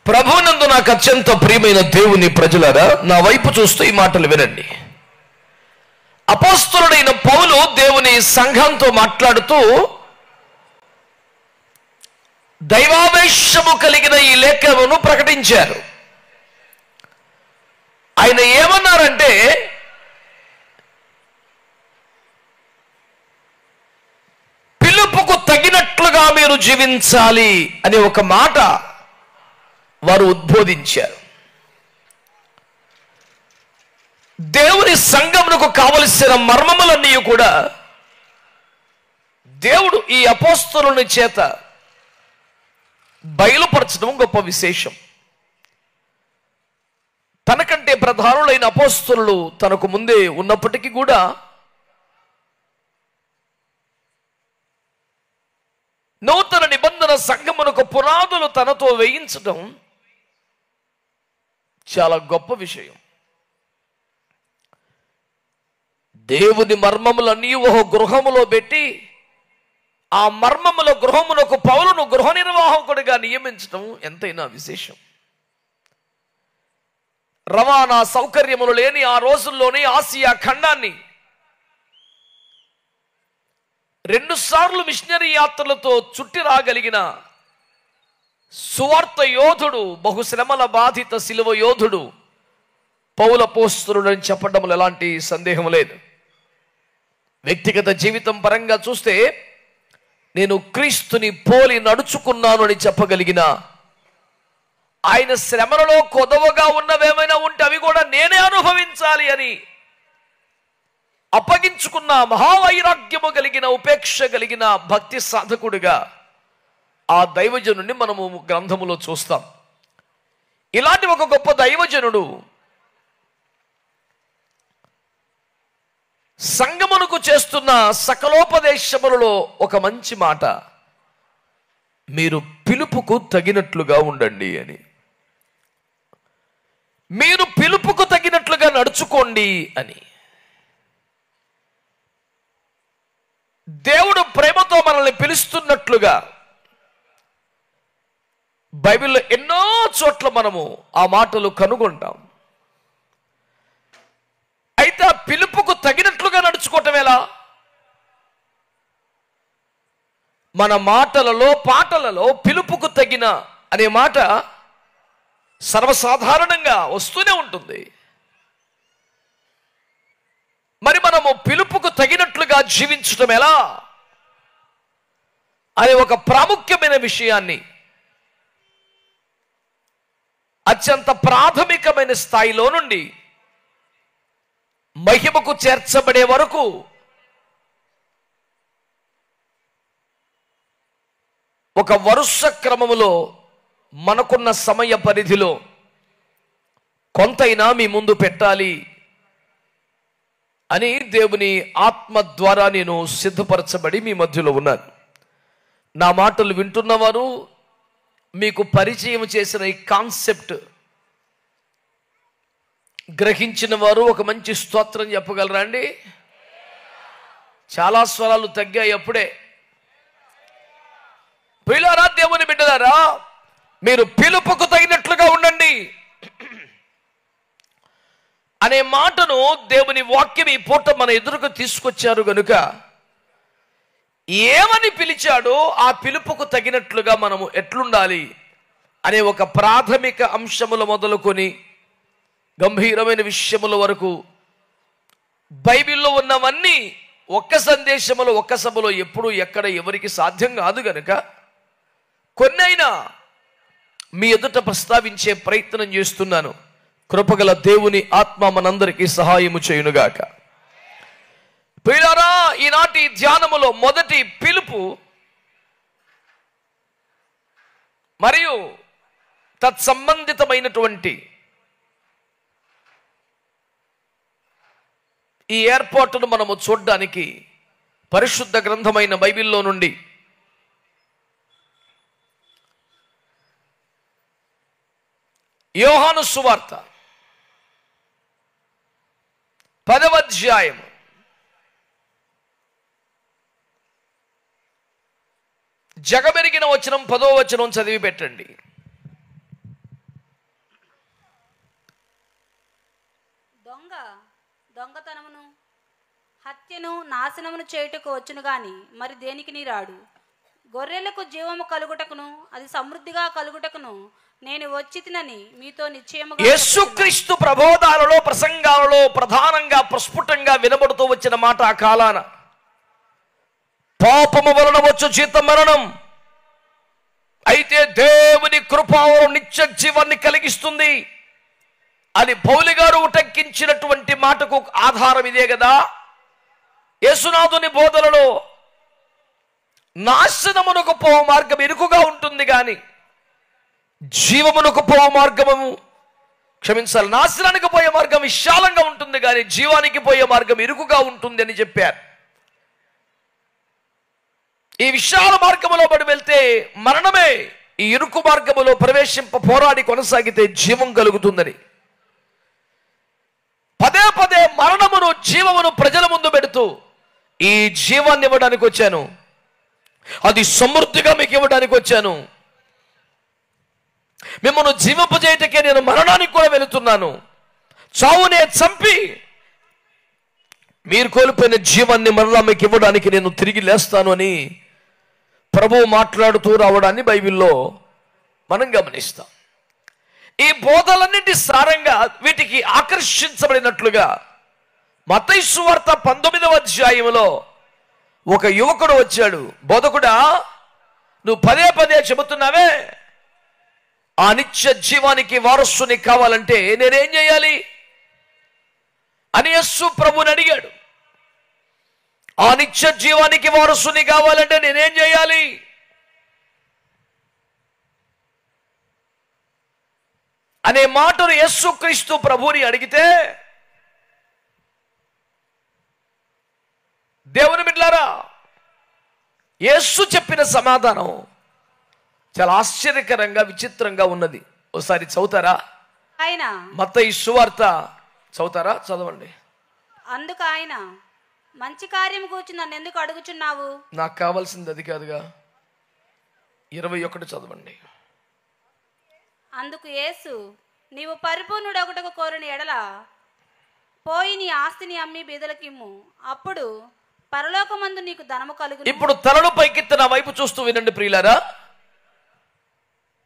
ప్రభువునందు నాకు అత్యంత ప్రియమైన దేవుని ప్రజలారా, నా వైపు చూస్తూ ఈ మాటలు వినండి. అపోస్తలుడైన పౌలు దేవుని సంఘంతో మాట్లాడుతూ దైవావేశము కలిగిన ఈ లేఖను ప్రకటించారు. ఆయన ఏమన్నారంటే, పిలుపుకు తగినట్లుగా మీరు జీవించాలి అనే ఒక మాట వారు ఉద్బోధించారు. దేవుని సంఘమునకు కావలసిన మర్మములన్నీ కూడా దేవుడు ఈ అపోస్తలుని చేత బయలుపరచడం గొప్ప విశేషం. తనకంటే ప్రధానులైన అపోస్తలులు తనకు ముందే ఉన్నప్పటికీ కూడా నూతన నిబంధన సంఘమునకు పునాదులు తనతో వేయించడం చాలా గొప్ప విషయం. దేవుని మర్మములన్నీ ఒక గృహములో పెట్టి ఆ మర్మముల గృహమునకు పౌలును గృహ నిర్వాహకుడిగా నియమించడం ఎంతైనా విశేషం. రవాణా సౌకర్యములు లేని ఆ రోజుల్లోనే ఆసియా ఖండాన్ని 2 సార్లు మిషనరీ యాత్రలతో చుట్టి రాగలిగిన సువార్త యోధుడు, బహుశ్రమల బాధిత శిలువ యోధుడు పౌలు అపోస్తలుడని చెప్పడంలో ఎలాంటి సందేహం లేదు. వ్యక్తిగత జీవితం పరంగా చూస్తే నేను క్రీస్తుని పోలి నడుచుకున్నాను అని చెప్పగలిగిన, ఆయన శ్రమలలో కొదవగా ఉన్నవేమైనా ఉంటే అవి కూడా నేనే అనుభవించాలి అని అప్పగించుకున్న మహావైరాగ్యము కలిగిన, ఉపేక్ష కలిగిన భక్తి సాధకుడిగా ఆ దైవజనుడిని మనము గ్రంథములో చూస్తాం. ఇలాంటి ఒక గొప్ప దైవజనుడు సంగమునకు చేస్తున్న సకలోపదేశములలో ఒక మంచి మాట, మీరు పిలుపుకు తగినట్లుగా ఉండండి అని. మీరు పిలుపుకు తగినట్లుగా నడుచుకోండి అని. దేవుడు ప్రేమతో మనల్ని పిలుస్తున్నట్లుగా బైబిల్లో ఎన్నో చోట్ల మనము ఆ మాటలు కనుగొంటాం. అయితే ఆ పిలుపుకు తగినట్లుగా నడుచుకోవటం ఎలా? మన మాటలలో, పాటలలో పిలుపుకు తగిన అనే మాట సర్వసాధారణంగా వస్తూనే ఉంటుంది. మరి మనము పిలుపుకు తగినట్లుగా జీవించటం ఎలా అనే ఒక ప్రాముఖ్యమైన విషయాన్ని అత్యంత ప్రాథమికమైన స్థాయిలో నుండి మహిమకు చేర్చబడే వరకు ఒక వరుస క్రమములో మనకున్న సమయ పరిధిలో కొంతైనా మీ ముందు పెట్టాలి అని దేవుని ఆత్మ ద్వారా నేను సిద్ధపరచబడి మీ మధ్యలో ఉన్నాను. నా మాటలు వింటున్నవారు, మీకు పరిచయం చేసిన ఈ కాన్సెప్ట్ గ్రహించిన వారు ఒక మంచి స్తోత్రం చెప్పగలరా అండి? చాలా స్వరాలు తగ్గాయి అప్పుడే. ప్రియులారా, దేవుని బిడ్డలారా, మీరు పిలుపుకు తగినట్లుగా ఉండండి అనే మాటను దేవుని వాక్యం ఈ పూట మన ఎదురుకు తీసుకొచ్చారు గనుక ఏమని పిలిచాడో ఆ పిలుపుకు తగినట్లుగా మనము ఎట్లుండాలి అనే ఒక ప్రాథమిక అంశములు మొదలుకొని గంభీరమైన విషయముల వరకు బైబిల్లో ఉన్నవన్నీ ఒక్క సందేశములో, ఒక్క సభలో ఎప్పుడు ఎక్కడ ఎవరికి సాధ్యం కాదు గనుక కొన్నైనా మీ ఎదుట ప్రస్తావించే ప్రయత్నం చేస్తున్నాను. కృపగల దేవుని ఆత్మ మనందరికీ సహాయము చేయునుగాక. ప్రియులారా, ఈనాటి ధ్యానములో మొదటి పిలుపు మరియు తత్సంబంధితమైనటువంటి ఈ ఏర్పాటును మనము చూడడానికి పరిశుద్ధ గ్రంథమైన బైబిల్లో నుండి యోహాను సువార్త 10వ అధ్యాయము జగమెరిగిన వచనం 10వ వచనం చదివి పెట్టండి. దొంగతనమును హత్యను నాశనమును చేయుటకు వచ్చును గాని మరి దేనికి నీ రాడు. గొర్రెలకు జీవము కలుగుటకును అది సమృద్ధిగా కలుగుటకును నేను వచ్చితినని మీతో నిశ్చయముగా. యేసుక్రీస్తు ప్రబోధాలలో ప్రసంగాలలో ప్రధానంగా ప్రస్ఫుటంగా వినబడుతూ వచ్చిన మాట ఆ కాలాన పాపము వలన వచ్చు జీతం మరణం, అయితే దేవుని కృపావరం నిత్య జీవాన్ని కలిగిస్తుంది అని పౌలు గారు ఉటంకించినటువంటి మాటకు ఆధారం ఇదే కదా. యేసునాథుని బోధనలో నాశనమునకు పోవు మార్గం ఇరుకుగా ఉంటుంది కానీ జీవమునకు పోవు మార్గము నాశనానికి పోయే మార్గం విశాలంగా ఉంటుంది కానీ జీవానికి పోయే మార్గం ఇరుకుగా ఉంటుంది అని చెప్పారు. ఈ విశాల మార్గములో పడి వెళ్తే మరణమే, ఈ ఇరుకు మార్గములో ప్రవేశింప పోరాడి కొనసాగితే జీవం కలుగుతుందని పదే పదే మరణమును జీవమును ప్రజల ముందు పెడుతూ ఈ జీవాన్ని ఇవ్వడానికి వచ్చాను, అది సమృద్ధిగా మీకు ఇవ్వడానికి వచ్చాను, మిమ్మల్ని జీవింపజేయటకే నేను మరణానికి కూడా వెళుతున్నాను, చావునే చంపి మీరు కోల్పోయిన జీవాన్ని మరలా మీకు ఇవ్వడానికి నేను తిరిగి లేస్తాను అని ప్రభువు మాట్లాడుతూ రావడాన్ని బైబిల్లో మనం గమనిస్తాం. ఈ బోధలన్నింటి సారంగా వీటికి ఆకర్షించబడినట్లుగా మత్తయి సువార్త 19వ అధ్యాయంలో ఒక యువకుడు వచ్చాడు. బోధకుడా, నువ్వు పదే పదే చెబుతున్నావే ఆ నిత్య జీవానికి వారసుని కావాలంటే నేనేం చేయాలి అని యేసు ప్రభుని అడిగాడు. ఆ నిత్య జీవానికి వారసుని కావాలంటే నేనేం చేయాలి? అనే మాటను యేసుక్రీస్తు ప్రభుని అడిగితే, దేవుని బిడ్డలారా, యేసు చెప్పిన సమాధానం చాలా ఆశ్చర్యకరంగా విచిత్రంగా ఉన్నది. ఒకసారి చదువుతారా? ఆయన మత్తయి సువార్త చదువుతారా? చదవండి. అందుకు ఆయన, మంచి కార్యం కూర్చుని నన్ను ఎందుకు అడుగుచున్నావు? నాకు కావాల్సింది అది కాదుగా. 21 చదవండి. అందుకు యేసు, నీవు పరిపూర్ణుడొకటకు కోరిన ఎడల పోయి నీ ఆస్తిని అమ్మి బీదలకిమ్ము, అప్పుడు పరలోకమందు నీకు ధనము కలుగును. ఇప్పుడు తలను పైకెత్తి నా వైపు చూస్తూ వినండి ప్రియులారా.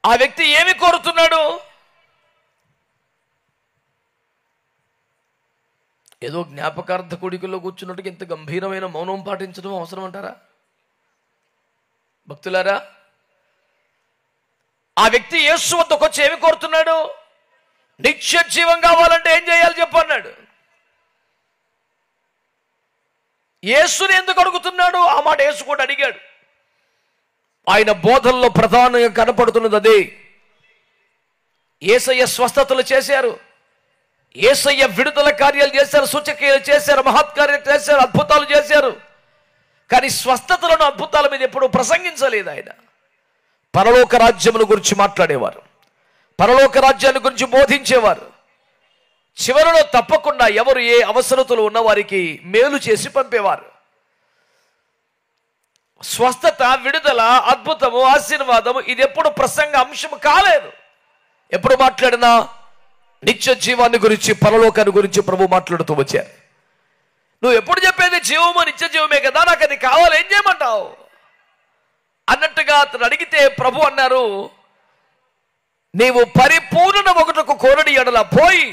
ఆ వ్యక్తి ఏమి కోరుతున్నాడు? ఏదో జ్ఞాపకార్థ కూడికల్లో కూర్చున్నట్టుగా ఇంత గంభీరమైన మౌనం పాటించడం అవసరం అంటారా భక్తులారా? ఆ వ్యక్తి యేసు వద్దకు వచ్చి ఏమి కోరుతున్నాడు? నిత్య జీవం కావాలంటే ఏం చేయాలి చెప్పన్నాడు. యేసుని ఎందుకు అడుగుతున్నాడు? ఆ మాట యేసు కూడా అడిగాడు. ఆయన బోధనలో ప్రధానంగా కనపడుతున్నది అదే. యేసయ్య స్వస్థతలు చేశారు, యేసయ్య విడుదల కార్యాలు చేశారు, సూచక్రియలు చేశారు, మహత్కార్యాలు చేశారు, అద్భుతాలు చేశారు. కానీ స్వస్థతలను అద్భుతాల మీద ఎప్పుడూ ప్రసంగించలేదు ఆయన. పరలోక రాజ్యమును గురించి మాట్లాడేవారు, పరలోక రాజ్యాన్ని గురించి బోధించేవారు. చివరిలో తప్పకుండా ఎవరు ఏ అవసరతలు ఉన్నవారికి మేలు చేసి పంపేవారు. స్వస్థత, విడుదల, అద్భుతము, ఆశీర్వాదము ఇది ఎప్పుడు ప్రసంగ అంశము కాలేదు. ఎప్పుడు మాట్లాడినా నిత్య జీవాన్ని గురించి, పరలోకాన్ని గురించి ప్రభు మాట్లాడుతూ వచ్చారు. నువ్వు ఎప్పుడు చెప్పేది జీవము నిత్య జీవమే కదా, నాకు అది కావాలి, ఏం చేయమంటావు అన్నట్టుగా అతను అడిగితే ప్రభు అన్నారు, నీవు పరిపూర్ణ ఒకటకు కోరడి ఎడల పోయి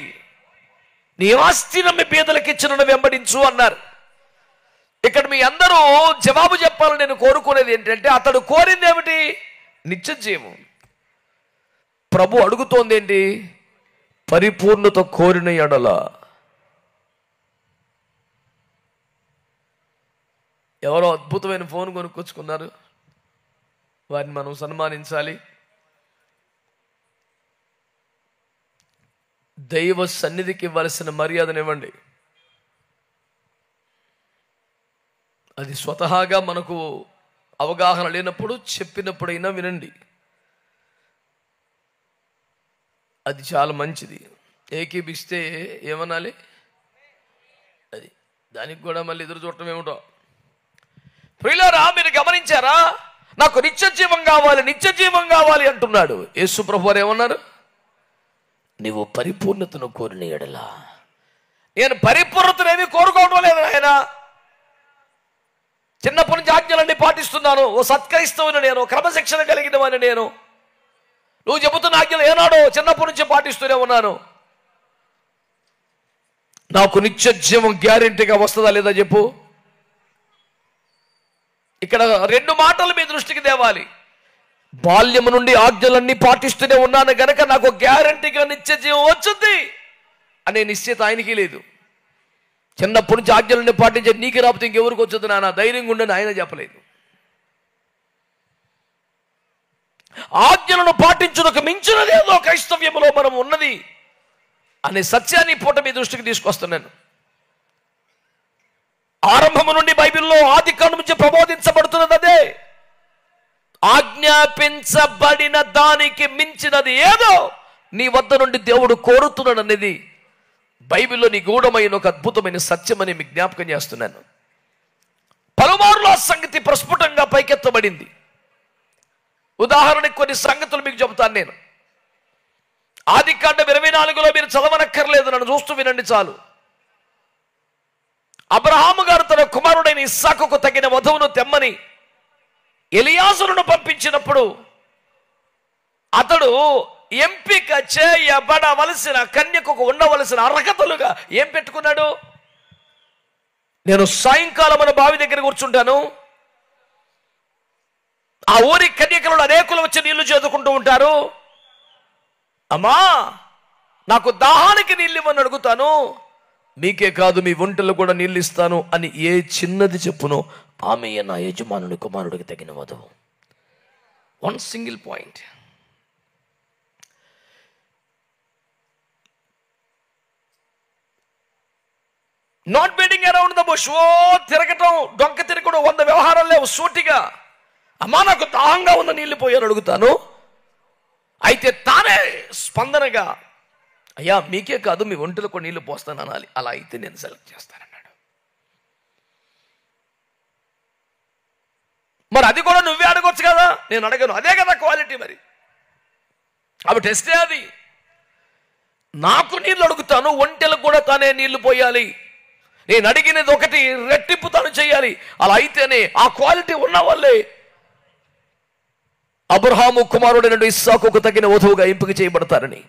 నీ ఆస్తి నమ్మి బీదలకు ఇచ్చిన వెంబడించు అన్నారు. ఇక్కడ మీ అందరూ జవాబు చెప్పాలని నేను కోరుకునేది ఏంటంటే, అతడు కోరింది ఏమిటి? నిత్య జీవం. ప్రభు అడుగుతోంది ఏంటి? పరిపూర్ణత కోరిన ఎడల. ఎవరో అద్భుతమైన ఫోన్ కొనుక్కొచ్చుకున్నారు, వారిని మనం సన్మానించాలి. దైవ సన్నిధికి ఇవ్వాల్సిన మర్యాదనివ్వండి. అది స్వతహాగా మనకు అవగాహన లేనప్పుడు చెప్పినప్పుడైనా వినండి, అది చాలా మంచిది. ఏకీపిస్తే ఏమనాలి? అది దానికి కూడా మళ్ళీ ఎదురు చూడటం ఏమిటో. ప్రియులారా, మీరు గమనించారా? నాకు నిత్య జీవం కావాలి, నిత్య జీవం కావాలి అంటున్నాడు. యేసు ప్రభు వారు ఏమన్నారు? నీవు పరిపూర్ణతను కోరిన ఎడల నేను పరిపూర్ణతనేమి కోరుకోవడం లేదు ఆయన. చిన్నప్పటి నుంచి ఆజ్ఞలన్నీ పాటిస్తున్నాను, ఓ సత్క్రైస్తవుని నేను, క్రమశిక్షణ కలిగిన వాడిని నేను. నువ్వు చెబుతున్న ఆజ్ఞలు ఏనాడో చిన్నప్పటి నుంచి పాటిస్తూనే ఉన్నాను. నాకు నిత్య జీవం గ్యారెంటీగా వస్తుందా లేదా చెప్పు. ఇక్కడ 2 మాటలు మీ దృష్టికి తేవాలి. బాల్యము నుండి ఆజ్ఞలన్నీ పాటిస్తూనే ఉన్నాను గనక నాకు గ్యారెంటీగా నిత్య జీవం వచ్చింది అనే నిశ్చిత ఆయనకి లేదు. చిన్నప్పటి నుంచి ఆజ్ఞలన్నీ పాటించే నీకు రాకపోతే ఇంకెవరికి వచ్చుద్దు నాన్న, ధైర్యంగా ఉండని ఆయన చెప్పలేదు. ఆజ్ఞలను పాటించుటకు మించినదేదో క్రైస్తవ్యములో మనం ఉన్నది అనే సత్యాన్ని పూట మీ దృష్టికి తీసుకొస్తున్నాను. ఆరంభము నుండి బైబిల్లో ఆదికాండం నుంచి ప్రబోధించబడుతున్నది అదే. ఆజ్ఞాపించబడిన దానికి మించినది ఏదో నీ వద్ద నుండి దేవుడు కోరుతున్నాడు అనేది బైబిల్లో నిగూఢమైన ఒక అద్భుతమైన సత్యమని మీకు జ్ఞాపకం చేస్తున్నాను. పలుమార్లు ఆ సంగతి ప్రస్ఫుటంగా పైకెత్తబడింది. ఉదాహరణకు కొన్ని సంగతులు మీకు చెబుతాను నేను. ఆదికాండం 24లో మీరు చదవనక్కర్లేదు, నన్ను చూస్తూ వినండి చాలు. అబ్రహాము గారు తన కుమారుడైన ఇస్సాకుకు తగిన వధువును తెమ్మని ఎలియాజరును పంపించినప్పుడు అతడు ఎంపిక చేయబడవలసిన కన్యకు ఉండవలసిన అర్హతలుగా ఏం పెట్టుకున్నాడు? నేను సాయంకాలం మన బావి దగ్గర కూర్చుంటాను, ఆ ఊరి కన్యకలు అనేకులు వచ్చి నీళ్లు చేదుకుంటూ ఉంటారు. అమ్మా నాకు దాహానికి నీళ్ళు ఇవ్వని అడుగుతాను, మీకే కాదు మీ ఒంటెలు కూడా నీళ్ళు ఇస్తాను అని ఏ చిన్నది చెప్పునో ఆమె నా యజమానుని కుమారుడికి తగిన వధువు. 1 single point. Not beating around the bush. ఓ తిరగటం, డొంక తిరగడం, 100 వ్యవహారాలు లేవు. సూటిగా అమ్మా నాకు దాహంగా ఉన్న నీళ్ళు పోయాను అడుగుతాను. అయితే తానే స్పందనగా అయ్యా మీకే కాదు మీ ఒంటెలకు నీళ్లు పోస్తాను అనాలి. అలా అయితే నేను సెలెక్ట్ చేస్తానన్నాడు. మరి అది కూడా నువ్వే అడగొచ్చు కదా, నేను అడగను. అదే కదా క్వాలిటీ. మరి అవి టెస్టే. అది నాకు నీళ్ళు అడుగుతాను, ఒంటెలకు కూడా తానే నీళ్లు పోయాలి. నేను అడిగినది ఒకటి రెట్టింపు తాను చేయాలి. అలా అయితేనే ఆ క్వాలిటీ ఉన్న వాళ్ళే అబ్రహాము కుమారుడైన ఇస్సాకుకు తగిన వధువుగా ఎంపిక చేయబడతారని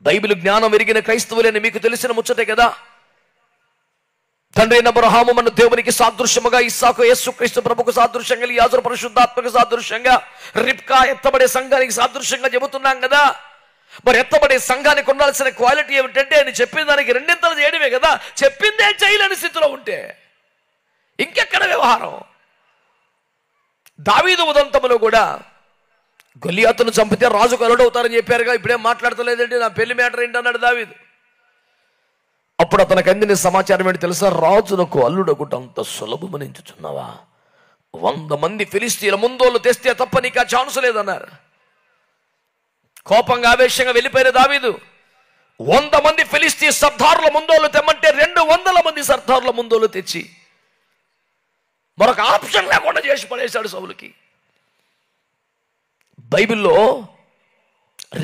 బైబిల్ జ్ఞానం ఎరిగిన క్రైస్తవులని మీకు తెలిసిన ముచ్చటే కదా. తండ్రి అయిన అబ్రహాము మన దేవునికి సాదృశ్యముగా, ఇస్సాకు యేసుక్రీస్తు ప్రభుకు సాదృశ్యంగా, ఎలియాజరు పరిశుద్ధాత్మకు సాదృశ్యంగా, రిబ్కా ఎత్తబడే సంఘానికి సాదృశ్యంగా చెబుతున్నాం కదా. మరి ఎత్తబడే సంఘానికి ఉండాల్సిన క్వాలిటీ ఏమిటంటే ఆయన చెప్పిన దానికి 2 చేయడమే కదా. చెప్పిందే చేయలేని స్థితిలో ఉంటే ఇంకెక్కడ వ్యవహారం? దావీదు ఉదంతములో కూడా గొలియాతును చంపితే రాజుకు అల్లుడవుతారని చెప్పారుగా. ఇప్పుడేం మాట్లాడతలేదండి, నా పెళ్లి మ్యాటర్ ఏంటన్నాడు దావీదు. అప్పుడు అతనికి అందిన సమాచారం ఏంటి తెలుసా? రాజునకు అల్లుడగుట అంత సులభమని ఎంచుచున్నావా? 100 మంది ఫిలిస్తీన్ల ముందోళ్ళు తెస్తే తప్ప నీకు ఆ ఛాన్స్ లేదన్నారు. కోపంగా ఆవేశంగా వెళ్ళిపోయిన దావీదు 100 మంది ఫిలిస్తీ సర్దారుల ముందోళ్ళు తెమ్మంటే 200 మంది సర్దారుల ముందోళ్ళు తెచ్చి మరొక ఆప్షన్ లేకుండా చేసి పడేశాడు సౌలుకి. బైబిల్లో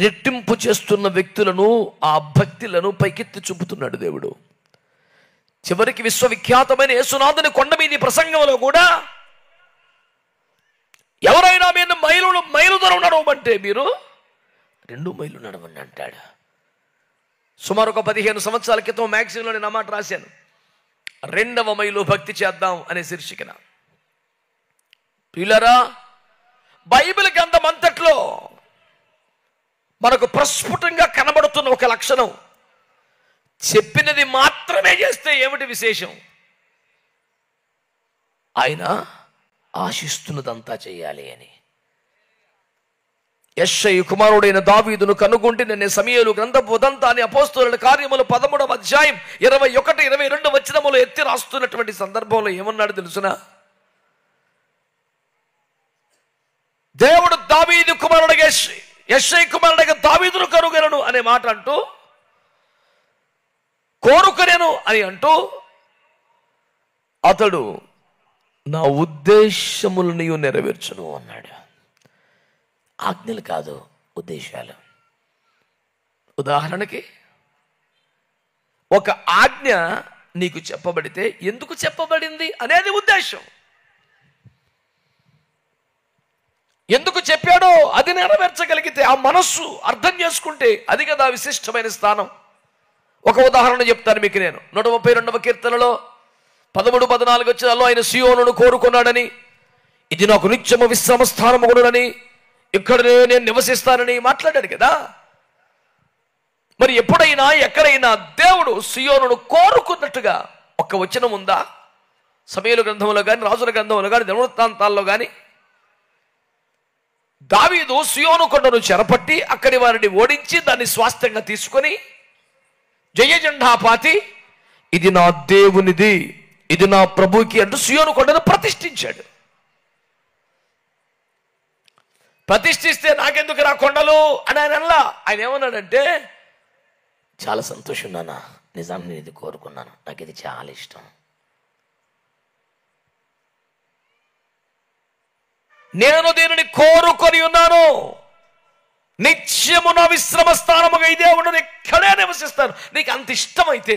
రెట్టింపు చేస్తున్న వ్యక్తులను, ఆ భక్తులను పైకెత్తి చూపుతున్నాడు దేవుడు. చివరికి విశ్వవిఖ్యాతమైన యేసునాథుని కొండ మీది ప్రసంగంలో కూడా ఎవరైనా మీరు మైలు దూరం నడవమంటే మీరు 2 మైళ్ళు నడవండి అంటాడు. సుమారు ఒక 15 సంవత్సరాల క్రితం మ్యాగజైన్లో నేను మాట రాశాను, 2వ మైలు భక్తి చేద్దాం అనే శీర్షికన. పిల్లరా, బైబిల్ గ్రంథం అంతట్లో మనకు ప్రస్ఫుటంగా కనబడుతున్న ఒక లక్షణం, చెప్పినది మాత్రమే చేస్తే ఏమిటి విశేషం? ఆయన ఆశిస్తున్నదంతా చేయాలి అని. యెషయి కుమారుడైన దావీదును కనుగొంటే నేను సమూయేలు గ్రంథపు ఉదంతాన్ని అపోస్తలుల కార్యములు 13వ అధ్యాయం 21, 22 వచనములు ఎత్తి రాస్తున్నటువంటి సందర్భంలో ఏమన్నాడు తెలుసునా? దేవుడు దావీదు కుమారుడిగా యెషయి కుమారుడిగా దావీదును కనుగొనను అనే మాట అంటూ, కోరుకునేను అని అంటూ, అతడు నా ఉద్దేశములను నెరవేర్చును అన్నాడు. ఆజ్ఞలు కాదు, ఉద్దేశాలు. ఉదాహరణకి ఒక ఆజ్ఞ నీకు చెప్పబడితే ఎందుకు చెప్పబడింది అనేది ఉద్దేశం. ఎందుకు చెప్పాడో అది నెరవేర్చగలిగితే, ఆ మనస్సు అర్థం చేసుకుంటే అది కదా విశిష్టమైన స్థానం. ఒక ఉదాహరణ చెప్తాను మీకు. నేను 132వ కీర్తనలో 13-14 వచ్చేదాల్లో ఆయన సియోనును కోరుకున్నాడని, ఇది నాకు నిత్యము విశ్రమ స్థానమగునని, ఇక్కడ నేను నివసిస్తానని మాట్లాడాడు కదా. మరి ఎప్పుడైనా ఎక్కడైనా దేవుడు సియోనును కోరుకున్నట్టుగా ఒక వచనం ఉందా? సమూయేలు గ్రంథంలో కానీ, రాజుల గ్రంథంలో కానీ, దినవృత్తాంతాల్లో కానీ దావీదు సియోను కొండను చెరపట్టి అక్కడి వారిని ఓడించి దాన్ని స్వాస్థ్యంగా తీసుకొని జయ జెండా పాతి, ఇది నా దేవునిది, ఇది నా ప్రభుకి అంటూ సియోను కొండను ప్రతిష్ఠించాడు. ప్రతిష్ఠిస్తే నాకెందుకు నా కొండలు అని ఆయన అలా. ఆయన ఏమన్నాడంటే, చాలా సంతోషం నాన్న, నిజాన్ని నేను ఇది కోరుకున్నాను, నాకు ఇది చాలా ఇష్టం. నేను దీనిని కోరుకొని ఉన్నాను, నిత్యము నా విశ్రమ స్థానముగా ఇదే ఉండను, ఇక్కడే నివసిస్తాను. నీకు అంత ఇష్టమైతే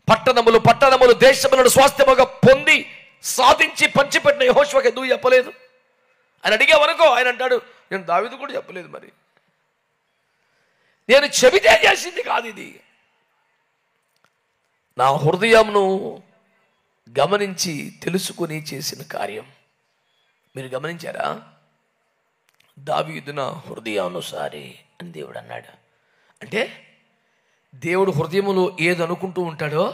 పట్టణములు దేశములను స్వాస్థ్యముగా పొంది సాధించి పంచిపెట్టిన యెహోషువకు ఎందుకు చెప్పలేదు అని అడిగేవనుకో, ఆయన అంటాడు, నేను దావీదు కూడా చెప్పలేదు. మరి నేను చెబితే చేసింది కాదు, ఇది నా హృదయంను గమనించి తెలుసుకుని చేసిన కార్యం. మీరు గమనించారా? దావీదు నా హృదయానుసారి అని దేవుడు అన్నాడు. అంటే దేవుడు హృదయములో ఏది అనుకుంటూ ఉంటాడో,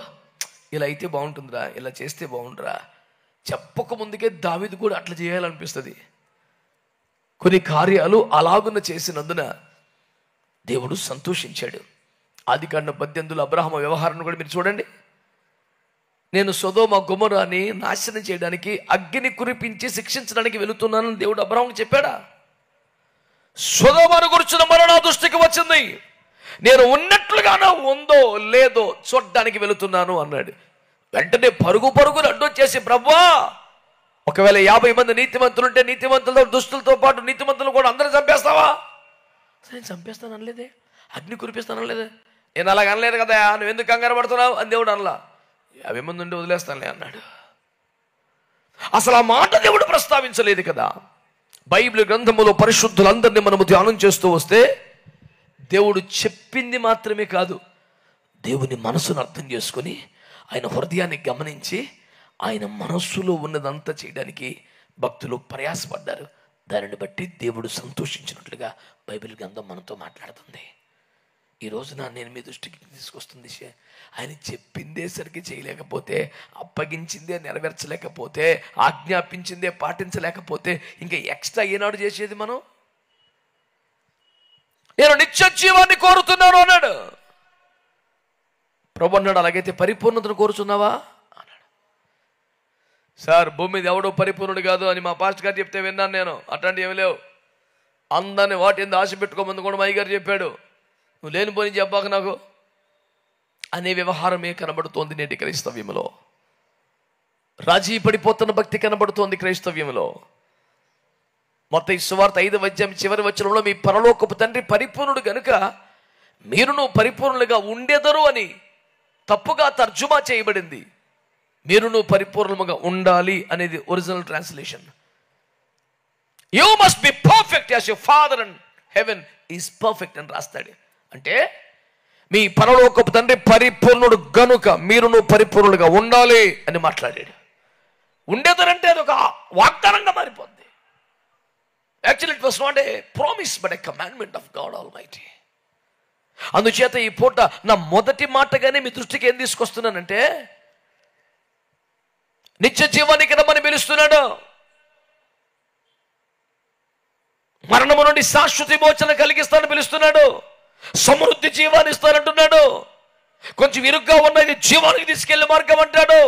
ఇలా అయితే బాగుంటుందిరా, ఇలా చేస్తే బాగుంటురా, చెప్పక ముందుకే దావీదు కూడా అట్లా చేయాలనిపిస్తుంది. కొన్ని కార్యాలు అలాగున్న చేసినందున దేవుడు సంతోషించాడు. ఆదికాండం 18 అబ్రహాము వ్యవహారాన్ని కూడా మీరు చూడండి. నేను సొదొమ గొమొరాని నాశనం చేయడానికి అగ్ని కురిపించి శిక్షించడానికి వెళుతున్నానని దేవుడు అబ్రహాముకు చెప్పాడా? సొదొమను గురించిన మరణ నా దృష్టికి వచ్చింది, నేను ఉన్నట్లుగానో ఉందో లేదో చూడడానికి వెళుతున్నాను అన్నాడు. వెంటనే పరుగున అడ్డొచ్చేసి, ప్రభువా, ఒకవేళ 50 మంది నీతిమంతులుంటే నీతిమంతులతో దుష్టులతో పాటు నీతిమంతులు కూడా అందరూ చంపేస్తావా? నేను చంపేస్తాను అనలేదే, అగ్ని కురిపిస్తాను అనలేదే, నేను అలాగ అనలేదు కదా, నువ్వు ఎందుకు కంగారు పడుతున్నావు అని దేవుడు అనలా. 50 మంది ఉండి వదిలేస్తానులే అన్నాడు. అసలు ఆ మాట దేవుడు ప్రస్తావించలేదు కదా. బైబిల్ గ్రంథములో పరిశుద్ధులందరినీ మనము ధ్యానం చేస్తూ వస్తే దేవుడు చెప్పింది మాత్రమే కాదు, దేవుని మనసును అర్థం చేసుకొని ఆయన హృదయాన్ని గమనించి ఆయన మనస్సులో ఉన్నదంతా చేయడానికి భక్తులు ప్రయాసపడ్డారు. దానిని బట్టి దేవుడు సంతోషించినట్లుగా బైబిల్ గ్రంథం మనతో మాట్లాడుతుంది. ఈ రోజున నేను మీ దృష్టికి తీసుకొస్తుంది, ఆయన చెప్పిందే సరిగ్గా చేయలేకపోతే, అప్పగించిందే నెరవేర్చలేకపోతే, ఆజ్ఞాపించిందే పాటించలేకపోతే ఇంకా ఎక్స్ట్రా ఏనాడు చేసేది మనం? నేను నిత్య జీవాన్ని కోరుతున్నాను అన్నాడు. ప్రభు అన్నాడు, అలాగైతే పరిపూర్ణతను కోరుచున్నావా అన్నాడు. సార్, భూమి మీద ఎవడో పరిపూర్ణుడు కాదు అని మా పాస్టర్ గారు చెప్తే విన్నాను నేను. అట్లాంటివి ఏమి లేవు. అందరిని వాటి ఆశ పెట్టుకోమంది కూడా మా అయ్య గారు చెప్పాడు. నువ్వు లేనిపోని చెప్పాక నాకు అనే వ్యవహారమే కనబడుతోంది నేటి క్రైస్తవ్యంలో. రాజీ పడిపోతున్న భక్తి కనబడుతోంది క్రైస్తవ్యంలో. మత్తయి సువార్త 5వ అధ్యాయం చివరి వచనంలో, మీ పరలోకపు తండ్రి పరిపూర్ణుడు గనుక మీరును పరిపూర్ణులుగా ఉండెదరు అని తప్పుగా తర్జుమా చేయబడింది. మీరును పరిపూర్ణముగా ఉండాలి అనేది original translation. You must be perfect as your father in heaven is perfect అని రాస్తాడు. అంటే మీ పరలోకపు తండ్రి పరిపూర్ణుడు గనుక మీరును పరిపూర్ణులుగా ఉండాలి అని మాట్లాడాడు. ఉండేదనంటే అది ఒక వాగ్దానంగా మారిపోద్ది. Actually it was not a promise but A commandment of God almighty. అందుచేత ఈ పూట నా మొదటి మాటగానే మీ దృష్టికి ఏం తీసుకొస్తున్నానంటే, నిత్య జీవానికి రమ్మని పిలుస్తున్నాడు. మరణము నుండి శాశ్వత విమోచన కలిగిస్తానని పిలుస్తున్నాడు. సమృద్ధి జీవాన్ని ఇస్తానంటున్నాడు. కొంచెం ఇరుగ్గా ఉన్నది జీవానికి తీసుకెళ్లే మార్గం అంటాడు.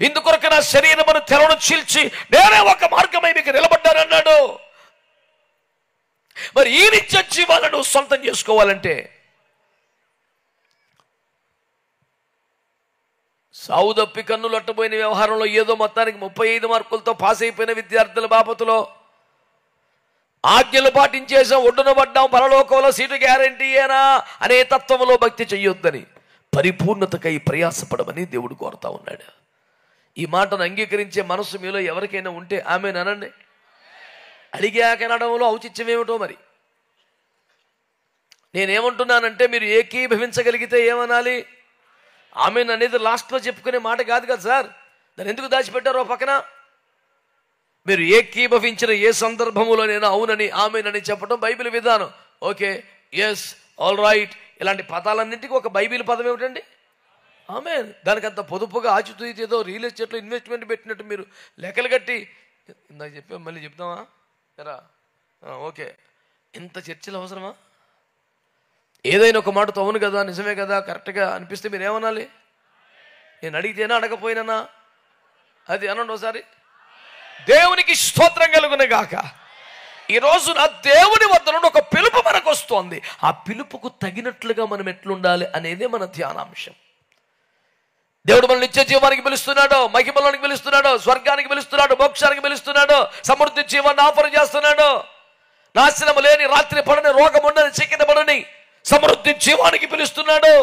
ఇందుకొరకు నా శరీరమును తెరను చీల్చి నేనే ఒక మార్గమై మీకు నిలబడ్డానన్నాడు. మరి ఈ నిత్య జీవాలను సొంతం చేసుకోవాలంటే సావు తప్పి కన్నులు అట్టబోయిన వ్యవహారంలో ఏదో మొత్తానికి 35 మార్కులతో పాస్ అయిపోయిన విద్యార్థుల బాపతులో ఆజ్ఞలు పాటించేసాం, ఒడ్డున పడ్డాం, పరలోకంలో సీటు గ్యారంటీయేనా అనే తత్వంలో భక్తి చెయ్యొద్దని పరిపూర్ణతకై ప్రయాసపడమని దేవుడు కోరుతా ఉన్నాడు. ఈ మాటను అంగీకరించే మనసు మీలో ఎవరికైనా ఉంటే ఆమెన్ అనండి. అడిగాకనడంలో ఔచిత్యం ఏమిటో మరి. నేనేమంటున్నానంటే మీరు ఏకీభవించగలిగితే ఏమనాలి? ఆమెన్ అనేది లాస్ట్లో చెప్పుకునే మాట కాదు కదా సార్. దాన్ని ఎందుకు దాచిపెట్టారో పక్కన? మీరు ఏకీభవించిన ఏ సందర్భములోనైనా అవునని ఆమెన్ అని చెప్పడం బైబిల్ విధానం. ఓకే, ఎస్, ఆల్ రైట్, ఇలాంటి పదాలన్నింటికి ఒక బైబిల్ పదం ఏమిటండి? ఆమెన్. దానికి అంత పొదుపుగా ఆచితూచి ఏదో రియల్ ఎస్టేట్లో ఇన్వెస్ట్మెంట్ పెట్టినట్టు మీరు లెక్కలు కట్టి ఇందాక చెప్పాం, మళ్ళీ చెప్తామా ఎరా? ఓకే, ఇంత చర్చలు అవసరమా? ఏదైనా ఒక మాటతో అవును కదా, నిజమే కదా, కరెక్ట్గా అనిపిస్తే మీరు ఏమనాలి? నేను అడిగితేనా అడగపోయినా అది అనండి ఒకసారి. దేవునికి స్తోత్రం కలుగును గాక. ఈరోజు నా దేవుని వద్ద నుండి ఒక పిలుపు మనకు వస్తోంది. ఆ పిలుపుకు తగినట్లుగా మనం ఎట్లుండాలి అనేదే మన ధ్యానాంశం. దేవుడు మనల్ని నిత్య జీవానికి పిలుస్తున్నాడు, మహిమలోనికి పిలుస్తున్నాడు, స్వర్గానికి పిలుస్తున్నాడు, మోక్షానికి పిలుస్తున్నాడు, సమృద్ధి జీవాన్ని ఆఫర్ చేస్తున్నాడు. నాశనం లేని, రాత్రి పడని, రోగం ఉండని, చిక్కిన పడని సమృద్ధి జీవానికి పిలుస్తున్నాడు.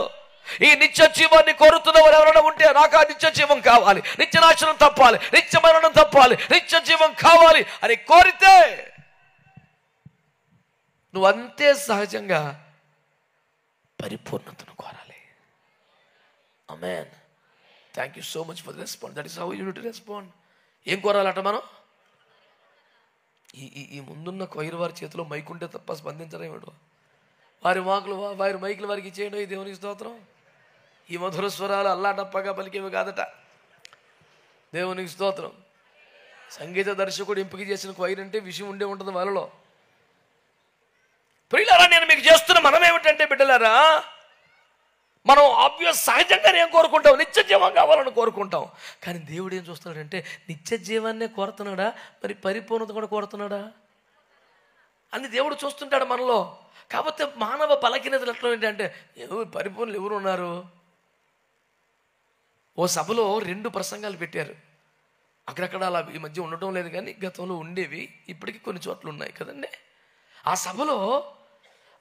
ఈ నిత్య జీవాన్ని కోరుతున్నవారు ఎవరైనా ఉంటే నాకు ఆ నిత్య జీవం కావాలి, నిత్య నాశనం తప్పాలి, నిత్య మరణం తప్పాలి, నిత్య జీవం కావాలి అని కోరితే నువ్వు అంతే సహజంగా పరిపూర్ణతను కోరాలి. Amen. Thank you so much for the response. That is how you need to respond. ఏం కోరాలట మనం? ఈ ముందున్న కొయిర్ వారి చేతిలో మైక్ ఉంటే తప్ప స్పందించరేమిడు. వారి మైకులు వారికి ఇచ్చేయండి. ఈ దేవునికి స్తోత్రం. ఈ మధుర స్వరాలు అల్లాటప్పగా పలికేవి కాదట. దేవునికి స్తోత్రం. సంగీత దర్శకుడు ఎంపిక చేసిన కొయిర్ అంటే విషయం ఉండే ఉంటుంది వాళ్ళలో. ప్రియులారా, నేను మీకు చేస్తున్న మనం ఏమిటంటే బిడ్డలారా, మనం ఆబ్వియస్ సహజంగానే ఏం కోరుకుంటాం? నిత్య జీవం కావాలని కోరుకుంటాం. కానీ దేవుడు ఏం చూస్తున్నాడంటే నిత్య జీవాన్నే కోరుతున్నాడా, మరి పరిపూర్ణత కూడా కోరుతున్నాడా అని దేవుడు చూస్తుంటాడు మనలో. కాకపోతే మానవ బలహీనతలు ఎట్లా ఏంటంటే పరిపూర్ణులు ఎవరు ఉన్నారు? ఓ సభలో 2 ప్రసంగాలు పెట్టారు. అక్కడక్కడ అలా ఈ మధ్య ఉండటం లేదు, కానీ గతంలో ఉండేవి, ఇప్పటికీ కొన్ని చోట్ల ఉన్నాయి కదండి. ఆ సభలో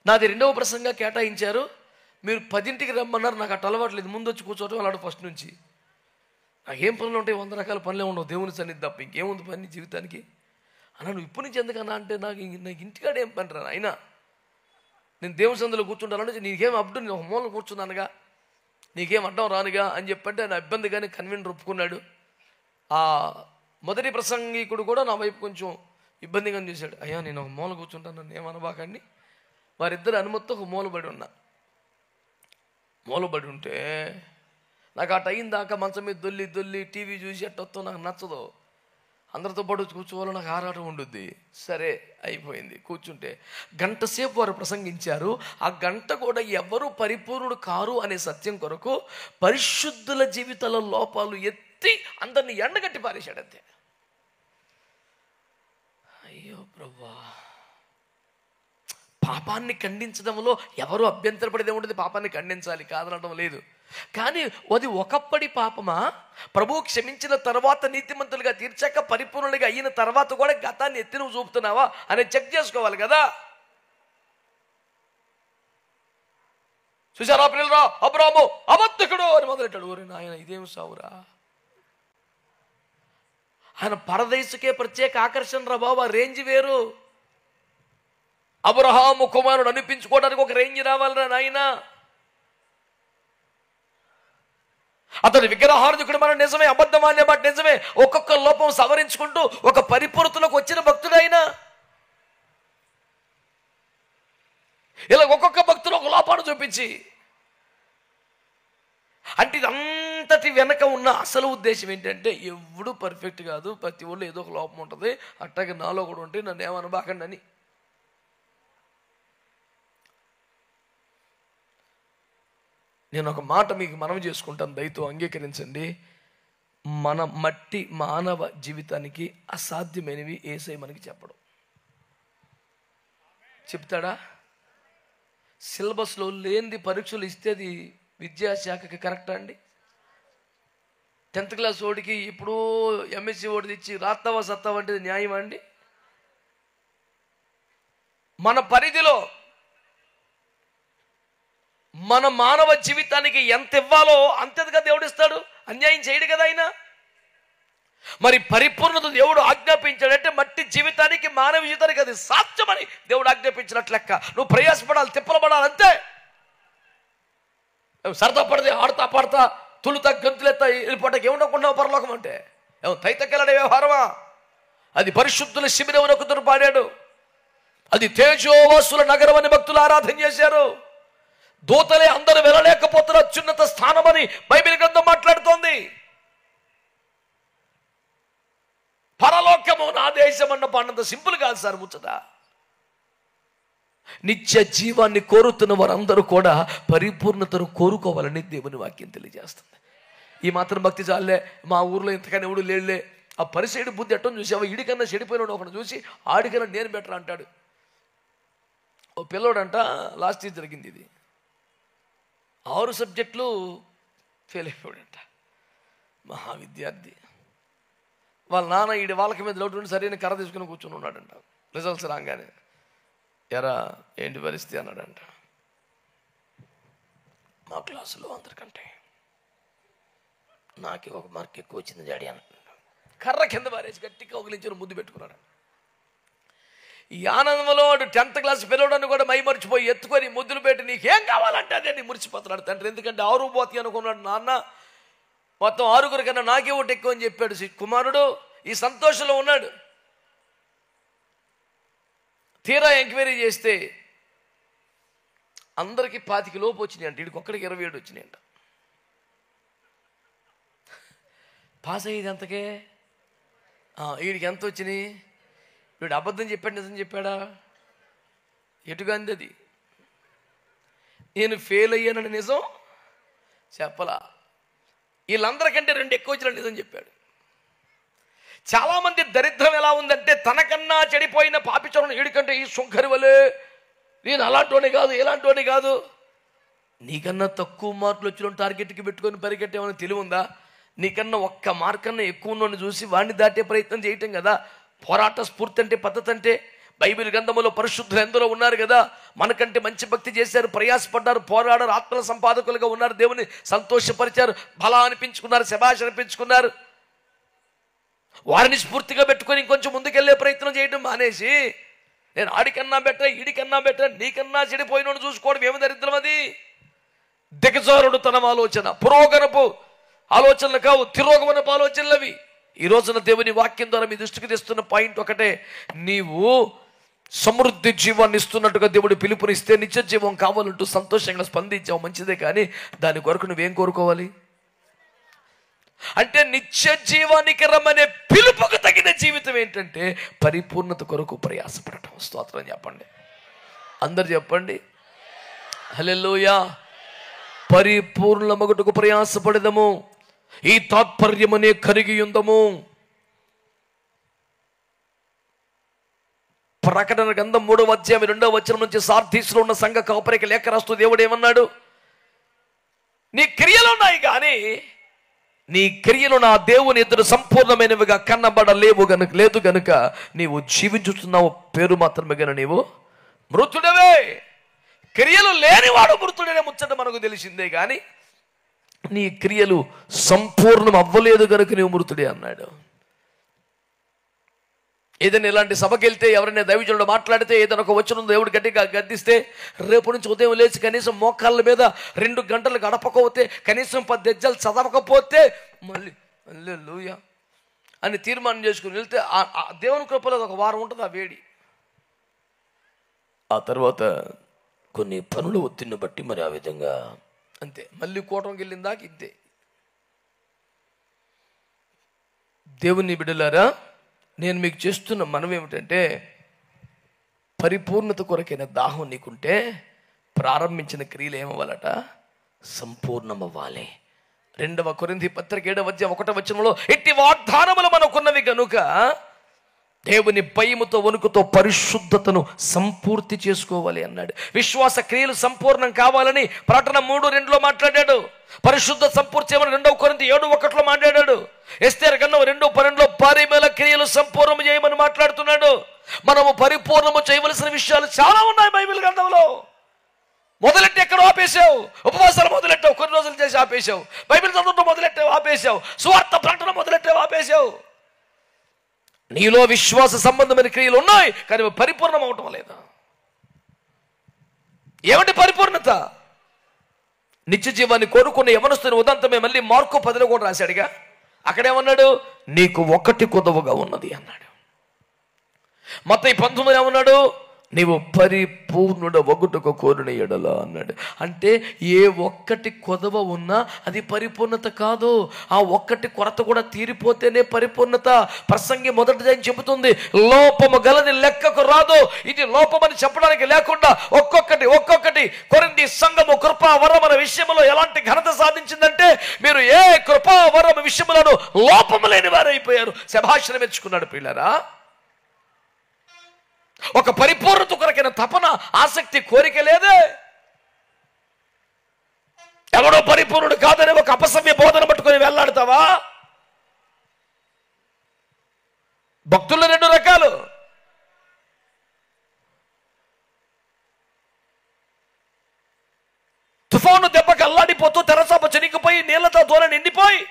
నాది 2వ ప్రసంగా కేటాయించారు. మీరు 10ంటికి రమ్మన్నారు. నాకు అట్లా అలవాటు లేదు, ముందు వచ్చి కూర్చోవటం అలాంటి ఫస్ట్ నుంచి. నాకేం పనులు ఉంటాయి? 100 రకాల పనులే ఉండవు, దేవుని సన్నిధి తప్ప ఇంకేముంది పని జీవితానికి అన్నా. నువ్వు ఇప్పటి నుంచి ఎందుకన్నా అంటే నాకు ఇంటికాడ ఏం పని రా అయినా, నేను దేవుని సందులో కూర్చుంటానంటే నీకేం అడ్డు, నేను ఒక మూలను కూర్చున్నానుగా, నీకేం అడ్డం రానుగా అని చెప్పంటే నా ఇబ్బందిగానే కన్వీనర్ ఒప్పుకున్నాడు. ఆ మొదటి ప్రసంగికుడు కూడా నా వైపు కొంచెం ఇబ్బందిగా చేశాడు. అయ్యా నేను ఒక మూల కూర్చుంటాను, నన్ను ఏమనబాకండి. వారిద్దరు అనుమతితో ఒక మూలబడి ఉన్నా. మూలబడి ఉంటే నాకు ఆ టైం దాకా మంచం మీద దొల్లి టీవీ చూసి అట్టొత్తో నాకు నచ్చదు. అందరితో పాటు కూర్చోవాలో నాకు ఆరాటం ఉండుద్ది. సరే అయిపోయింది. కూర్చుంటే 1 గంట సేపు వారు ప్రసంగించారు. ఆ గంట కూడా ఎవరు పరిపూర్ణుడు కారు అనే సత్యం కొరకు పరిశుద్ధుల జీవితాల లోపాలు ఎత్తి అందరిని ఎండగట్టి పారేశాడు అంతే. అయ్యో ప్రభువా, పాపాన్ని ఖండించడంలో ఎవరు అభ్యంతరపడేది ఉంటుంది? పాపాన్ని ఖండించాలి, కాదనడం లేదు. కానీ అది ఒకప్పటి పాపమా? ప్రభువు క్షమించిన తర్వాత నీతిమంతులుగా తీర్చాక పరిపూర్ణులుగా అయిన తర్వాత కూడా గతాన్ని ఎత్తి నువ్వు చూపుతున్నావా అని చెక్ చేసుకోవాలి కదా. చూసారా పిల్లరా, అబ్రాము అబద్ధకుడు అని మొదలెట్టాడు. ఓరి నాయన, ఇదేం సావురా. ఆయన పరదేశుకే ప్రత్యేక ఆకర్షణ రా బాబా, రేంజ్ వేరు. అబ్రహాము కుమారుడు అనిపించుకోవడానికి ఒక రేంజ్ రావాలరా నాయన. అతడు విగ్రహార్థకుడు మన నిజమే, అబద్ధం అనే మాట నిజమే. ఒక్కొక్క లోపం సవరించుకుంటూ ఒక పరిపూర్ణతలోకి వచ్చిన భక్తుడు ఆయన. ఇలా ఒక్కొక్క భక్తులు ఒక లోపాన్ని చూపించి అంటే ఇదంతటి వెనక ఉన్న అసలు ఉద్దేశం ఏంటంటే ఎవడు పర్ఫెక్ట్ కాదు, ప్రతి ఒళ్ళు ఏదో ఒక లోపం ఉంటుంది, అట్టాగే నాలో కూడా ఉంటే నన్ను ఏమనబాకండి అని. నేను ఒక మాట మీకు మనవి చేసుకుంటాను, దయతో అంగీకరించండి. మన మట్టి మానవ జీవితానికి అసాధ్యమైనవి యేసయ్య మనకి చెప్పడం. చెప్తాడా? సిలబస్లో లేనిది పరీక్షలు ఇస్తే అది విద్యాశాఖకి కరెక్టా అండి? 10th క్లాస్ ఓడికి ఇప్పుడు ఎంఎస్సి ఓడిది ఇచ్చి రాస్తావా సత్తావా అంటే న్యాయం అండి? మన పరిధిలో మన మానవ జీవితానికి ఎంత ఇవ్వాలో అంతగా దేవుడు ఇస్తాడు. అన్యాయం చేయడు కదా ఆయన. మరి పరిపూర్ణత దేవుడు ఆజ్ఞాపించాడంటే మట్టి జీవితానికి, మానవ జీవితానికి అది సాధ్యమని దేవుడు ఆజ్ఞాపించినట్లు లెక్క. నువ్వు ప్రయాసపడాలి, తిప్పలు పడాలి, అంతే. సరదా పడితే ఆడతా పాడతా తులుతా గంతులెత్తా వెళ్ళిపోటాకి ఏముండకుండా పరలోకం అంటే తైతకెళ్ళడే వ్యవహారమా? అది పరిశుద్ధుల శిబిరం ఒకరు పాడాడు. అది తేజోవాసుల నగరం అని భక్తులు ఆరాధన చేశారు. దూతలే అందరూ వెళ్ళలేకపోతున్న అత్యున్నత స్థానమని బైబిల్ గ్రంథం మాట్లాడుతోంది. పరలోకము నా దేశం అన్న పాడినంత సింపుల్ కాదు సార్ ముచ్చట. నిత్య జీవాన్ని కోరుతున్న వారందరూ కూడా పరిపూర్ణతను కోరుకోవాలని దేవుని వాక్యం తెలియజేస్తుంది. ఈ మాత్రం భక్తి చాలే, మా ఊర్లో ఇంతకన్నా ఎవడు లేడులే, ఆ పరిసైడు బుద్ధి ఎట్టని చూసావా, ఇడికన్నా చెడిపోయినాడు ఒకటి చూసి ఆడికన్నా నేను బెటర్ అంటాడు. ఓ పిల్లోడంట, లాస్ట్ ఇయర్ జరిగింది ఇది, 6 సబ్జెక్టులు ఫెయిల్ అయిపోయాడంట. మహా విద్యార్థి. వాళ్ళ నాన్న ఈడి వాళ్ళకి మీద లోటు ఉండి సరైన కర్ర తీసుకుని కూర్చొని ఉన్నాడంట. రిజల్ట్స్ రాగానే, ఎరా ఏంటి పరిస్థితి అన్నాడంట. మా క్లాసులో అందరికంటే నాకే 1 మార్క్ ఎక్కువ వచ్చింది డాడీ అన్నాడు. కర్ర కింద పారేసి గట్టిగా ఒకలించి ముద్దు పెట్టుకున్నాడు. ఈ ఆనందంలో 10th క్లాస్ పిల్లవాడిని కూడా మైమర్చిపోయి ఎత్తుకొని ముద్దులు పెట్టి నీకేం కావాలంటే అదే నీ మురిసిపోతున్నాడు తండ్రి. ఎందుకంటే 6 పోతి అనుకున్నాడు నాన్న. మొత్తం 6 కన్నా నాకే ఒకటి ఎక్కువ అని చెప్పాడు కుమారుడు. ఈ సంతోషంలో ఉన్నాడు. తీరా ఎంక్వైరీ చేస్తే అందరికీ 25 లోపు వచ్చినాయి అంట, వీడికి ఒక్కడికి 27 వచ్చినాయి అంట. పాస్ అయ్యేది ఎంతకే? వీడికి ఎంత వచ్చినాయి? వీడు అబద్ధం చెప్పాడు, నిజం చెప్పాడా? ఎటుగా అంది అది. నేను ఫెయిల్ అయ్యానని నిజం చెప్పలా. వీళ్ళందరికంటే 2 ఎక్కువ వచ్చిన నిజం చెప్పాడు. చాలామంది దరిద్రం ఎలా ఉందంటే, తనకన్నా చెడిపోయిన పాపిచోడు వీడికంటే ఈ శుంకరి వలే నేను అలాంటోనే కాదు ఇలాంటోనే కాదు. నీకన్నా తక్కువ మార్కులు వచ్చిన టార్గెట్కి పెట్టుకొని పరిగెట్టేమని తెలివి ఉందా? నీకన్నా 1 మార్క్ కన్నా ఎక్కువ ఉన్నోని చూసి వాడిని దాటే ప్రయత్నం చేయటం కదా పోరాట స్ఫూర్తి అంటే, పద్ధతి అంటే. బైబిల్ గ్రంథంలో పరిశుద్ధులు ఎందరో ఉన్నారు కదా, మనకంటే మంచి భక్తి చేశారు, ప్రయాసపడ్డారు, పోరాడారు, ఆత్మల సంపాదకులుగా ఉన్నారు, దేవుని సంతోషపరిచారు, బలా అనిపించుకున్నారు, శభాష్ అనిపించుకున్నారు. వారిని స్ఫూర్తిగా పెట్టుకొని ఇంకొంచెం ముందుకెళ్లే ప్రయత్నం చేయడం మానేసి, నేను ఆడికన్నా బెటర్ ఈడికన్నా బెటర్ నీకన్నా చెడిపోయినోడు చూసుకోవడం ఏమి దరిద్రం అది. దిగజారుడు తన ఆలోచన, పురోగమనపు ఆలోచనలు కావు, తిరోగమనపు ఆలోచనలు అవి. ఈ రోజున దేవుని వాక్యం ద్వారా మీ దృష్టికి తెస్తున్న పాయింట్ ఒకటే, నీవు సమృద్ధి జీవాన్ని ఇస్తున్నట్టుగా దేవుడు పిలుపునిస్తే నిత్య జీవం కావాలంటూ సంతోషంగా స్పందించావు, మంచిదే. కానీ దాని కొరకు నువ్వేం కోరుకోవాలి అంటే, నిత్య జీవానికి రమ్మనే పిలుపుకు తగిన జీవితం ఏంటంటే పరిపూర్ణత కొరకు ప్రయాసపడటం. స్తోత్రం చెప్పండి, అందరు చెప్పండి హల్లెలూయా. పరిపూర్ణమగుటకు ప్రయాసపడదము, ఈ తాత్పర్యమనే కలిగి ఉందము. ప్రకటన గ్రంథం 3వ అధ్యాయం 2వ వచనం నుంచి సార్దీసులో ఉన్న సంఘ కాపరికి లేఖ రాస్తూ దేవుడు ఏమన్నాడు? నీ క్రియలు ఉన్నాయి కానీ నీ క్రియలు నా దేవుని ఎదురు సంపూర్ణమైనవిగా కన్నబడలేవు గనుక లేదు గనుక నీవు జీవించుతున్నావు పేరు మాత్రమే గన నీవు మృతుడవే. క్రియలు లేనివాడు మృతుడనే ముచ్చట మనకు తెలిసిందే, కానీ నీ క్రియలు సంపూర్ణం అవ్వలేదు గనుక నీవు మృతుడే అన్నాడు. ఏదైనా ఇలాంటి సభకి వెళ్తే ఎవరైనా దైవజనుడు మాట్లాడితే ఏదైనా ఒక వచనం దేవుడు గట్టిగా గద్దిస్తే, రేపు నుంచి ఉదయం లేచి కనీసం మోకాళ్ళ మీద 2 గంటలు గడపకపోతే, కనీసం 10 అధ్యాయాలు చదవకపోతే మళ్ళీ హల్లెలూయా అని తీర్మానం చేసుకుని వెళ్తే దేవుని కృపలో ఒక వారం ఉంటుంది ఆ వేడి. ఆ తర్వాత కొన్ని పనులు ఒత్తిడిని బట్టి మరి ఆ విధంగా అంతే, మళ్ళీ కూటమికి వెళ్ళిన దాకా ఇంతే. దేవుని బిడ్డలారా, నేను మీకు చేస్తున్న మనం ఏమిటంటే, పరిపూర్ణత కొరకైన దాహం నీకుంటే ప్రారంభించిన క్రియలు ఏమవ్వాలట? సంపూర్ణమవ్వాలి. 2వ కొరింథీ పత్రిక 7వ అధ్యాయం 1వ వచనంలో, ఎట్టి వాగ్దానములు మనకున్నవి కనుక దేవుని భయముతో వణుకుతో పరిశుద్ధతను సంపూర్తి చేసుకోవాలి అన్నాడు. విశ్వాస క్రియలు సంపూర్ణం కావాలని ప్రకటన 3:2లో మాట్లాడాడు. పరిశుద్ధ సంపూర్తి చేయమని 2వ కొరింథీ 7:1లో మాట్లాడాడు. ఎస్తేరు గ్రంథం 2:12లో పరిమళ క్రియలు సంపూర్ణం చేయమని మాట్లాడుతున్నాడు. మనము పరిపూర్ణము చేయవలసిన విషయాలు చాలా ఉన్నాయి బైబిల్ గ్రంథంలో. మొదలెట్టి ఎక్కడ ఆపేశావు? ఉపవాసాలు మొదలెట్టావు, కొన్ని రోజులు చేసి ఆపేశావు. బైబిల్ చదవటం మొదలెట్టావు, ఆపేశావు. సువార్త ప్రకటన మొదలెట్టావు, ఆపేశావు. నీలో విశ్వాస సంబంధమైన క్రియలు ఉన్నాయి, కానీ అవి పరిపూర్ణం అవటం లేదు. ఏమంటే పరిపూర్ణత? నిత్య జీవాన్ని కోరుకున్న యవనస్తుని ఉదంతమే మళ్ళీ మార్కు 10లో కూడా రాశాడుగా. అక్కడేమన్నాడు? నీకు ఒకటి కొదవగా ఉన్నది అన్నాడు. మత్తయి 19 ఏమన్నాడు? నీవు పరిపూర్ణుడ ఒగుటకు కోరిన ఎడల అన్నాడు. అంటే ఏ ఒక్కటి కొదవ ఉన్నా అది పరిపూర్ణత కాదు. ఆ ఒక్కటి కొరత కూడా తీరిపోతేనే పరిపూర్ణత. ప్రసంగి మొదటిది చెబుతుంది, లోపము గలది లెక్కకు రాదు. ఇది లోపమని చెప్పడానికి లేకుండా ఒక్కొక్కటి కొరింథీ సంఘము కృపా వరముల విషయంలో ఎలాంటి ఘనత సాధించిందంటే, మీరు ఏ కృపా వరమ విషయములను లోపము లేని వారు అయిపోయారు. శభాషణ మెచ్చుకున్నాడు. పిల్లరా, ఒక పరిపూర్ణత కొరకైన తపన, ఆసక్తి, కోరిక లేదే. ఎవడో పరిపూర్ణుడు కాదని ఒక అపసవ్య బోధన పట్టుకొని వెళ్ళాడుతావా? భక్తుల్లో 2 రకాలు. తుఫాను దెబ్బకి అల్లాడిపోతూ తెరసాప చెనిగిపోయి నీళ్లతో దూర నిండిపోయి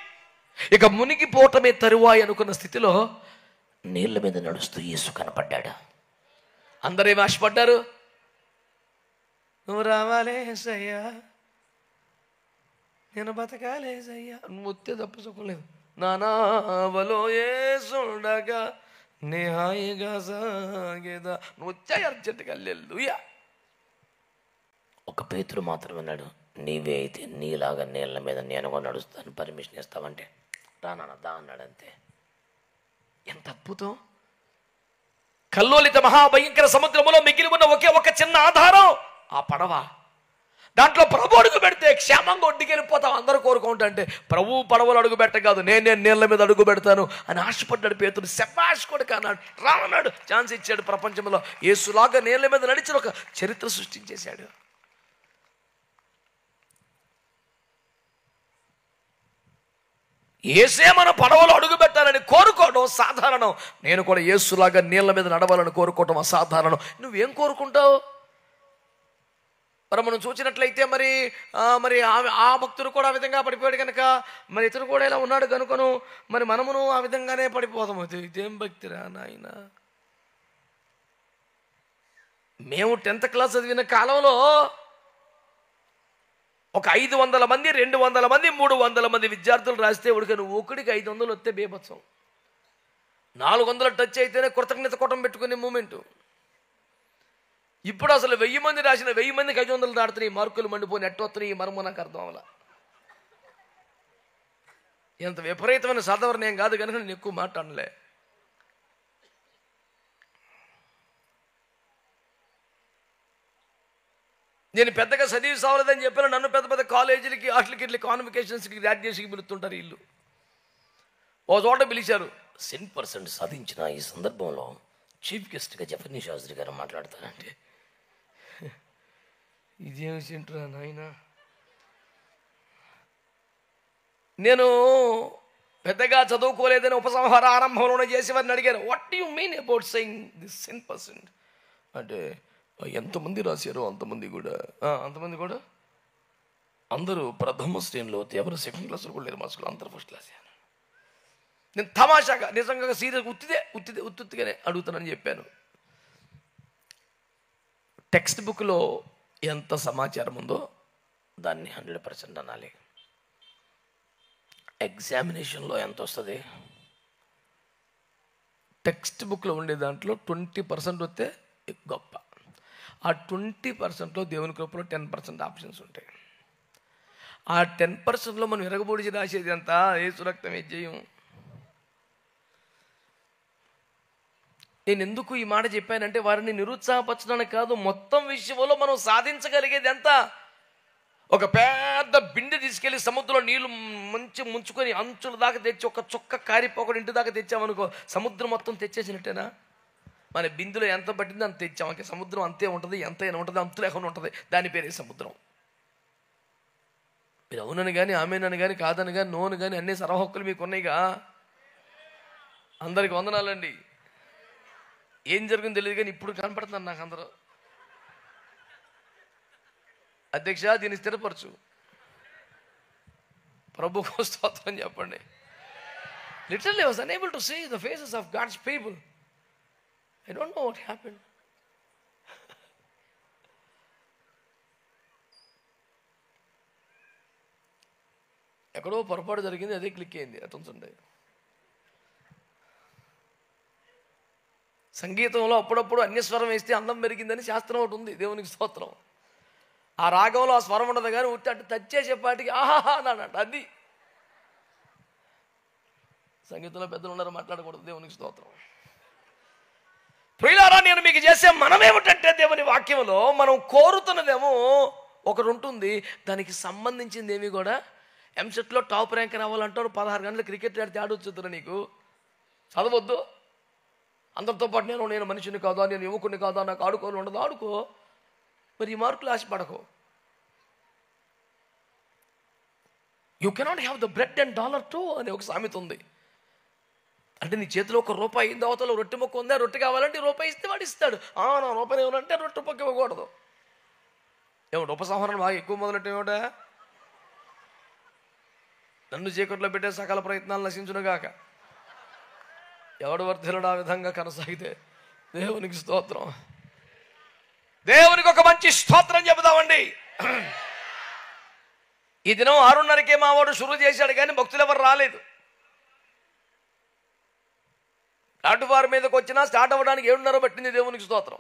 ఇక మునిగిపోవటమే తరువాయి అనుకున్న స్థితిలో నీళ్ల మీద నడుస్తూ యేసు కనపడ్డాడు. అందరేమి ఆశపడ్డారు? నువ్వు రావాలే యేసయ్యా, నేను బతకాలే యేసయ్యా. నువ్వు వస్తే తప్పుకోలేదు. నానావలో యేసుండగా నే హాయిగా సాగేదా. నువ్వు వచ్చాయి అర్జెంటుగా. హల్లెలూయా. ఒక పేతురు మాత్రం అన్నాడు, నీవే అయితే నీలాగా నీళ్ళ మీద నేను కూడా నడుస్తాను, పర్మిషన్ ఇస్తావంటే రానా దా అన్నాడు. అంతే. ఎంత అద్భుతం! కల్లోలిత మహాభయంకర సముద్రములో మిగిలి ఉన్న ఒకే ఒక చిన్న ఆధారం ఆ పడవ. దాంట్లో ప్రభు అడుగు పెడితే క్షేమంగా ఒడ్డుకి వెళ్ళిపోతాం అందరూ కోరుకుంటుంటే, ప్రభు పడవలు అడుగు పెట్ట కాదు, నేను నీళ్ళ మీద అడుగు పెడతాను అని ఆశపడ్డాడు పేతురు. శభాష్ కొడుకు అన్నాడు. రామన్నాడు, ఛాన్స్ ఇచ్చాడు. ప్రపంచంలో యేసులాగా నీళ్ళ మీద నడిచిన ఒక చరిత్ర సృష్టించేశాడు. యేసే మన పడవలో అడుగు పెట్టాలని కోరుకోవడం సాధారణం. నేను కూడా యేసులాగా నీళ్ళ మీద నడవాలని కోరుకోవడం అసాధారణం. నువ్వేం కోరుకుంటావు? మరి మనం చూసినట్లయితే మరి ఆ భక్తుడు కూడా ఆ విధంగా పడిపోయాడు కనుక మరి ఇతను కూడా ఇలా ఉన్నాడు కనుకను మరి మనమును ఆ విధంగానే పడిపోతాము. ఇదేం భక్తిరా నాయన. మేము 10th క్లాస్ చదివిన కాలంలో ఒక 500 మంది, 200 మంది, 300 మంది విద్యార్థులు రాస్తే ఉడికను ఒకడికి 500 వస్తే బేబత్సం. 400 టచ్ అయితేనే కృతజ్ఞత కూటం పెట్టుకునే మూమెంట్. ఇప్పుడు అసలు 1000 మంది రాసిన 1000 మందికి 500 దాడుతున్నాయి. మార్కులు మండిపోయి నెట్టొస్తున్నాయి. ఈ మర్మం నాకు అర్థం అవ్వాల. ఎంత విపరీతమైన సాధారణ ఏం కాదు కనుక నేను ఎక్కువ మాట్లాడలే. నేను పెద్దగా చదివి సావలేదని చెప్పాను. నన్ను పెద్ద పెద్ద కాలేజీలకి వాటికి కాన్వికేషన్స్కి గ్రాడ్యుయేషన్కి పిలుస్తుంటారు వీళ్ళు. ఓ చోట పిలిచారు. 100% సాధించిన ఈ సందర్భంలో చీఫ్ గెస్ట్గా జఫనీ శాస్త్రి గారు మాట్లాడతారంటే ఇదేమి సెంటరా నాయన. నేను పెద్దగా చదువుకోలేదని ఉపసంహార ఆరంభంలోనే చేసేవారిని అడిగాను, what do you mean about saying this 10%? అంటే ఎంతమంది రాశారో అంతమంది కూడా అందరూ ప్రథమ శ్రేణిలో ఎవరు 2nd క్లాస్లో కూడా లేరు. మా స్కూల్ అందరూ 1st క్లాస్. నేను తమాషాగా నిజంగా సీరియస్ ఉత్తిగానే అడుగుతానని చెప్పాను. టెక్స్ట్ బుక్లో ఎంత సమాచారం ఉందో దాన్ని 100% అనాలి. ఎగ్జామినేషన్లో ఎంత వస్తుంది? టెక్స్ట్ బుక్లో ఉండే దాంట్లో 20% వస్తే గొప్ప. ఆ 20%లో దేవుని కృపలో 10% ఆప్షన్స్ ఉంటాయి. ఆ 10%లో మనం ఎరగబొడిచి రాసేది ఎంత? యేసు రక్తం విజయం. నేను ఎందుకు ఈ మాట చెప్పానంటే వారిని నిరుత్సాహపరచడానికి కాదు, మొత్తం విషయంలో మనం సాధించగలిగేది ఎంత? ఒక పెద్ద బిందె తీసుకెళ్ళి సముద్రంలో నీళ్లు మంచి ముంచుకొని అంచుల దాకా తెచ్చి ఒక చుక్క కారిపోకుండా ఇంటి దాకా తెచ్చామనుకో, సముద్రం మొత్తం తెచ్చేసినట్టేనా? మన బిందులో ఎంత పట్టిందో అంత తెచ్చాం. సముద్రం అంతే ఉంటుంది, ఎంతైనా ఉంటుంది, అంతు లేకుండా ఉంటుంది. దాని పేరే సముద్రం. మీరు అవునని కానీ, ఆమెనని కానీ, కాదని కానీ, నోను కానీ అన్ని సర్వహక్కులు మీకు ఉన్నాయిగా. అందరికి వందనాలండి. ఏం జరిగిందో తెలియదు కానీ ఇప్పుడు కనపడుతున్నారు నాకు అందరూ. అధ్యక్ష దీన్ని స్థిరపరచు. ప్రభుకు స్తోత్రం చెప్పండి. Literally I was unable to see the faces of God's people. I don't know what happened. ఎక్కడో పొరపాటు జరిగింది, అదే క్లిక్ అయింది. అటుంచండి. సంగీతంలో అప్పుడప్పుడు అన్యస్వరం వేస్తే అందం పెరిగిందని శాస్త్రం ఒకటి ఉంది. దేవునికి స్తోత్రం. ఆ రాగంలో ఆ స్వరం ఉండదు కానీ ఉట్టి అటు టచ్ చేసేపాటికి ఆహాహా అన్నాడంట. అది సంగీతంలో పెద్దలు ఉన్నారు, మాట్లాడకూడదు. దేవునికి స్తోత్రం. ప్రియులారా, నేను మీకు చేసే మనమేమిటంటే దేవుని వాక్యంలో మనం కోరుతున్నదేమో ఒకటి ఉంటుంది, దానికి సంబంధించింది ఏమి కూడా. ఎంసెట్లో టాప్ ర్యాంక్ రావాలంటారు, 16 గంటలు క్రికెట్ ఆడితే ఆడొచ్చుతురా, నీకు చదవద్దు. అందరితో పాటు నేను మనిషిని కాదా, నేను యువకుని కాదా, నాకు ఆడుకోవాలి ఉండదు. ఆడుకో, మరి ఈ మార్కులు ఆశపడకు. You cannot have the bread and dollar too అనే ఒక సామెత ఉంది. అంటే నీ చేతిలో ₹1 అయింది, అవతల రొట్టె మొక్క ఉందా, రొట్టె కావాలంటే ₹1 ఇస్తే వాడు ఇస్తాడు. నా రూపాయి ఏమనంటే రొట్టె మొక్క ఇవ్వకూడదు. ఏమిటి ఉపసంహరణ బాగా ఎక్కువ మొదలెట్టు ఏమిటా? నన్ను చీకట్లో పెట్టే సకల ప్రయత్నాలు నశించునుగాక. ఎవడు వర్ధిల్లుడు ఆ విధంగా కొనసాగితే. దేవునికి స్తోత్రం. దేవునికి ఒక మంచి స్తోత్రం చెబుదామండి. ఈ దినం 6:30కే మా వాడు షురూ చేశాడు, కానీ భక్తులు ఎవరు రాలేదు. ప్లాట్ఫార్ మీదకి వచ్చినా స్టార్ట్ అవ్వడానికి 7:30 పట్టింది. దేవునికి స్తోత్రం.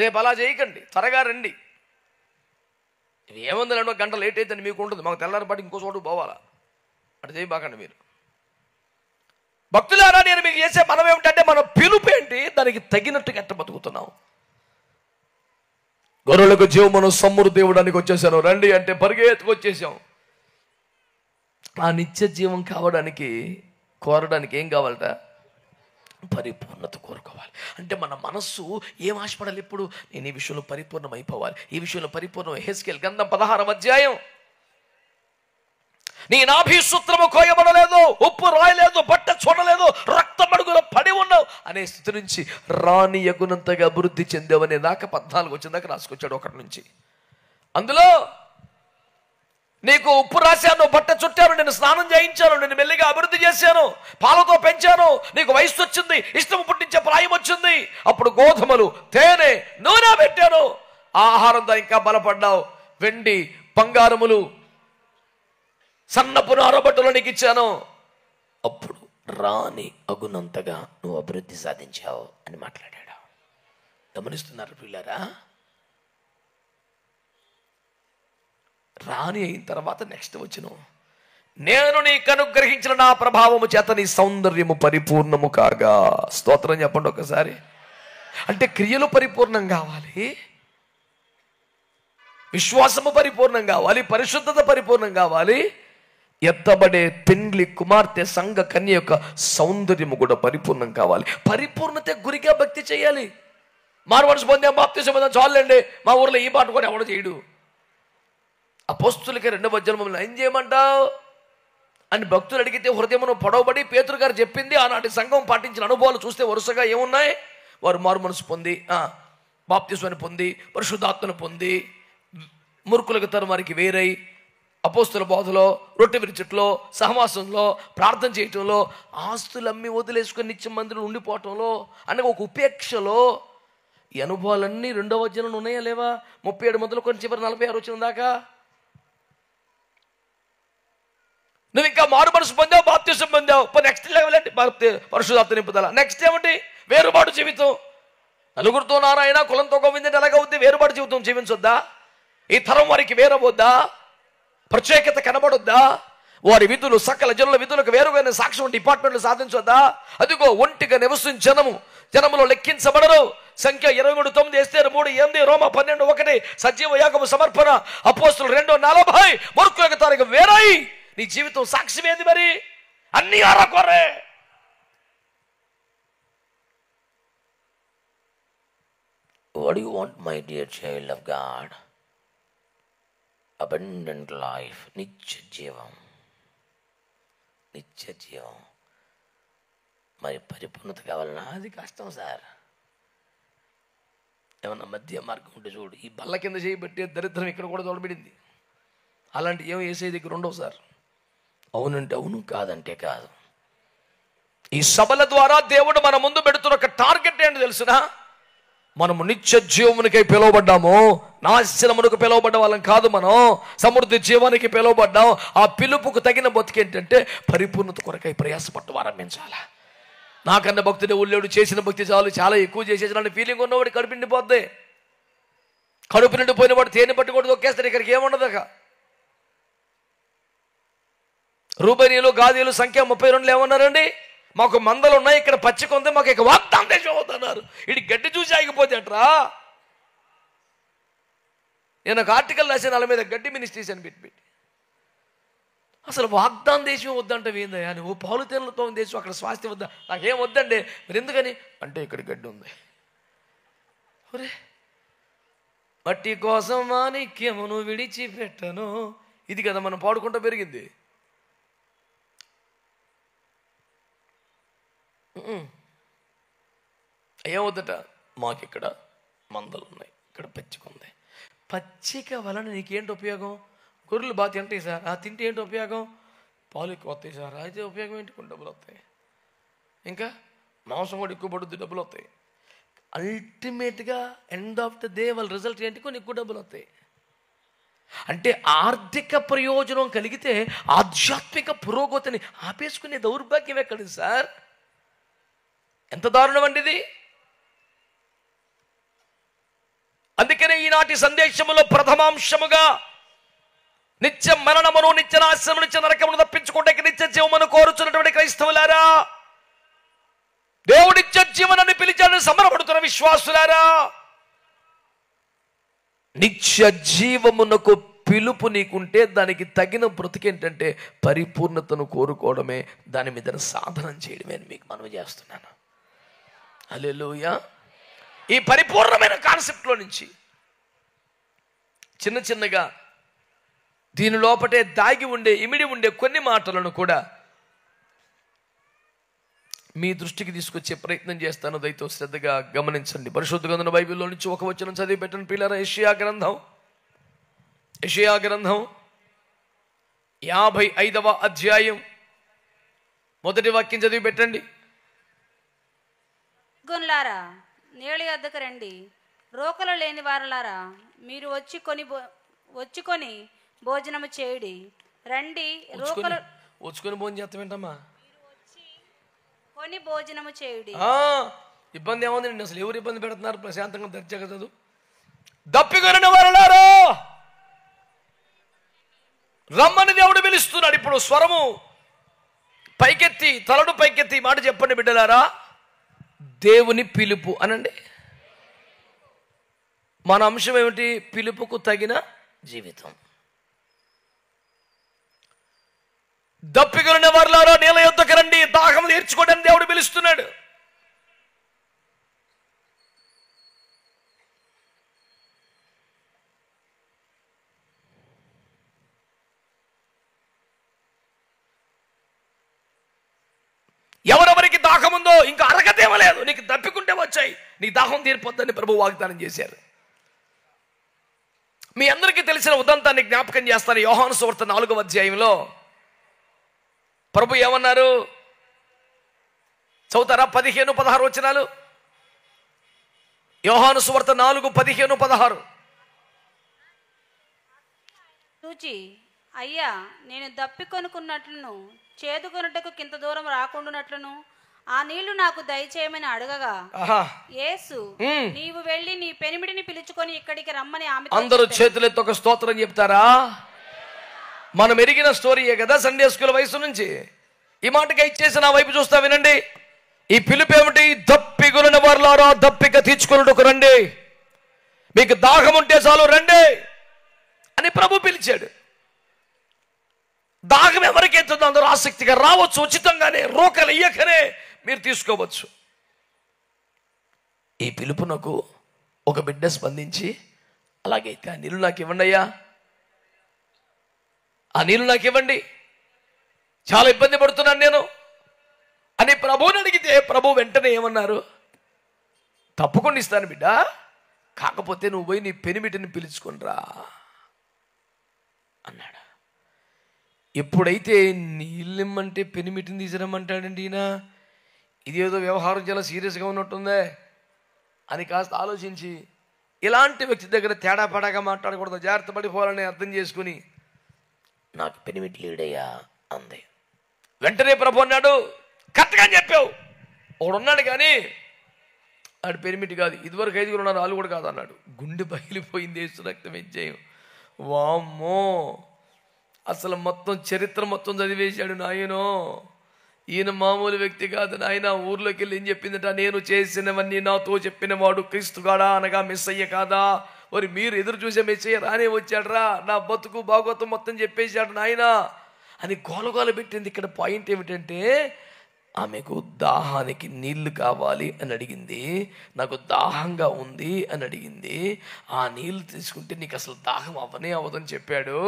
రేపు అలా చేయకండి, త్వరగా రండి. ఏముందండి, 1 గంట లేట్ అయితే మీకు ఉంటుంది, మాకు తెల్లారిపాటి ఇంకో చోటు పోవాలా, అటు చేయబాకండి మీరు. భక్తులారా, నేను మీకు చేసే మనం ఏమిటంటే మన పిలుపు ఏంటి, దానికి తగినట్టుగా ఎట్ట బతుకుతున్నాం. గొర్రెలకు జీవమును సమృద్ధి ఇవ్వడానికి వచ్చేసాను, రండి అంటే పరిగెత్తుకు వచ్చేసాం. ఆ నిత్య జీవం కావడానికి కోరడానికి ఏం కావాలట? పరిపూర్ణత కోరుకోవాలి. అంటే మన మనస్సు ఏం ఆశపడాలి? ఎప్పుడు నేను ఈ విషయంలో పరిపూర్ణం అయిపోవాలి, ఈ విషయంలో పరిపూర్ణం. హెస్కేల్ గ్రంథం 16వ అధ్యాయం, నీ నాభి సూత్రము కోయబడలేదు, ఉప్పు రాయలేదు, బట్ట చూడలేదు, రక్తం అడుగులో పడి ఉన్నావు అనే స్థితి నుంచి రాని యగునంతగా అభివృద్ధి చెందావనే దాకా 14 వచ్చిన దాకా రాసుకొచ్చాడు. 1 నుంచి అందులో నీకు ఉప్పు రాశాను, బట్ట చుట్టాను, నేను స్నానం చేయించాను, నేను మెల్లిగా అభివృద్ధి చేశాను, పాలతో పెంచాను, నీకు వయసు వచ్చింది, ఇష్టం పుట్టించే ప్రాయం వచ్చింది, అప్పుడు గోధుమలు, తేనె, నూనె పెట్టాను, ఆహారంతో ఇంకా బలపడ్డావు, వెండి బంగారములు, సన్నపు నారబట్టలు నీకు ఇచ్చాను, అప్పుడు రాని అగునంతగా నువ్వు అభివృద్ధి సాధించావు అని మాట్లాడాడు. గమనిస్తున్నారు పిల్లరా? రాని అయిన తర్వాత నెక్స్ట్ వచ్చును, నేను నీకు అనుగ్రహించిన నా ప్రభావము చేత నీ సౌందర్యము పరిపూర్ణము కాగా. స్తోత్రం చెప్పండి ఒకసారి. అంటే క్రియలు పరిపూర్ణం కావాలి, విశ్వాసము పరిపూర్ణం కావాలి, పరిశుద్ధత పరిపూర్ణం కావాలి, ఎత్తబడే పెండ్లి కుమార్తె సంఘ కన్య యొక్క సౌందర్యము కూడా పరిపూర్ణం కావాలి. పరిపూర్ణత గురిగా భక్తి చేయాలి. మారు మనసు పొందే బాప్తిసం పొందాం చాలండి, మా ఊర్లో ఈ పాట కూడా ఎవడో చేయడు. అపోస్తులకి 2వ అధ్యాయంలో ఏం చేయమంటావు అని భక్తులు అడిగితే హృదయమును పొడవబడి పేతురు గారు చెప్పింది. ఆనాటి సంఘం పాటించిన అనుభవాలు చూస్తే వరుసగా ఏమున్నాయి? వారు మారు మనసు పొంది, బాప్తిస్వాన్ని పొంది, పరిశుద్ధాత్మను పొంది, మూర్ఖులకు తరం వారికి వేరై, అపోస్తుల బోధలో, రొట్టె విరుచుట్లో, సహవాసంలో, ప్రార్థన చేయటంలో, ఆస్తులు అమ్మి వదిలేసుకొని నిత్యం మందిలో ఉండిపోవటంలో, అనగా ఒక ఉపేక్షలో, ఈ అనుభవాలన్నీ 2వ అధ్యాయంలో ఉన్నాయా లేవా? 37 మొదలుకొని చివరి 46 వచ్చిన దాకా. నువ్వు ఇంకా మారు మనసు పొందావు, బాప్తిసం పొందావు, నెక్స్ట్ లెవెల్ అంటే పరిశుద్ధాత్మ నింపుదల. నెక్స్ట్ ఏమిటి? వేరుబాటు జీవితం. నలుగురితో నారాయణ, కులంతో గోవిందంటే ఎలాగవుద్ది? వేరుబాటు జీవితం జీవించొద్దా? ఈ తరం వారికి వేరవద్దా? ప్రత్యేకత కనబడొద్దా? వారి విధులు సకల జనుల విధులకు వేరుగానే సాక్ష్యం డిపార్ట్మెంట్లు సాధించొద్దా? అదిగో ఒంటిగా నివసించిన జనములో లెక్కించబడరు. సంఖ్య 23, ఎస్తేరు 3:8, రోమ 12:1, సజీవ యాగము సమర్పణ, అపోస్తులు 2:40, మూర్ఖులకు తారీఖు వేరై నీ జీవితం సాక్ష్యం ఏది? మరి అన్ని ఆరకొరే. What do you want, my dear child of God? Abundant life, నిత్య జీవం. నిత్య జీవం. మరి పరిపూర్ణత కావాలన్నా అది కష్టం సార్. ఏమన్నా మధ్య మార్గం ఉంటే చూడు. ఈ బల్ల కింద చేయబట్టి దరిద్రం ఇక్కడ కూడా తోడబడింది. అలాంటి ఏమో ఏసై దగ్గర ఉండవు సార్. అవునంటే అవును, కాదంటే కాదు. ఈ సభల ద్వారా దేవుడు మన ముందు పెడుతున్న ఒక టార్గెట్ ఏంటి తెలుసునా? మనము నిత్య జీవమునికై పిలువబడ్డాము, నాశనమునకు పిలువబడ్డ వాళ్ళం కాదు. మనం సమృద్ధి జీవానికి పిలువబడ్డాం. ఆ పిలుపుకు తగిన బతుకేంటంటే పరిపూర్ణత కొరకై ప్రయాసపట్టు ఆరంభించాలా. నాకన్నా భక్తుడే ఉల్లేడు, చేసిన భక్తి చాలు, చాలా ఎక్కువ చేసేసిన ఫీలింగ్ ఉన్నవాడు కడుపు నిండిపోద్ది. కడుపు నిండిపోయిన వాడు తేనె పట్టు కూడా దొక్కేస్తాడు. ఇక్కడికి ఏముండదుక. రూబేనీయులు గాదీయులు సంఖ్య 32 ఏమన్నారండి? మాకు మందలు ఉన్నాయి, ఇక్కడ పచ్చిక ఉంది, మాకు ఇక వాగ్దానం దేశం అవుతున్నారు. ఇది గడ్డి చూసి ఆగిపోతే అట్రా. నేను ఒక ఆర్టికల్ రాసిన వాళ్ళ మీద గడ్డి మినిస్ట్రీస్ అని పెట్టి అసలు వాగ్దానం దేశం వద్దంటే ఏందయ్యా నువ్వు? పాలు తేనెలతో దేశం, అక్కడ స్వాస్థ్యం వద్దా? నాకేం వద్దండి. మరి ఎందుకని అంటే ఇక్కడ గడ్డి ఉంది. ఒరే, మట్టి కోసం మాణిక్యమును విడిచిపెట్టను, ఇది కదా మనం పాడుకుంటూ పెరిగింది. ఏమవుద్దట? మాకు ఇక్కడ మందలు ఉన్నాయి, ఇక్కడ పచ్చిక ఉంది. పచ్చిక వలన నీకేంటి ఉపయోగం? గొర్రెలు బాగా తింటాయి సార్. తింటే ఏంటి ఉపయోగం? పాలు ఎక్కువ వస్తాయి సార్. అయితే ఉపయోగం ఏంటి? కొన్ని డబ్బులు వస్తాయి. ఇంకా మాంసం కూడా ఎక్కువ పడుద్ది, డబ్బులు వస్తాయి. అల్టిమేట్గా ఎండ్ ఆఫ్ ద డే వాళ్ళ రిజల్ట్ ఏంటి? కొన్ని ఎక్కువ డబ్బులు వస్తాయి. అంటే ఆర్థిక ప్రయోజనం కలిగితే ఆధ్యాత్మిక పురోగతిని ఆపేసుకునే దౌర్భాగ్యం ఎక్కడిది సార్? ఎంత దారుణం అండి ఇది. అందుకనే ఈనాటి సందేశములో ప్రథమాంశముగా నిత్య మరణమును, నిత్య నాశనము, నిత్య నరకమును తప్పించుకుంటే నిత్య జీవమును కోరుచున్నటువంటి క్రైస్తవులారా, దేవుడు నిత్య జీవనాన్ని పిలిచాడని సంబరపడుతున్న విశ్వాసులారా, నిత్య జీవమునకు పిలుపు నీకుంటే దానికి తగిన బ్రతుకేంటంటే పరిపూర్ణతను కోరుకోవడమే, దాని మీద సాధనం చేయడమే అని మీకు మనవి చేస్తున్నాను. హల్లెలూయా. ఈ పరిపూర్ణమైన కాన్సెప్ట్లో నుంచి చిన్న చిన్నగా దీని లోపటే దాగి ఉండే, ఇమిడి ఉండే కొన్ని మాటలను కూడా మీ దృష్టికి తీసుకొచ్చే ప్రయత్నం చేస్తాను. దయతో శ్రద్ధగా గమనించండి. పరిశుద్ధ గ్రంథం బైబిల్లో నుంచి ఒక వచనం చదివి పెట్టండి పిల్లరా. యెషయా గ్రంథం 55వ అధ్యాయం 1వ వాక్యం చదివి పెట్టండి. గున్లారా, నీళ్ళ యొద్దకు రండి. రోకలు లేని వారలారా, మీరు వచ్చుకొని భోజనము చేయుడి. రండి, రోకలు వచ్చుకొని భోజనం చేస్తామేంటమ్మా? కొని భోజనము చేయుడి. ఇబ్బంది ఏముంది? నిన్ను అసలు ఎవరు ఇబ్బంది పెడుతున్నారు? ప్రశాంతంగా దర్జాగా చదువు. దప్పికొనిన వారలారా రమ్మని దేవుడు పిలుస్తున్నాడు. ఇప్పుడు స్వరము పైకెత్తి, తలడు పైకెత్తి మాట చెప్పండి బిడ్డలారా. దేవుని పిలుపు అనండి. మన అంశం ఏమిటి? పిలుపుకు తగిన జీవితం. దప్పికొనిన వారలారా నీళ్ళ యొద్దకు రండి, దాహం తీర్చుకోండి అని దేవుడు పిలుస్తున్నాడు. ఎవరెవరికి దాహం ఉందో ఇంకా అరగతేమో లేదు, నీకు దప్పికుంటే వచ్చాయి, నీ దాహం తీరిపోద్దని ప్రభు వాగ్దానం చేశారు. మీ అందరికీ తెలిసిన ఉదంతాన్ని జ్ఞాపకం చేస్తాను. యోహాను సువార్త 4వ అధ్యాయంలో ప్రభు ఏమన్నారు చదువుతారా? 15-16 వచనాలు. యోహాను సువార్త 4:15-16. చూచి, అయ్యా, నేను దప్పికొనుకున్నట్లును చేదుకొనుటకు కింత దూరం రాకుండానట్లును ఆ నీళ్లు నాకు దయచేయమని అడగగా, యేసు, నీవు వెళ్ళి నీ పెనిమిడిని పిలుచుకొని ఇక్కడికి రమ్మని ఆమె. అందరూ చేతులెత్తి ఒక స్తోత్రం చెప్తారా? మనం ఎరిగిన స్టోరీయే కదా సండే స్కూల్ వయసు నుంచి. ఈ మాటగా ఇచ్చేసి నా వైపు చూస్తా వినండి. ఈ పిలుపు ఏమిటి? దప్పికొనిన వారలారా దప్పిక తీర్చుకొనుటకు రండి, మీకు దాహం ఉంటే చాలు రండి అని ప్రభు పిలిచాడు. దాహం ఎవరికైతుందో అందరూ ఆసక్తిగా రావచ్చు, ఉచితంగానే, రోకలు ఇయ్యకనే మీరు తీసుకోవచ్చు. ఈ పిలుపునకు ఒక బిడ్డ స్పందించి, అలాగైతే ఆ నీళ్ళు నాకు ఇవ్వండి అయ్యా, ఆ నీళ్ళు నాకు ఇవ్వండి, చాలా ఇబ్బంది పడుతున్నాను నేను అని ప్రభువుని అడిగితే ప్రభు వెంటనే ఏమన్నారు? తప్పకుండా ఇస్తాను బిడ్డ, కాకపోతే నువ్వు పోయి నీ పెనిమిటిని పిలుచుకునిరా అన్నాడు. ఎప్పుడైతే నీళ్ళిమ్మంటే పెనిమిటిని తీసుకురమ్మంటాడండి ఈయన, ఇదేదో వ్యవహారం చాలా సీరియస్గా ఉన్నట్టుందే అని కాస్త ఆలోచించి, ఇలాంటి వ్యక్తి దగ్గర తేడాపడాగా మాట్లాడకూడదు, జాగ్రత్త పడిపోవాలని అర్థం చేసుకుని, నాకు పెనిమిటి లీడయ్యా అంది. వెంటనే ప్రభు అన్నాడు, కరెక్ట్గా అని చెప్పావు, ఒకడున్నాడు కానీ ఆడు పెనిమిటి కాదు, ఇదివరకు 5 ఉన్నారు, వాళ్ళు కూడా కాదు అన్నాడు. గుండె బయలిపోయింది, యేసు రక్తం ఇచ్చేయం. వామ్మో, అసలు మొత్తం చరిత్ర మొత్తం చదివేశాడు నాయనో. ఈయన మామూలు వ్యక్తి కాదు నాయన. ఊర్లోకి వెళ్ళి ఏం చెప్పిందట, నేను చేసినవన్నీ నాతో చెప్పిన వాడు క్రీస్తుగాడా అనగా మెస్సయ్య కాదా? మరి మీరు ఎదురు చూసే మెస్సయ్య రానే వచ్చాడరా, నా బతుకు భాగవతం మొత్తం చెప్పేశాడు నాయన అని గోలగోల పెట్టింది. ఇక్కడ పాయింట్ ఏమిటంటే, ఆమెకు దాహానికి నీళ్లు కావాలి అని అడిగింది, నాకు దాహంగా ఉంది అని అడిగింది. ఆ నీళ్లు తీసుకుంటే నీకు అసలు దాహం అవ్వనే అవ్వదని చెప్పాడు.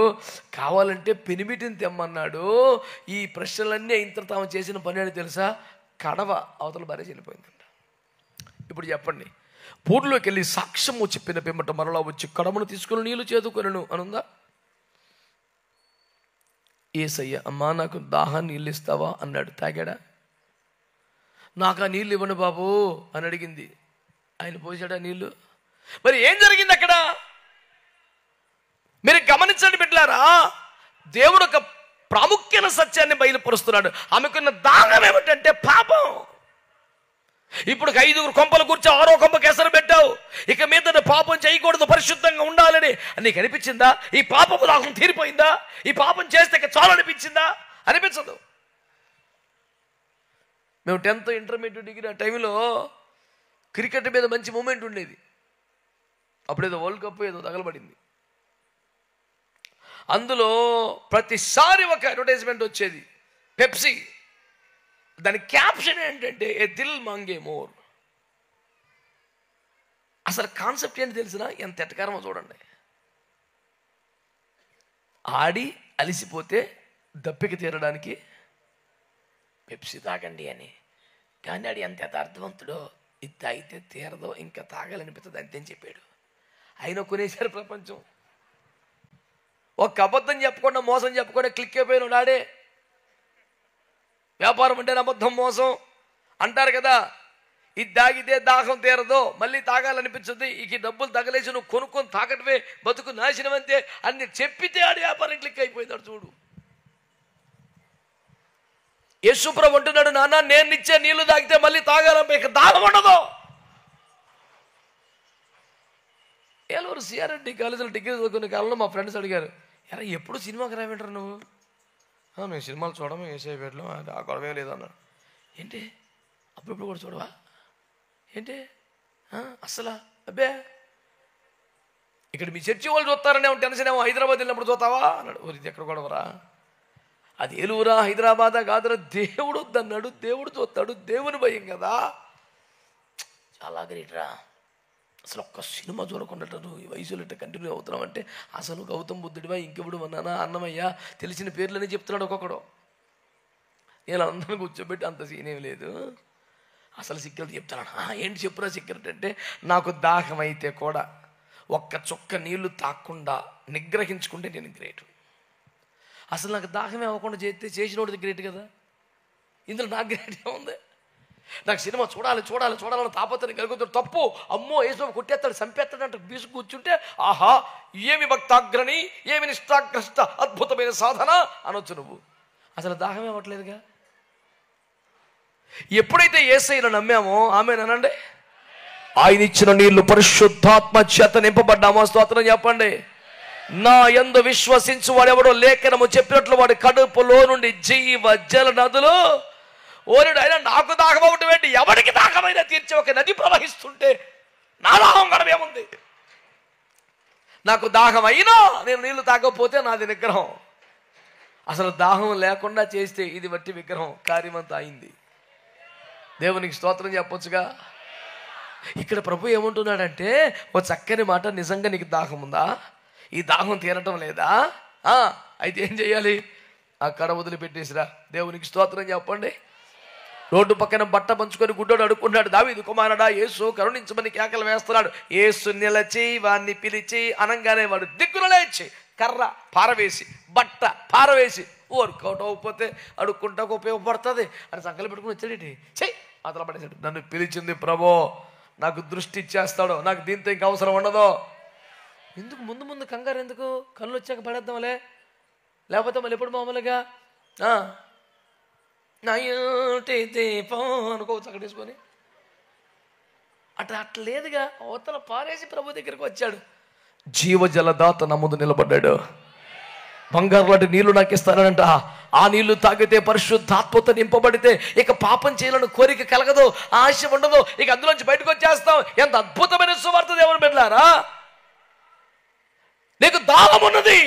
కావాలంటే పెనిమిటిని తెమ్మన్నాడు. ఈ ప్రశ్నలన్నీ అయిన తర్వాత ఆమె చేసిన పని అని తెలుసా, కడవ అవతల భార్య చెల్లిపోయిందంట. ఇప్పుడు చెప్పండి, ఊర్లోకి వెళ్ళి సాక్ష్యము చెప్పిన పిమ్మట మరలా వచ్చి కడవను తీసుకుని నీళ్లు చేదుకొనను అనుందా? యేసయ్య, అమ్మా నాకు దాహాన్ని నీళ్ళు ఇస్తావా అన్నాడు. తాగాడా? నాకు ఆ నీళ్ళు ఇవ్వండి బాబు అని అడిగింది. ఆయన పోసాడా నీళ్ళు? మరి ఏం జరిగింది అక్కడ? మీరు గమనించండి బిడ్డలారా, దేవుడు ఒక ప్రాముఖ్యమైన సత్యాన్ని బయలుపరుస్తున్నాడు. ఆమెకున్న దాహం ఏమిటంటే పాపం. ఇప్పుడు 5 కొంపలు కూర్చో 6వ కొంపకి ఎసరు పెట్టావు, ఇక మీద పాపం చేయకూడదు, పరిశుద్ధంగా ఉండాలని నీకు అనిపించిందా? ఈ పాపపు దాహం తీరిపోయిందా? ఈ పాపం చేస్తే చాలు అనిపించిందా? అనిపించదు. మేము 10th ఇంటర్మీడియట్ డిగ్రీ ఆ టైంలో క్రికెట్ మీద మంచి మూమెంట్ ఉండేది. అప్పుడేదో వరల్డ్ కప్ ఏదో తగలబడింది. అందులో ప్రతిసారి ఒక అడ్వర్టైజ్మెంట్ వచ్చేది, పెప్సీ. దాని క్యాప్షన్ ఏంటంటే, ఏ దిల్ మాంగే మోర్. అసలు కాన్సెప్ట్ ఏంటి తెలిసిన? ఎంత ఎటకారమో చూడండి. ఆడి అలిసిపోతే దప్పిక తీరడానికి పెప్సీ తాగండి అని. కానీ ఆడు ఎంత యథార్థవంతుడో, ఇది తాగితే తీరదో, ఇంకా తాగాలనిపిస్తుంది అంతేని చెప్పాడు. ఆయన కొనేసారు ప్రపంచం. ఒక అబద్ధం చెప్పకుండా, మోసం చెప్పకుండా క్లిక్ అయిపోయినాడు ఆడే. వ్యాపారం అంటే అబద్ధం, మోసం అంటారు కదా. ఇది తాగితే దాహం తీరదో, మళ్ళీ తాగాలనిపించదు, ఇక డబ్బులు తగలేసి నువ్వు కొనుక్కొని తాగటమే బతుకు నాశనం అంతే అన్ని చెప్పితే ఆడి వ్యాపారం క్లిక్ అయిపోయిందాడు. చూడు, యేసుప్రభు అంటున్నాడు, నాన్న నేను ఇచ్చే నీళ్లు తాగితే మళ్ళీ తాగాలని ఇక దాహం ఉండదు. ఏలూరు సిఆర్ఎడ్డి కాలేజీలో డిగ్రీ చదువుకునే కాలంలో మా ఫ్రెండ్స్ అడిగారు, ఎరా ఎప్పుడు సినిమాకి రావింటారు నువ్వు? మేము సినిమాలు చూడము, ఏసఐ పెట్టడం ఆ గొడవే లేదు అన్నాడు. ఏంటి అప్పుడప్పుడు కూడా చూడవా ఏంటి అస్సలా? అబ్బే, ఇక్కడ మీ చర్చి వాళ్ళు చూస్తారనే టెన్షన్ ఏమో, హైదరాబాద్ వెళ్ళినప్పుడు చూస్తావా అన్నాడు. ఇది ఎక్కడ గొడవరా? అది ఏలూరా హైదరాబాదా కాదురా, దేవుడు వద్దన్నాడు, దేవుడు చూస్తాడు, దేవుని భయం కదా. చాలా గ్రేట్ రా. అసలు ఒక్క సినిమా చూడకుండా నువ్వు ఈ వయసులో ఇట్లా కంటిన్యూ అవుతున్నావు అంటే, అసలు గౌతమ్ బుద్ధుడివా ఇంకెప్పుడు అన్నానా అన్నమయ్య తెలిసిన పేర్లనే చెప్తున్నాడు ఒక్కొక్కడు. నేను అందరిని కూర్చోబెట్టి అంత సీన్ ఏం లేదు, అసలు సీక్రెట్ చెప్తాను. ఏంటి చెప్పురా సీక్రెట్ అంటే, నాకు దాహం అయితే కూడా ఒక్క చుక్క నీళ్లు తాకుండా నిగ్రహించుకుంటే నేను గ్రేట్. అసలు నాకు దాహమే అవ్వకుండా చేసినోడిది గ్రేట్ కదా. ఇందులో నాకు గ్రేట్ ఏముంది? నాకు సినిమా చూడాలి చూడాలి చూడాలని తాపత్రయం కలుగుతాడు, తప్పు. అమ్మో యేసు కొట్టేస్తాడు, చంపేస్తాడు అంటే బీసు కూర్చుంటే, ఆహా ఏమి భక్తాగ్రణి, ఏమి నిష్ఠాగ్రస్త, అద్భుతమైన సాధన అనొచ్చు నువ్వు. అసలు దాహమే అవ్వట్లేదుగా. ఎప్పుడైతే యేసయ్యను నమ్మామో, ఆమేనండి, ఆయన ఇచ్చిన నీళ్లు పరిశుద్ధాత్మ చేత నింపబడ్డామో, స్తోత్రం చెప్పండి. నా యందు విశ్వసించు వాడెవడో లేఖనము చెప్పినట్లు వాడి కడుపులో నుండి జీవ జల నదులు ఓరుడు. అయినా నాకు దాహం అవ్వటం ఏంటి? ఎవరికి దాహమైనా తీర్చే ఒక నది ప్రవహిస్తుంటే నా దాహం గడవేముంది? నాకు దాహం అయినా నేను నీళ్లు తాగకపోతే నాది నిగ్రహం. అసలు దాహం లేకుండా చేస్తే ఇది బట్టి విగ్రహం కార్యమంతా అయింది. దేవునికి స్తోత్రం చెప్పొచ్చుగా. ఇక్కడ ప్రభు ఏమంటున్నాడంటే, ఓ చక్కని మాట, నిజంగా నీకు దాహం ఉందా? ఈ దాహం తీరటం లేదా? అయితే ఏం చేయాలి? ఆ కడ వదిలిపెట్టేసిరా. దేవునికి స్తోత్రం చెప్పండి. రోడ్డు పక్కన బట్ట పంచుకొని గుడ్డోడు అడుక్కున్నాడు, దావీదు కుమారుడా యేసు కరుణించమని కేకలు వేస్తున్నాడు. యేసు నిలచి వాడిని పిలిచి అనంగానే వాడు దిక్కున లేచి కర్ర పారవేసి బట్ట పారవేసి వర్కౌట్ అవ్వకపోతే అడుక్కుంటాకు ఉపయోగపడుతుంది అని సంకల్పం పెట్టుకుని వచ్చాడేంటి, చెయ్యి అతను పడేసాడు. నన్ను పిలిచింది ప్రభో, నాకు దృష్టి ఇచ్చేస్తాడు, నాకు దీంతో ఇంక అవసరం ఉండదు. ఎందుకు ముందు ముందు కంగారు ఎందుకు, కళ్ళు వచ్చాక పడేద్దాంలే, లేకపోతే మళ్ళీ ఎప్పుడు మామూలుగా నా ఇంటి దీపం అనుకోవచ్చు అక్కడ తీసుకొని అట్లా లేదుగా. అవతల పారేసి ప్రభు దగ్గరికి వచ్చాడు. జీవజలదాత నా ముందు నిలబడ్డాడు. బంగారు లాంటి నీళ్లు నాకు ఇస్తానంట. ఆ నీళ్లు తాగితే పరిశుద్ధాత్మతో నింపబడితే ఇక పాపం చేయాలని కోరిక కలగదు, ఆశ ఉండదు, ఇక అందులోంచి బయటకు వచ్చేస్తాం. ఎంత అద్భుతమైన సువార్త దేవుని బిడ్డలారా. నీకు దాహం ఉన్నది,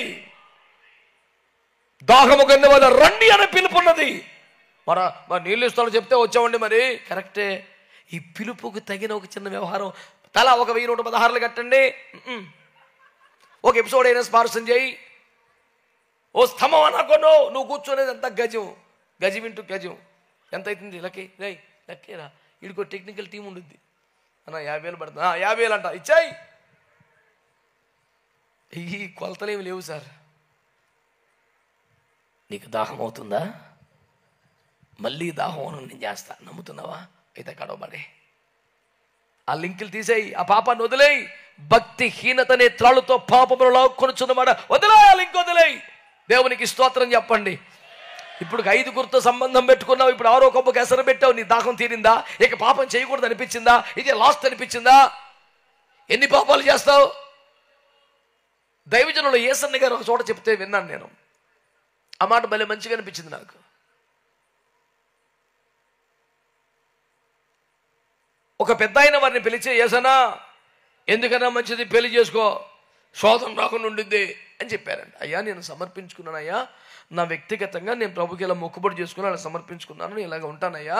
దాహము కింద వాళ్ళ రండి అనే పిలుపు ఉన్నది. మరి నీళ్ళు ఇస్తాను చెప్తే వచ్చామండి. మరి కరెక్టే. ఈ పిలుపుకు తగిన ఒక చిన్న వ్యవహారం, తలా 1116 కట్టండి, ఒక ఎపిసోడ్ అయినా స్పార్శం చేయి. ఓ స్తంభం అనుకోను, నువ్వు కూర్చోనేది ఎంత గజం, గజం ఇంటూ గజం ఎంత అవుతుంది లక్కీ రై లక్కీరా. వీడికో టెక్నికల్ టీం ఉండుద్ది అన్న, 50,000 పడుతుంది, 50,000 అంట ఇచ్చాయి. ఈ కొలతలు ఏమి లేవు సార్. నీకు దాహం అవుతుందా? మళ్ళీ దాహం నేను చేస్తా, నమ్ముతున్నావా? అయితే గడవబడే ఆ లింకులు తీసేయి, ఆ పాపాన్ని వదిలేయి. భక్తిహీనతనే త్రాళ్ళతో పాపములు లాక్కొనుచున్నమాట వదిలేయి, ఆ లింక్ వదిలేయి. దేవునికి స్తోత్రం చెప్పండి. ఇప్పుడు 5గురితో సంబంధం పెట్టుకున్నావు, ఇప్పుడు 6వ కొమ్మకు ఎసరు పెట్టావు. నీ దాహం తీరిందా? ఇక పాపం చేయకూడదు అనిపించిందా? ఇది లాస్ట్ అనిపించిందా? ఎన్ని పాపాలు చేస్తావు? దైవజనులు యేసన్న గారు ఒక చోట చెప్తే విన్నాను నేను. ఆ మాట భలే మంచిగా అనిపించింది నాకు. ఒక పెద్ద ఆయన వారిని పిలిచి, యేసన్నా ఎందుకన్నా మంచిది పెళ్లి చేసుకో, శోధన రాకుండా ఉండిద్ది అని చెప్పారంట. అయ్యా నేను సమర్పించుకున్నాను అయ్యా, నా వ్యక్తిగతంగా నేను ప్రభుకి ఇలా మొక్కుబడి చేసుకుని అలా సమర్పించుకున్నాను, నేను ఇలాగ ఉంటానయ్యా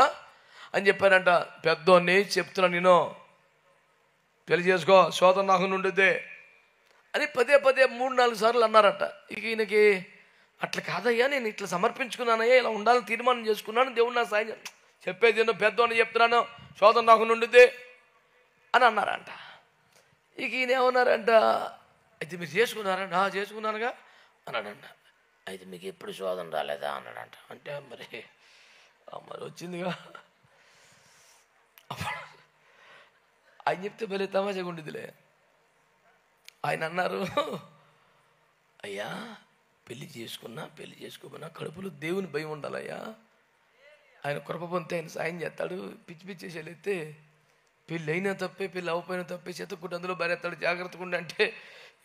అని చెప్పారంట. పెద్దోన్ని చెప్తున్నా, నేను పెళ్లి చేసుకో శోధన రాకుండా ఉండిద్ది అని పదే 3-4 సార్లు అన్నారట. ఇక ఈయనకి అట్లా కాదయ్యా, నేను ఇట్లా సమర్పించుకున్నానయ్యా, ఇలా ఉండాలని తీర్మానం చేసుకున్నాను, దేవుడు నా సాయం చెప్పేది నేను పెద్దోని చెప్తున్నాను, శోధన రాకుండా ఉండిద్ది అని అన్నారంట. ఇక ఈయన ఏమన్నారంట, అయితే మీరు చేసుకున్నారంట? చేసుకున్నానుగా అన్నాడంట. అయితే మీకు ఎప్పుడు శోధన రాలేదా అన్నాడంట. అంటే మరి వచ్చిందిగా. ఆయన చెప్తే భలే తమాషగా ఉండిద్దిలే. ఆయన అన్నారు, అయ్యా పెళ్లి చేసుకున్నా పెళ్లి చేసుకోమన్నా కడుపులో దేవుని భయం ఉండాలయ్యా. ఆయన కృప పొందితే ఆయన సాయం చేస్తాడు. పిచ్చి పిచ్చి చేసేలైతే పెళ్ళి అయినా తప్పే, పెళ్ళి అవ్వపోయినా తప్పే, చేతకుంటే అందులో భార్యతాడు, జాగ్రత్తగా ఉండి అంటే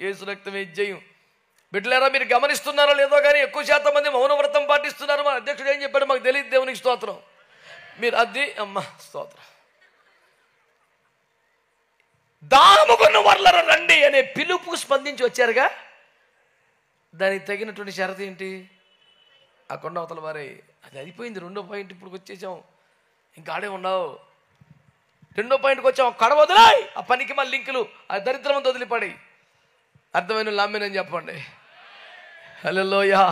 యేసు రక్తమే జయం. బిడ్డలారా మీరు గమనిస్తున్నారో లేదో కానీ ఎక్కువ శాతం మంది మౌనవ్రతం పాటిస్తున్నారు. మన అధ్యక్షుడు ఏం చెప్పాడు మాకు తెలియదు. దేవునికి స్తోత్రం. మీరు అది అమ్మ స్తోత్రం. దాముకున్న వర్లర రండి అనే పిలుపుకు స్పందించి వచ్చారుగా, దానికి తగినటువంటి షరతు ఏంటి? ఆ కొండ అవతల వారే. అది అయిపోయింది. 2వ పాయింట్ ఇప్పుడు వచ్చేసాం, ఇంకా ఆడే ఉన్నావు. 2వ పాయింట్కి వచ్చాం. కడవ వదిలాయి, ఆ పనికి మళ్ళీ లింకులు, ఆ దరిద్రం వదిలిపడి. అర్థమైన లామేనని చెప్పండి. హల్లెలూయా.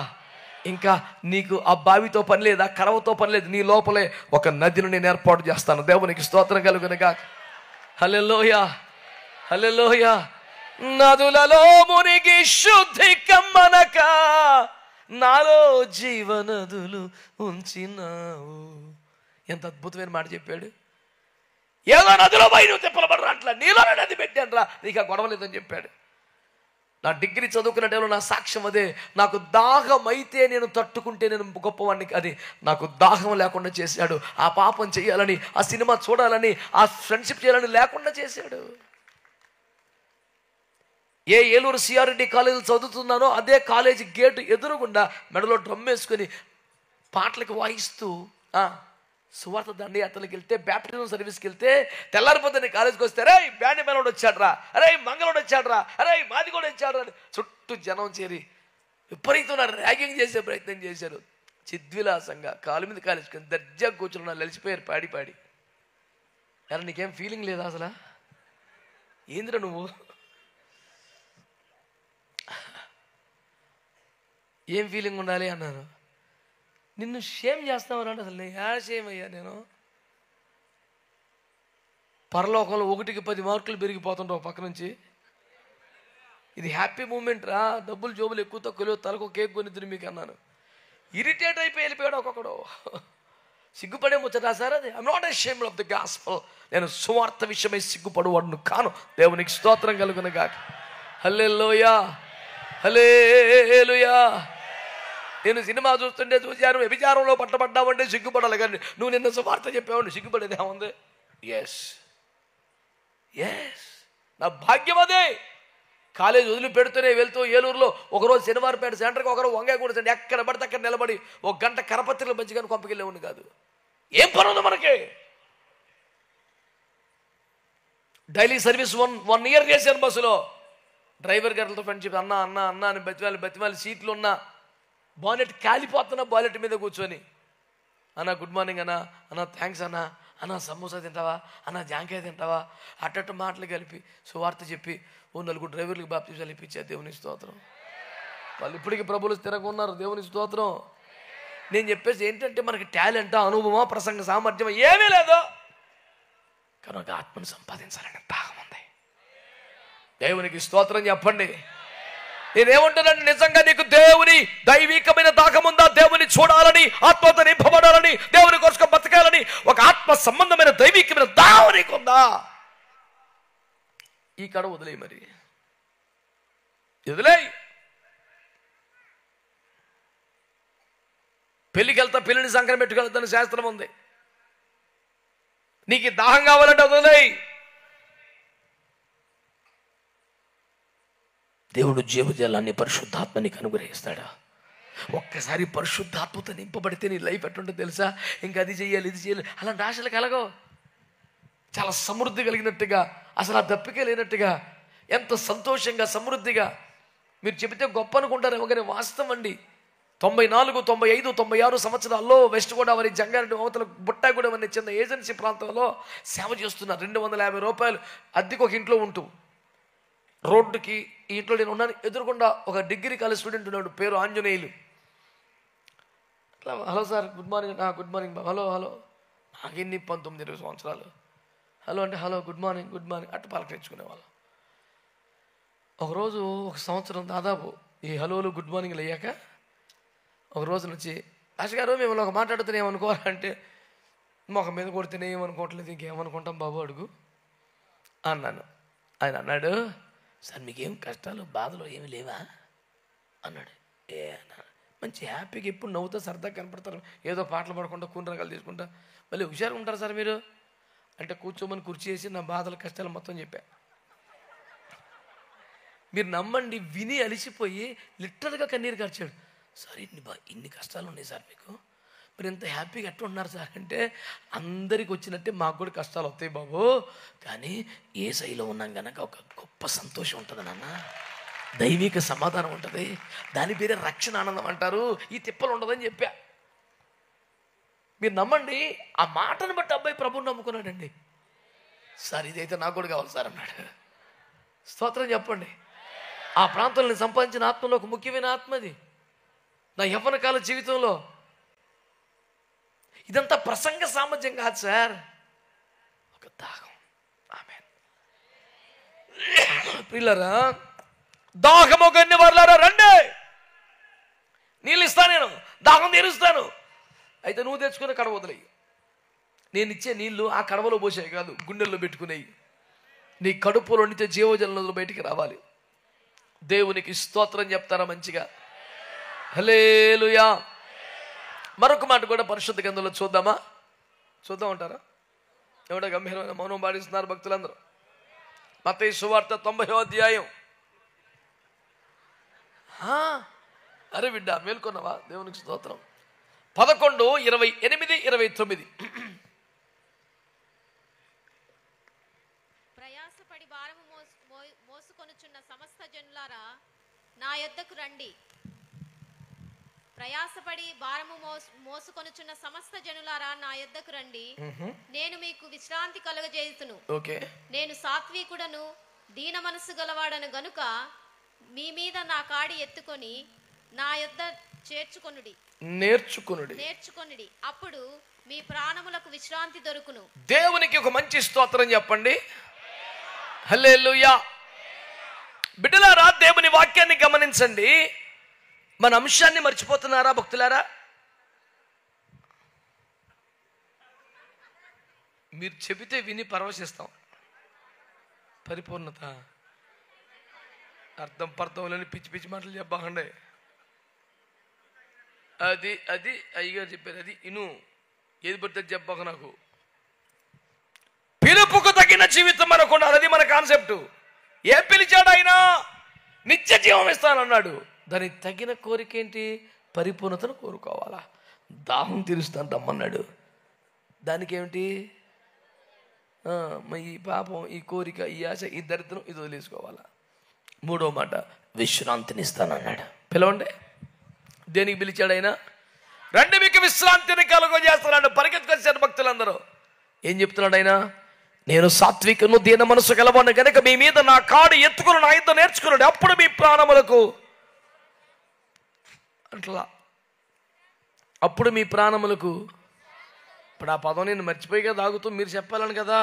ఇంకా నీకు ఆ బావితో పని లేదు, ఆ కడవతో పని లేదు, నీ లోపలే ఒక నదిని నేను ఏర్పాటు చేస్తాను. దేవునికి స్తోత్రం కలుగునుగా. హల్లెలూయా హల్లెలూయా. నదులలో మునిగి శుద్ధి కమ్మనక నాలో జీవనదులు ఉంచినావు. ఎంత అద్భుతమైన మాట చెప్పాడు. ఏదో నదిలో పోయి నువ్వు తిప్పలబడరా, అట్లా నీలోనే నది పెట్టాను రా, నీకు ఆ గొడవ లేదని చెప్పాడు. నా డిగ్రీ చదువుకున్న టైంలో నా సాక్ష్యం అదే. నాకు దాహం అయితే నేను తట్టుకుంటే నేను గొప్పవాడిని, అది నాకు దాహం లేకుండా చేశాడు. ఆ పాపం చేయాలని, ఆ సినిమా చూడాలని, ఆ ఫ్రెండ్షిప్ చేయాలని లేకుండా చేశాడు. ఏ ఏలూరు సిఆర్డి కాలేజీలో చదువుతున్నానో అదే కాలేజీ గేటు ఎదురుగుండా మెడలో డ్రమ్ వేసుకొని పాటలకు వాయిస్తూ సువార్త దండయాత్రలకు వెళ్తే, బ్యాప్టిజం సర్వీస్కి వెళ్తే, తెల్లారిపోతే కాలేజీకి వస్తే అరే బ్యాండ్ మేలోడు వచ్చాడ్రా, అరే మంగళోడు వచ్చాడ్రా, అరే మాది కూడా వచ్చాడ్రా అని చుట్టూ జనం చేరి విపరీతమైన ర్యాగింగ్ చేసే ప్రయత్నం చేశారు. చిద్విలాసంగా కాలు మీద కాలేసుకొని దర్జా కూర్చుని లలిసిపోయారు పాడి పాడి. అరే నీకేం ఫీలింగ్ లేదా అసలు? ఏందిరా నువ్వు? ఏం ఫీలింగ్ ఉండాలి అన్నారు. నిన్ను షేమ్ చేస్తామన్నాడు. అసలు నేను షేమ్ అయ్యా, నేను పరలోకంలో 1కి 10 మార్కులు పెరిగిపోతుంటావు పక్క నుంచి. ఇది హ్యాపీ మూమెంట్ రా. డబ్బులు జోబులు ఎక్కువ తక్కువ తలకు కేక్ కొనిద్దురు మీకు అన్నాను. ఇరిటేట్ అయిపోయి వెళ్ళిపోయాడు ఒక్కొక్కడు. సిగ్గుపడే ముచ్చట సార్ అది. I'm not ashamed of the gospel. నేను సువార్త విషయమై సిగ్గుపడువాడును కాను. దేవునికి స్తోత్రం కలుగును గాక. హల్లెలూయా, హల్లెలూయా. నేను సినిమా చూస్తుంటే చూశాను, వ్యభిచారంలో పట్టబడ్డావంటే సిగ్గుపడాలి, కానీ నువ్వు నిన్న సువార్త చెప్పావండి సిగ్గుపడేది ఏముంది? ఎస్ ఎస్, నా భాగ్యం అదే. కాలేజ్ వదిలిపెడుతూనే వెళ్తూ ఏలూరులో ఒకరోజు శనివారపేట సెంటర్కి, ఒకరోజు వంగాయ కూడా సెంటర్, ఎక్కడ పడితే అక్కడ నిలబడి 1 గంట కరపత్రికలు మంచిగా కొంపకెళ్ళేవాడిని కాదు. ఏం పని ఉంది మనకి? డైలీ సర్వీస్ 1 ఇయర్ చేశాను బస్సులో. డ్రైవర్ గారితో ఫ్రెండ్షిప్, అన్న అన్న అన్న అని బతిమాలి సీట్లు ఉన్నా, బానెట్ కాలిపోతున్నా బానెట్ మీద కూర్చొని, అన్న గుడ్ మార్నింగ్ అన్న, అన్న థ్యాంక్స్ అన్న, అన్న సమోసా తింటావా, అన్న జాంకాయ తింటావా, అట్టట్టు మాటలు కలిపి సువార్త చెప్పి 4 డ్రైవర్లకు బాప్తిజాలు ఇప్పించారు. దేవుని స్తోత్రం. వాళ్ళు ఇప్పటికీ ప్రభువులు స్థిరంగా ఉన్నారు. దేవుని స్తోత్రం. నేను చెప్పేసి ఏంటంటే మనకి టాలెంటా, అనుభవమా, ప్రసంగ సామర్థ్యం ఏమీ లేదు, కనుక ఆత్మను సంపాదించాలని దాహం ఉంది. దేవునికి స్తోత్రం చెప్పండి. నేనేమంటున్నాను, నిజంగా నీకు దేవుని దైవికమైన దాహం ఉందా? దేవుని చూడాలని, ఆత్మతో నింపబడాలని, దేవుని కోసం బతకాలని ఒక ఆత్మ సంబంధమైన దైవికమైన దాహం నీకుందా? ఈ కడ వదిలేయి, మరి వదిలేయి. పెళ్ళికి వెళ్తా, పెళ్ళిని సంకరం పెట్టుకెళ్తాను శాస్త్రం ఉంది. నీకు దాహం కావాలంటే వదిలేయి. దేవుడు జీవజలాన్ని పరిశుద్ధాత్మ నీకు అనుగ్రహిస్తాడా? ఒక్కసారి పరిశుద్ధాత్మతో నింపబడితే నీ లైఫ్ ఎట్లుంటుందో తెలుసా? ఇంకా అది చెయ్యాలి, ఇది చేయాలి, అలాంటి ఆశలు కలగవు. చాలా సమృద్ధి కలిగినట్టుగా, అసలు ఆ దప్పికే లేనట్టుగా, ఎంత సంతోషంగా సమృద్ధిగా. మీరు చెబితే గొప్ప అనుకుంటారేమో, కానీ వాస్తవం అండి. 94, 95, 96 సంవత్సరాల్లో వెస్ట్ గోదావరి, జంగారెడ్డి, అవతల బుట్టాగూడెం అనే చిన్న ఏజెన్సీ ప్రాంతంలో సేవ చేస్తున్నారు. 250 రూపాయలు అద్దెకి ఒక ఇంట్లో ఉంటూ, రోడ్డుకి ఈ ఇంట్లో నేను ఉన్నాను, ఎదురుకుండా ఒక డిగ్రీ కాలేజ్ స్టూడెంట్ ఉన్నాడు, పేరు Anjaneyulu. Hello sir, good morning. Good morning బాబు. హలో హలో, నాకెన్ని 19-20 సంవత్సరాలు. హలో అంటే hello, good morning, good morning అట్టు పలకరించుకునేవాళ్ళం. ఒకరోజు ఒక సంవత్సరం దాదాపు ఈ హలోలు గుడ్ మార్నింగ్లు అయ్యాక ఒక రోజు నుంచి, ఆశ గారు మిమ్మల్ని ఒక మాట్లాడుతున్నా ఏమనుకోవాలంటే, మొఖం మీద కొడితేనే ఏమనుకోవట్లేదు, ఇంకేమనుకుంటాం బాబు అడుగు అన్నాను. ఆయన అన్నాడు, సార్ మీకేం కష్టాలు బాధలు ఏమి లేవా అన్నాడు. ఏ అన్నాడు. మంచి హ్యాపీగా ఎప్పుడు నవ్వుతా సరదాగా కనపడతారు, ఏదో పాటలు పాడకుండా కూని రకాలు తీసుకుంటా, మళ్ళీ హుషారుగా ఉంటారు సార్ మీరు అంటే, కూర్చోమని కుర్చీ వేసి నా బాధల కష్టాలు మొత్తం చెప్పా. మీరు నమ్మండి, విని అలిసిపోయి లిటరల్గా కన్నీరు కార్చాడు. సార్ ఇన్ని కష్టాలు ఉన్నాయి సార్ మీకు, మీరు ఎంత హ్యాపీగా ఎట్లా ఉన్నారు సార్ అంటే, అందరికి వచ్చినట్టే మాకు కూడా కష్టాలు వస్తాయి బాబు, కానీ ఏ శైలిలో ఉన్నాం కనుక ఒక గొప్ప సంతోషం ఉంటుంది నాన్న, దైవిక సమాధానం ఉంటుంది, దాని పేరే రక్షణ ఆనందం అంటారు, ఈ తిప్పలు ఉండదని చెప్పా. మీరు నమ్మండి, ఆ మాటను బట్టి అబ్బాయి ప్రభువుని నమ్ముకున్నాడండి. సార్ ఇదైతే నాకు కూడా కావాలి సార్ అన్నాడు. స్తోత్రం చెప్పండి. ఆ ప్రాంతంలో సంపాదించిన ఆత్మలో ఒక ముఖ్యమైన ఆత్మది నా యవ్వన కాల జీవితంలో. ఇదంతా ప్రసంగ సామర్థ్యం కాదు సార్, ఒక దాహం. ఆమేన్. ప్రియులారా, దాహము గన్ని వర్లారా రండి, నీళ్ళు ఇస్తాను, నేను దాహం తీరుస్తాను. అయితే నువ్వు తెచ్చుకునే కడవ వదిలేయి, నేను ఇచ్చే నీళ్లు ఆ కడవలో పోసాయి కాదు, గుండెల్లో పెట్టుకునేవి. నీ కడుపులో నింటే జీవజలంలో బయటికి రావాలి. దేవునికి స్తోత్రం చెప్తారా మంచిగా? హల్లెలూయా. మరొక మాట కూడా పరిశుద్ధ గ్రంథంలో చూద్దామంటారా? ఎవడో గంభీరమైన మౌనం పాటిస్తున్నారు భక్తులందరూ. మత్తయి సువార్త 90వ అధ్యాయం. అరే బిడ్డ మేల్కొన్నావా? దేవునికి స్తోత్రం. 11, 28, 29. ప్రయాసపడి భారము మోసుకొనుచున్న సమస్త జనులారా నా యొద్దకు రండి. ప్రయాసపడి భారము మోసుకొనుచున్న సమస్త జనులారా నా యొద్దకు రండి, నేను మీకు విశ్రాంతి కలుగజేయుదును. నేను సాత్వికుడను దీన మనసు గలవాడను గనుక మీ మీద నా కాడి ఎత్తుకొని నా యొద్ద నేర్చుకొనుడి అప్పుడు మీ ప్రాణములకు విశ్రాంతి దొరుకును. దేవునికి ఒక మంచి స్తోత్రం చెప్పండి. హల్లెలూయా. బిడ్డలారా, దేవుని వాక్యాన్ని గమనించండి. మన అంశాన్ని మర్చిపోతున్నారా భక్తులారా? మీరు చెబితే విని పరవశిస్తాం. పరిపూర్ణత అర్థం పర్థం లేని పిచ్చి పిచ్చి మాటలు చెప్పకండి. అది అయ్యగారు చెప్పారు, అది ఇను, ఏది పడితే చెప్పక. నాకు పిలుపుకు తగిన జీవితం మనకు, అది మన కాన్సెప్ట్. ఏం పిలిచాడు ఆయన? నిత్య జీవం ఇస్తానన్నాడు. దానికి తగిన కోరిక ఏంటి? పరిపూర్ణతను కోరుకోవాలా. దాహం తీరుస్తాను రమ్మన్నాడు. దానికి ఏమిటి? ఈ పాపం, ఈ కోరిక, ఈ ఆశ, ఈ దరిద్రం, ఇది వదిలేసుకోవాలా. మూడో మాట, విశ్రాంతిని ఇస్తానన్నాడు. పిలవండి. దేనికి పిలిచాడు ఆయన? రండి మీకు విశ్రాంతిని కలుగజేస్తున్నాడు. పరిగెత్తుకొచ్చారు భక్తులందరూ. ఏం చెప్తున్నాడు ఆయన? నేను సాత్వికను దీన మనసు గలవాడిని కనుక మీ మీద నా కాడు ఎత్తుకుని నా యుద్ధం నేర్చుకున్నాడు, అప్పుడు మీ ప్రాణములకు అట్లా, అప్పుడు మీ ప్రాణములకు. ఇప్పుడు ఆ పదం నేను మర్చిపోయిగా తాగుతూ మీరు చెప్పాలని కదా.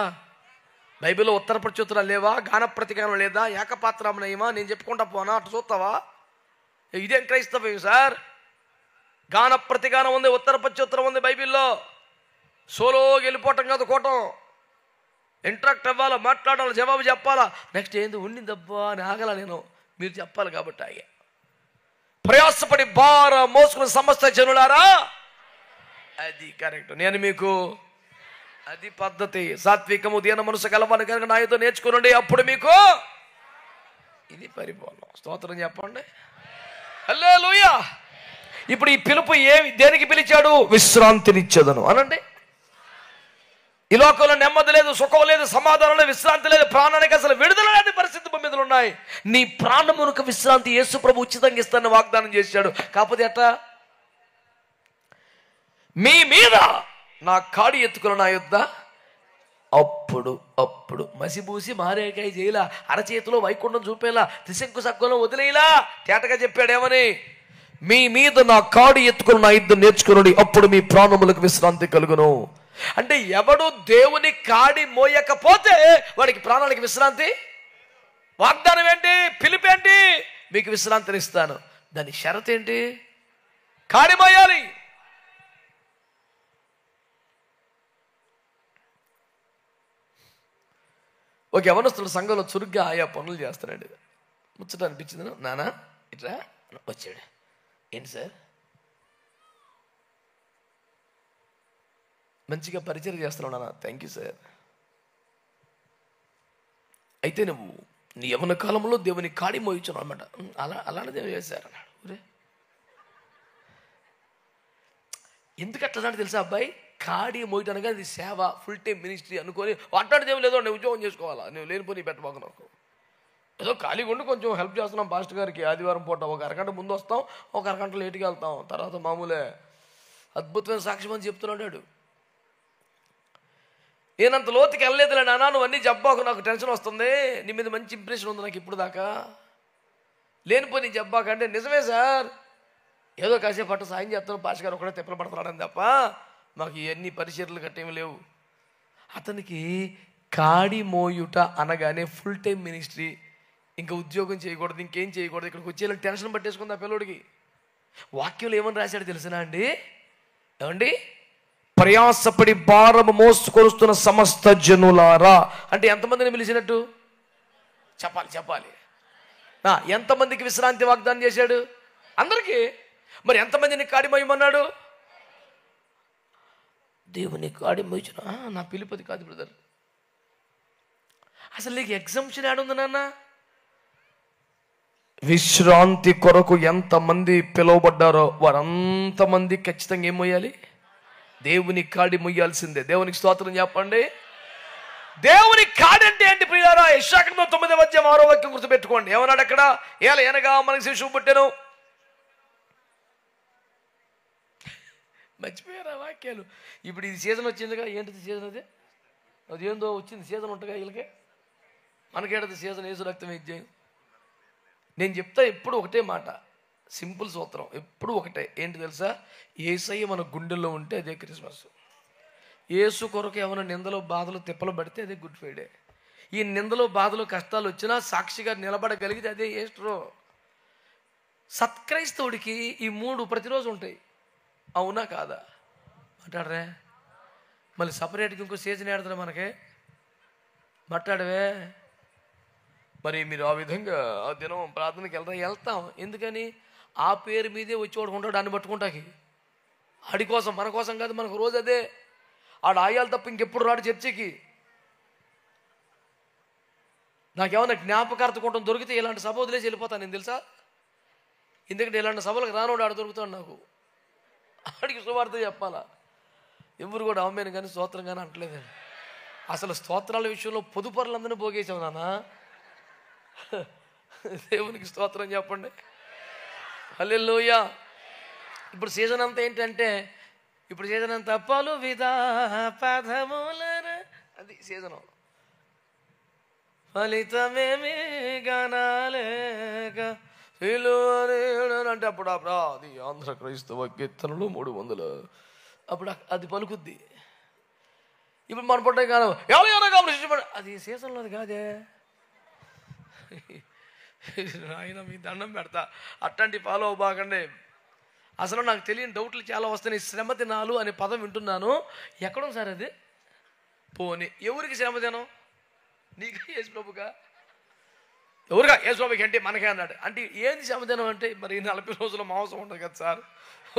బైబిల్లో ఉత్తర ప్రత్యుత్తరాలు లేవా? గాన ప్రతిగానం లేదా? ఏకపాత్రామనయమా? నేను చెప్పుకుంటా పోనా? అటు చూస్తావా? ఇదేం క్రైస్తవం సార్? గాన ప్రతిగానం ఉంది, ఉత్తర ప్రత్యుత్తరం ఉంది బైబిల్లో. సోలో వెళ్ళిపోవటం కాదు, కోటం. ఇంట్రాక్ట్ అవ్వాలా, మాట్లాడాలి, జవాబు చెప్పాలా. నెక్స్ట్ ఏంది ఉండిందబ్బా అని ఆగల నేను. మీరు చెప్పాలి కాబట్టి ఆగే. ప్రయాసపడి భారం మోసుకున్న సమస్త జనులారా, అది కరెక్ట్. నేను మీకు అది పద్ధతి. సాత్వికము దీన మనసు కలవాని కనుక నా యుద్ధం నేర్చుకునండి, అప్పుడు మీకు ఇది పరిపూర్ణం. స్తోత్రం చెప్పండి. హల్లెలూయా. ఇప్పుడు ఈ పిలుపు దేనికి పిలిచాడు? విశ్రాంతినిచ్చేదను అనండి. ఈ లోకంలో నెమ్మది లేదు, సుఖం లేదు, సమాధానం లేదు, విశ్రాంతి లేదు, ప్రాణానికి అసలు విడుదల లేని పరిస్థితి భూమిలో ఉన్నాయి. నీ ప్రాణమునకు విశ్రాంతి యేసు ప్రభు ఉచితంగా ఇస్తానని వాగ్దానం చేశాడు. కాకపోతే ఎట్లా? మీ మీద నా కాడి ఎత్తుకున్న నా యుద్ధ అప్పుడు మసిబూసి మారేకాయ చేయలా, అరచేతిలో వైకుంఠం చూపేలా, త్రిశంకు సగ్గంలో వదిలేలా. తేటగా చెప్పాడేమని? మీ మీద నా కాడి ఎత్తుకున్న నా యుద్ధం నేర్చుకున్నాడు, అప్పుడు మీ ప్రాణములకు విశ్రాంతి కలుగును. అంటే ఎవడు దేవుని కాడి మోయకపోతే వాడికి ప్రాణానికి విశ్రాంతి. వాగ్దానం ఏంటి? పిలిపేంటి? మీకు విశ్రాంతిని ఇస్తాను. దాని షరత్ ఏంటి? కాడి మోయాలి. ఒక యవనస్తుడు సంఘంలో చురుగ్గా ఆయా పనులు చేస్తున్నాడు. ముచ్చట అనిపించింది. నానా ఇట్లా వచ్చాడు. ఏంటి సార్? మంచిగా పరిచయం చేస్తున్నావు నాన్న. Thank you sir. అయితే నువ్వు నీ యవన కాలంలో దేవుని కాడి మోయించాను అనమాట. అలానే దేవుడు చేశారు అన్నాడు. ఊరే ఎందుకు అట్లా తెలుసా అబ్బాయి? కాడి మోయటానికి అది సేవ, ఫుల్ టైం మినిస్ట్రీ అనుకొని అట్లాంటి దేవుడు లేదో నేను ఉద్యోగం చేసుకోవాలా, నువ్వు లేనిపోయి పెట్టబాకు. నాకు ఏదో ఖాళీగా ఉండి కొంచెం హెల్ప్ చేస్తున్నాం పాస్టర్ గారికి. ఆదివారం పూట ఒక అరగంట ముందు వస్తాం, ఒక అరగంట లేటుగా వెళ్తాం, తర్వాత మామూలే. అద్భుతమైన సాక్ష్యం అని చెప్తున్నాడు. నేనంత లోతుకి వెళ్ళలేదులే నాన్న, నువ్వు అన్నీ జబ్బాకు, నాకు టెన్షన్ వస్తుంది, నీ మీద మంచి ఇంప్రెషన్ ఉంది నాకు ఇప్పుడు దాకా, లేనిపోయి నీ జబ్బాకు. అంటే నిజమే సార్, ఏదో కాసేపు పట్టు సాయం చేస్తాను, పాస్టర్ గారు ఒకటే తిప్పలు పడుతున్నాడని తప్ప మాకు ఇవన్నీ పరిచర్లు కట్టేమి లేవు. అతనికి కాడి మోయుట అనగానే ఫుల్ టైం మినిస్ట్రీ, ఇంకా ఉద్యోగం చేయకూడదు, ఇంకేం చేయకూడదు, ఇక్కడికి వచ్చేయాలని టెన్షన్ పట్టేసుకుంది ఆ పిల్లోడికి. వాక్యంలో ఏమని రాశాడు తెలిసినా అండి? ఏమండి? ప్రయాసపడి భారము మోసుకొస్తున్న సమస్త జనులారా. అంటే ఎంతమందిని పిలిచినట్టు చెప్పాలి. ఎంతమందికి విశ్రాంతి వాగ్దానం చేశాడు? అందరికీ. మరి ఎంతమందిని కాడి మోయమన్నాడు? దేవుని కాడి మోయించిన. నా పిలుపది కాదు బ్రదర్. అసలు నీకు ఎగ్జంప్షన్ ఏడుంది నాన్న? విశ్రాంతి కొరకు ఎంతమంది పిలువబడ్డారో వారంతమంది ఖచ్చితంగా ఏం మోయాలి? దేవుని కాడి మొయ్యాల్సిందే. దేవునికి స్తోత్రం చెప్పండి. దేవుని కాడి అంటే ఏంటి ప్రియులారా? యెషయా 9:6 గుర్తుపెట్టుకోండి. ఏమన్నాడు అక్కడ? ఏలయనగా మనకి శిశువు పుట్టెను. మర్చిపోయారా వాక్యాలు? ఇప్పుడు ఇది సీజన్ వచ్చిందిగా. ఏంటిది సీజన్? అది ఏందో వచ్చింది సీజన్ ఉంటుందిగా వీళ్ళకి. మనకేటది సీజన్? యేసు రక్తం ఇచ్చేయం. నేను చెప్తా ఎప్పుడు ఒకటే మాట, సింపుల్ సూత్రం ఎప్పుడు ఒకటే, ఏంటి తెలుసా? యేసయ్య మన గుండెల్లో ఉంటే అదే క్రిస్మస్. యేసు కొరకు ఏమైనా నిందలు బాధలు తిప్పలు పడితే అదే గుడ్ ఫ్రైడే. ఈ నిందలు బాధలు కష్టాలు వచ్చినా సాక్షిగా నిలబడగలిగితే అదే ఈస్టర్. సత్క్రైస్తవుడికి ఈ 3 ప్రతిరోజు ఉంటాయి. అవునా కాదా? మాట్లాడరే. మళ్ళీ సపరేట్గా ఇంకో సీజన్ ఏడతారా మనకి? మాట్లాడవే. మరి మీరు ఆ విధంగా ఆ దినం ప్రార్థనకి వెళ్తాం. ఎందుకని? ఆ పేరు మీదే వచ్చేవాడు ఉంటాడు, దాన్ని పట్టుకుంటాకి. ఆడి కోసం, మన కోసం కాదు. మనకు రోజు అదే. ఆడు ఆయాలు తప్ప ఇంకెప్పుడు రాడు చర్చికి. నాకేమన్నా జ్ఞాపకార్థ కూటం దొరికితే ఇలాంటి సభ వదిలేసి వెళ్ళిపోతాను నేను, తెలుసా? ఎందుకంటే ఇలాంటి సభలకు రానోడు ఆడు దొరుకుతాడు నాకు. ఆడికి సువార్త చెప్పాలా? ఎవరు కూడా అవమేను కానీ స్తోత్రం కానీ అంటలేదండి. అసలు స్తోత్రాల విషయంలో పొదుపరులందరినీ పోగేసాం నాన్న. దేవునికి స్తోత్రం చెప్పండి. హల్లెలూయా. ఇప్పుడు సీజన్ అంతా ఏంటంటే, ఇప్పుడు సీజన్ అంతా పలు విధ పదములన, అది సీజను. ఫలితమేమి గనాలేక అంటే అప్పుడు అది ఆంధ్ర క్రైస్తవ కీర్తనలు 300 అప్పుడు అది పలుకుద్ది. ఇప్పుడు మన పొట్ట కాదు అది సీజన్లో కాదే. ఆయన మీ దండం పెడతా, అట్లాంటి ఫాలో అవ్వబాకండి. అసలు నాకు తెలియని డౌట్లు చాలా వస్తున్నాయి. శ్రమ దినాలు అనే పదం వింటున్నాను. ఎక్కడో సార్ అది? పోనీ ఎవరికి శ్రమ దినం? నీకు యేసు ప్రభుగా? ఎవరుగా? యేసు ప్రభుకి అంటే మనకే అన్నాడు. అంటే ఏంది శ్రమ దినం అంటే? మరి 40 రోజుల మాంసం ఉండదు కదా సార్.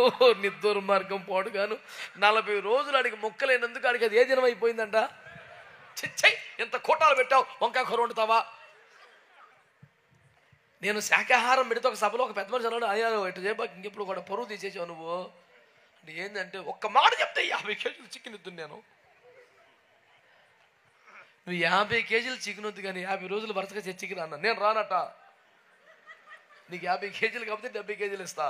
ఓహో, నీ దుర్మార్గం పోటుగాను. 40 రోజులు అడిగి మొక్కలేనందుకు అడిగి అది ఏ దినం అయిపోయిందంట? చిచ్చై, ఎంత కోటాలు పెట్టావు, వంకాయ కూర వండుతావా? నేను శాకాహారం పెడితే ఒక సభలో ఒక పెద్ద మనిషి అన్నాడు, అయ్యా ఇటు చెప్పాక ఇంకెప్పుడు కూడా పరువు తీసేసావు నువ్వు అంటే. ఏంటంటే ఒక్క మాట చెప్తే 50 కేజీలు చికెన్ ఇద్దు. నేను నువ్వు 50 కేజీలు చికెన్ వద్దు కానీ 50 రోజులు వరుసగా చర్చికి రాన్నా. నేను రానట. నీకు 50 కేజీలు కాకపోతే 70 కేజీలు ఇస్తా.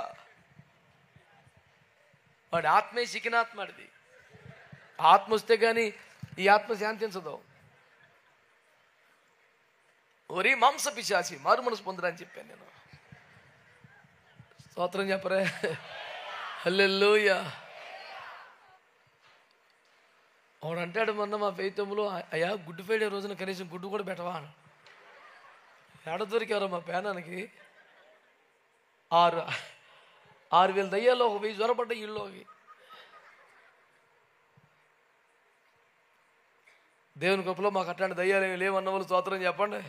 వాడి ఆత్మే చికెన్ ఆత్మడిది. ఆత్మ వస్తే కానీ ఈ ఆత్మ శాంతించదు. ఒరి మాంస పిశాచి, మారు మనసు పొందరా అని చెప్పాను నేను. స్తోత్రం చెప్పరే. హల్లెలూయా. వాడు అంటాడు మొన్న మా ఫెయితంలో, అయ్యా గుడ్ ఫ్రైడే రోజున కనీసం గుడ్డు కూడా పెట్టవా? ఏడ దొరికారో మా పేనానికి 6,000 దయ్యాల్లో 1,000 జ్వరపడ్డ ఇల్లుకి. దేవుని గొప్పలో మాకు అట్లాంటి దయ్యాలు ఏమి లేవన్న వాళ్ళు స్తోత్రం చెప్పండి.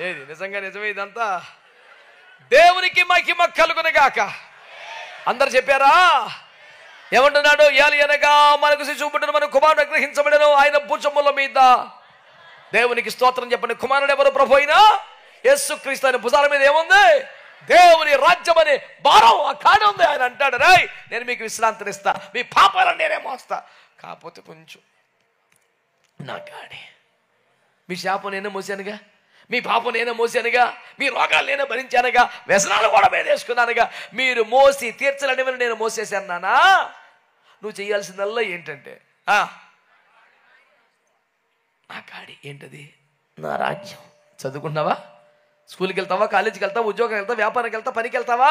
ఏది నిజంగా నిజమే ఇదంతా? దేవునికి మహిమ కలుగునుగాక. అందరు చెప్పారా? ఏమంటున్నాడు? ఏలయనగా మనకు శిశువు పుట్టెను, మన కుమారుడు గ్రహించబడెను, ఆయన భుజముల మీద. దేవునికి స్తోత్రం చెప్పండి. కుమారుడు ఎవరు? ప్రభు అయినా యేసుక్రీస్తు. ఆయన భుజాల మీద ఏముంది? దేవుని రాజ్యం అనే భారం, ఆ కాడి ఉంది. ఆయన అంటాడు, రాయ్ నేను మీకు విశ్రాంతినిస్తా, మీ పాపాలను నేనే మోస్తా, కాకపోతే కొంచెం నా కాడి. మీ శాపం నేనే మోసానుగా, మీ పాపం నేనే మోసానుగా, మీ రోగాలు నేనే భరించానుగా, వ్యసనాలు కూడా నేను వేసుకున్నానుగా, మీరు మోసి తీర్చలేనివి నేను మోసేసాను నానా. నువ్వు చేయాల్సిందల్లా ఏంటంటే నా కాడి. ఏంటది? నా రాజ్యం. చదువుకున్నావా? స్కూల్కి వెళ్తావా? కాలేజీకి వెళ్తావా? ఉద్యోగం వెళ్తావా? వ్యాపారానికి వెళ్తావా? పనికి వెళ్తావా?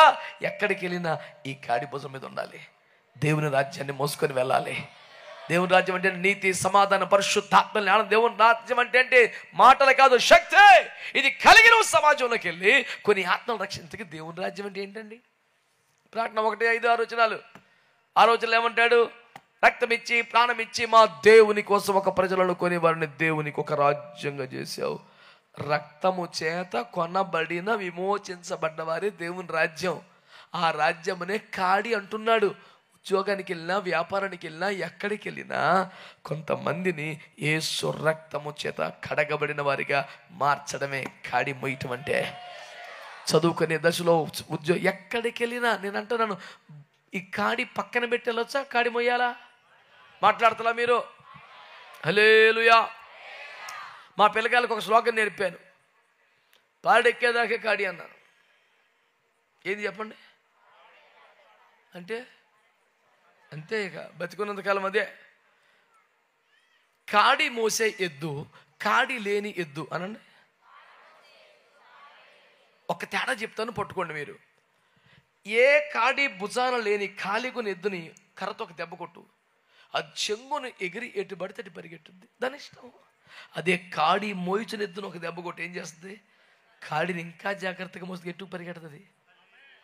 ఎక్కడికి వెళ్ళినా ఈ కాడి భుజం మీద ఉండాలి. దేవుని రాజ్యాన్ని మోసుకొని వెళ్ళాలి. దేవుని రాజ్యం అంటే నీతి, సమాధాన, పరిశుద్ధాత్మ జ్ఞానం. దేవుని రాజ్యం అంటే మాటలు కాదు, శక్తి. ఇది కలిగిన సమాజంలోకి వెళ్ళి కొన్ని ఆత్మలు రక్షించకి. దేవుని రాజ్యం అంటే ఏంటండి? ప్రకటన 1:5-6 వచనాలు. ఆ రోజుల్లో ఏమంటాడు? రక్తం ఇచ్చి ప్రాణం ఇచ్చి మా దేవుని కోసం ఒక ప్రజలను కొని వారిని దేవునికి ఒక రాజ్యంగా చేశావు. రక్తము చేత కొనబడిన విమోచించబడ్డ వారే దేవుని రాజ్యం. ఆ రాజ్యమనే కాడి అంటున్నాడు. ఉద్యోగానికి వెళ్ళినా, వ్యాపారానికి వెళ్ళినా, ఎక్కడికి వెళ్ళినా కొంతమందిని యేసు రక్తము చేత కడగబడిన వారిగా మార్చడమే కాడి మొయ్యటం అంటే. చదువుకునే దశలో, ఎక్కడికి వెళ్ళినా నేను అంటున్నాను, ఈ కాడి పక్కన పెట్టి వెళ్ళొచ్చా? కాడి మొయ్యాలా? మాట్లాడతలా మీరు? హల్లెలూయా. మా పిల్లకాయలకు ఒక శ్లోకం నేర్పాను. పాడెక్కేదాకే కాడి అన్నాను. ఏది చెప్పండి? అంటే అంతే, ఇక బతికున్నంతకాలం అదే. కాడి మోసే ఎద్దు, కాడి లేని ఎద్దు అనండి. ఒక తేడా చెప్తాను, పట్టుకోండి మీరు. ఏ కాడి భుజాన లేని ఖాళీగుని ఎద్దుని కర్రతో ఒక దెబ్బ కొట్టు, అది చెంగును ఎగిరి ఎటు పడితే అటు పరిగెట్టుద్ది, దాని ఇష్టం. అదే కాడి మోయిచిన ఎద్దును ఒక దెబ్బ కొట్టి ఏం చేస్తుంది? కాడిని ఇంకా జాగ్రత్తగా మోస్తుంది, ఎటు పరిగెడుతుంది.